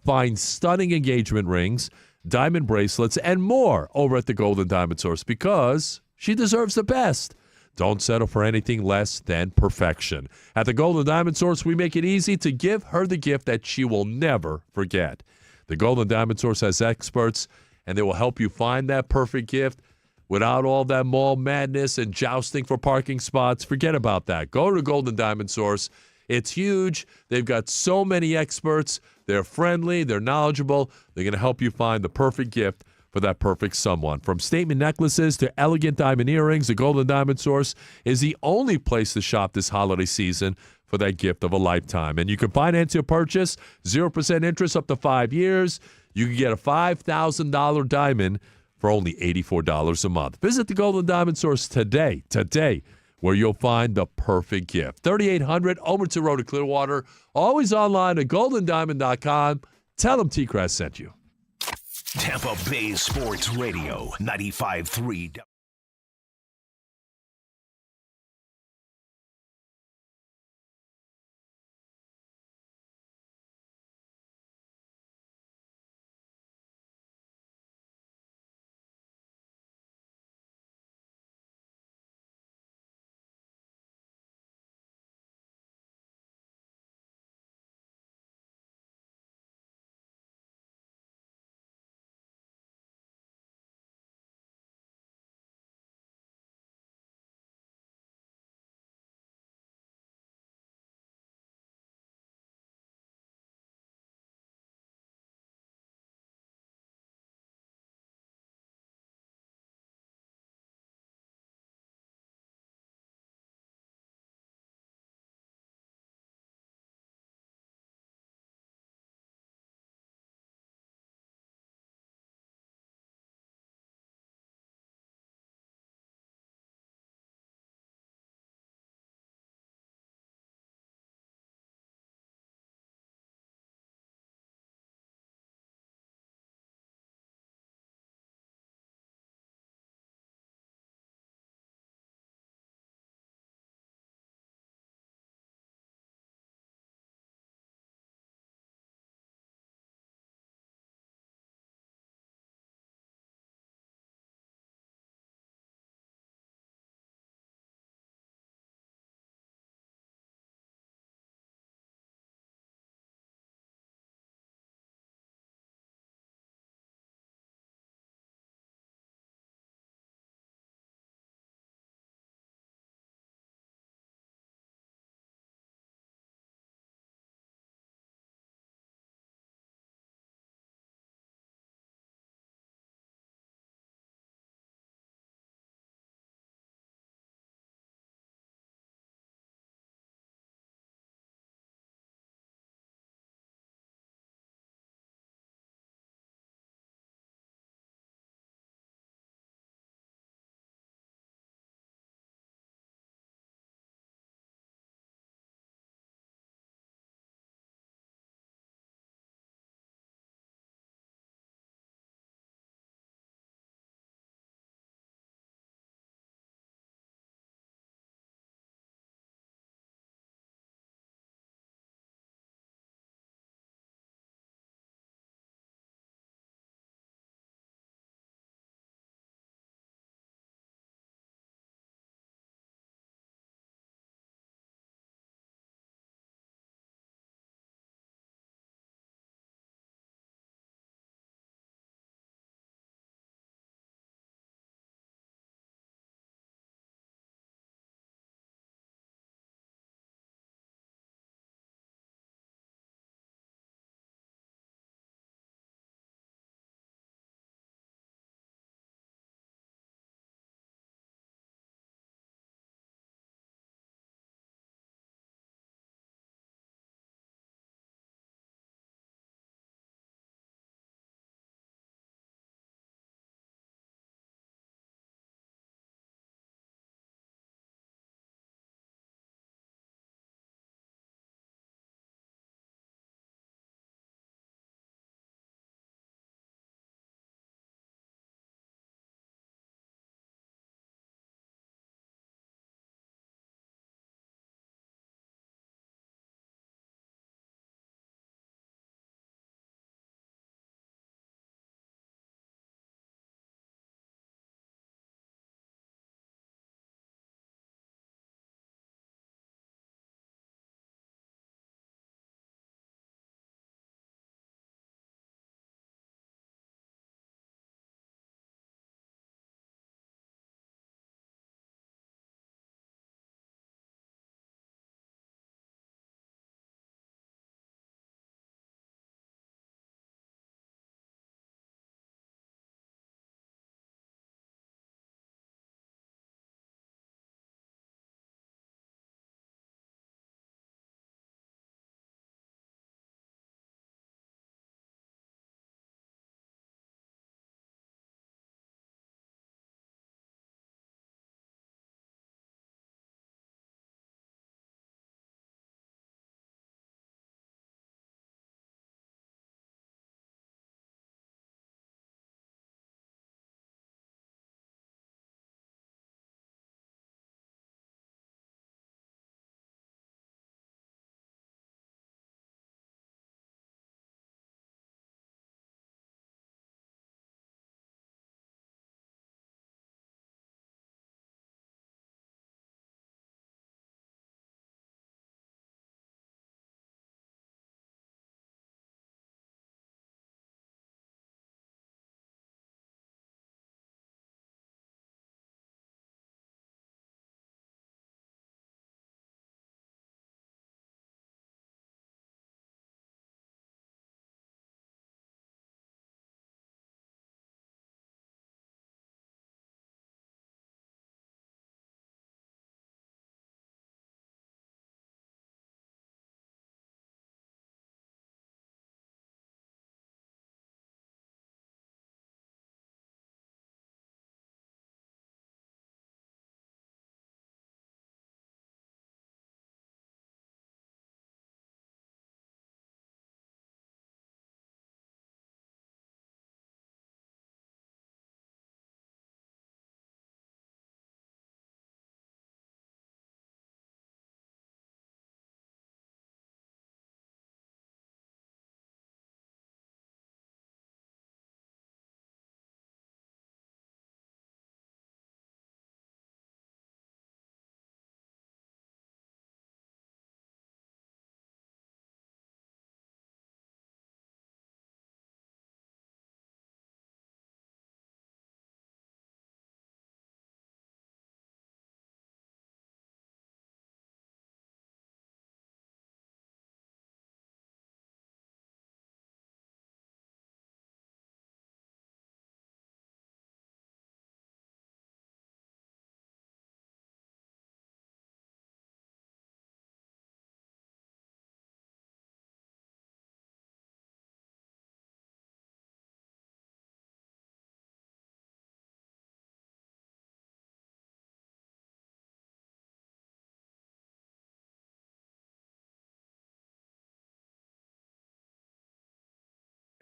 find stunning engagement rings, diamond bracelets, and more over at the Golden Diamond Source, because she deserves the best. Don't settle for anything less than perfection. At the Golden Diamond Source, we make it easy to give her the gift that she will never forget. The Golden Diamond Source has experts, and they will help you find that perfect gift without all that mall madness and jousting for parking spots. Forget about that. Go to the Golden Diamond Source. It's huge. They've got so many experts. They're friendly. They're knowledgeable. They're going to help you find the perfect gift for that perfect someone. From statement necklaces to elegant diamond earrings, the Golden Diamond Source is the only place to shop this holiday season for that gift of a lifetime. And you can finance your purchase, 0% interest up to 5 years. You can get a $5,000 diamond for only $84 a month. Visit the Golden Diamond Source today, where you'll find the perfect gift. 3800 Overton Road in Clearwater. Always online at goldendiamond.com. Tell them TKras sent you. Tampa Bay Sports Radio, 95.3.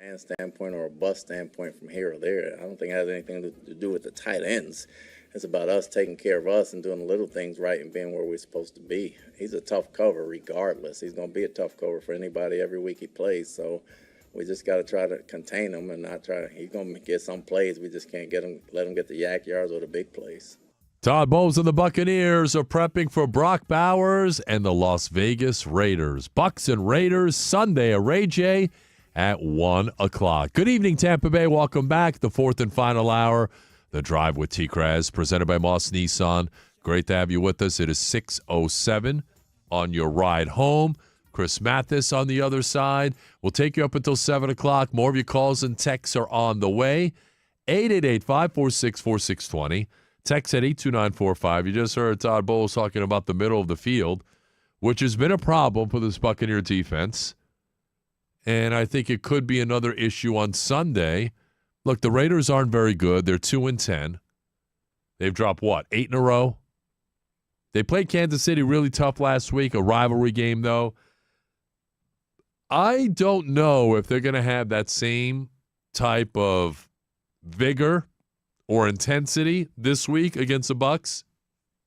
fan standpoint or a bus standpoint from here or there. I don't think it has anything to do with the tight ends. It's about us taking care of us and doing the little things right and being where we're supposed to be. He's a tough cover regardless. He's going to be a tough cover for anybody every week he plays. So we just got to try to contain him and not try. He's going to get some plays. We just can't let him get the yak yards or the big plays. Todd Bowles and the Buccaneers are prepping for Brock Bowers and the Las Vegas Raiders. Bucs and Raiders Sunday, a Ray J at 1 o'clock. Good evening, Tampa Bay. Welcome back. The fourth and final hour. The Drive with TKras, presented by Moss Nissan. Great to have you with us. It is 6:07 on your ride home. Chris Mathis on the other side. We'll take you up until 7 o'clock. More of your calls and texts are on the way. 888-546-4620. Text at 82945. You just heard Todd Bowles talking about the middle of the field, which has been a problem for this Buccaneer defense. And I think it could be another issue on Sunday. Look, the Raiders aren't very good. They're 2-10. They've dropped, 8 in a row? They played Kansas City really tough last week, a rivalry game, though. I don't know if they're going to have that same type of vigor or intensity this week against the Bucs.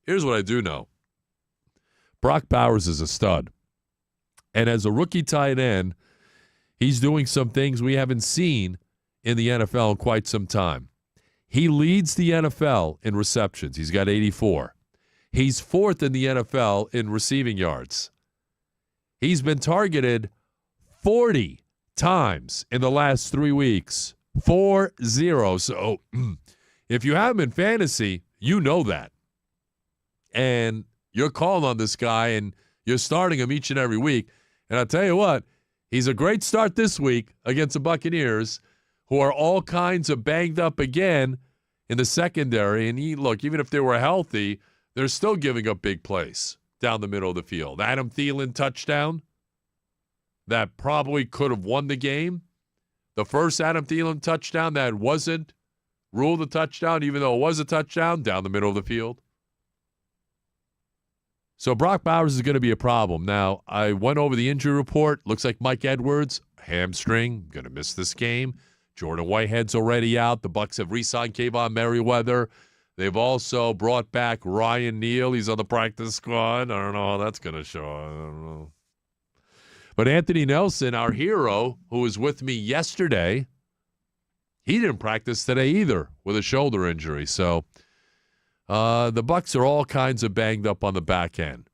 Here's what I do know. Brock Bowers is a stud. And as a rookie tight end, he's doing some things we haven't seen in the NFL in quite some time. He leads the NFL in receptions. He's got 84. He's fourth in the NFL in receiving yards. He's been targeted 40 times in the last 3 weeks. 4-0. So if you have him in fantasy, you know that. And you're calling on this guy, and you're starting him each and every week. And I'll tell you what, he's a great start this week against the Buccaneers, who are all kinds of banged up again in the secondary. And look, even if they were healthy, they're still giving up big plays down the middle of the field. Adam Thielen touchdown that probably could have won the game. The first Adam Thielen touchdown that wasn't ruled a touchdown, even though it was a touchdown, down the middle of the field. So Brock Bowers is going to be a problem. Now, I went over the injury report. Looks like Mike Edwards, hamstring, going to miss this game. Jordan Whitehead's already out. The Bucs have re-signed Kayvon Merriweather. They've also brought back Ryan Neal. He's on the practice squad. I don't know how that's going to show. I don't know. But Anthony Nelson, our hero, who was with me yesterday, he didn't practice today either with a shoulder injury. So the Bucs are all kinds of banged up on the back end.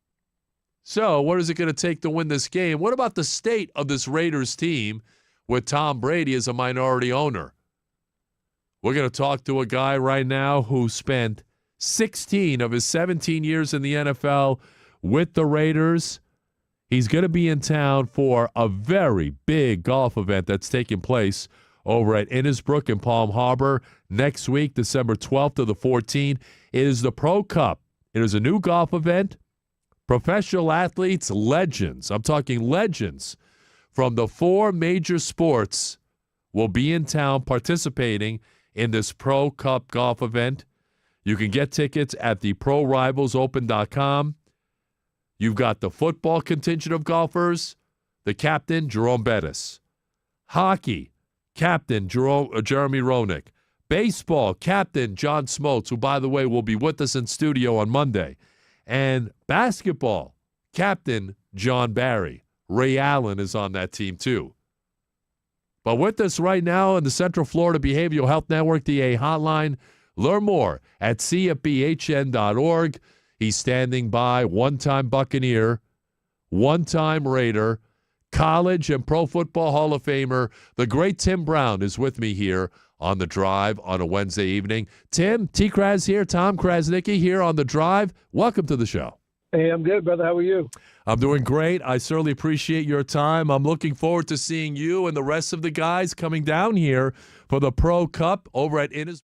So what is it going to take to win this game? What about the state of this Raiders team with Tom Brady as a minority owner? We're going to talk to a guy right now who spent 16 of his 17 years in the NFL with the Raiders. He's going to be in town for a very big golf event that's taking place over at Innisbrook in Palm Harbor next week, December 12th to the 14th. It is the Pro Cup. It is a new golf event. Professional athletes, legends. I'm talking legends from the 4 major sports will be in town participating in this Pro Cup golf event. You can get tickets at the ProRivalsOpen.com. You've got the football contingent of golfers, the captain, Jerome Bettis. Hockey, captain, Jeremy Roenick. Baseball, captain, John Smoltz, who, by the way, will be with us in studio on Monday. And basketball, captain, John Barry. Ray Allen is on that team, too. But with us right now in the Central Florida Behavioral Health Network, DA hotline, learn more at cfbhn.org. He's standing by, one-time Buccaneer, one-time Raider, college and pro football Hall of Famer. The great Tim Brown is with me here on The Drive on a Wednesday evening. Tim, TKras here, Tom Krasnicki here on The Drive. Welcome to the show. Hey, I'm good, brother. How are you? I'm doing great. I certainly appreciate your time. I'm looking forward to seeing you and the rest of the guys coming down here for the Pro Cup over at Innisbrook.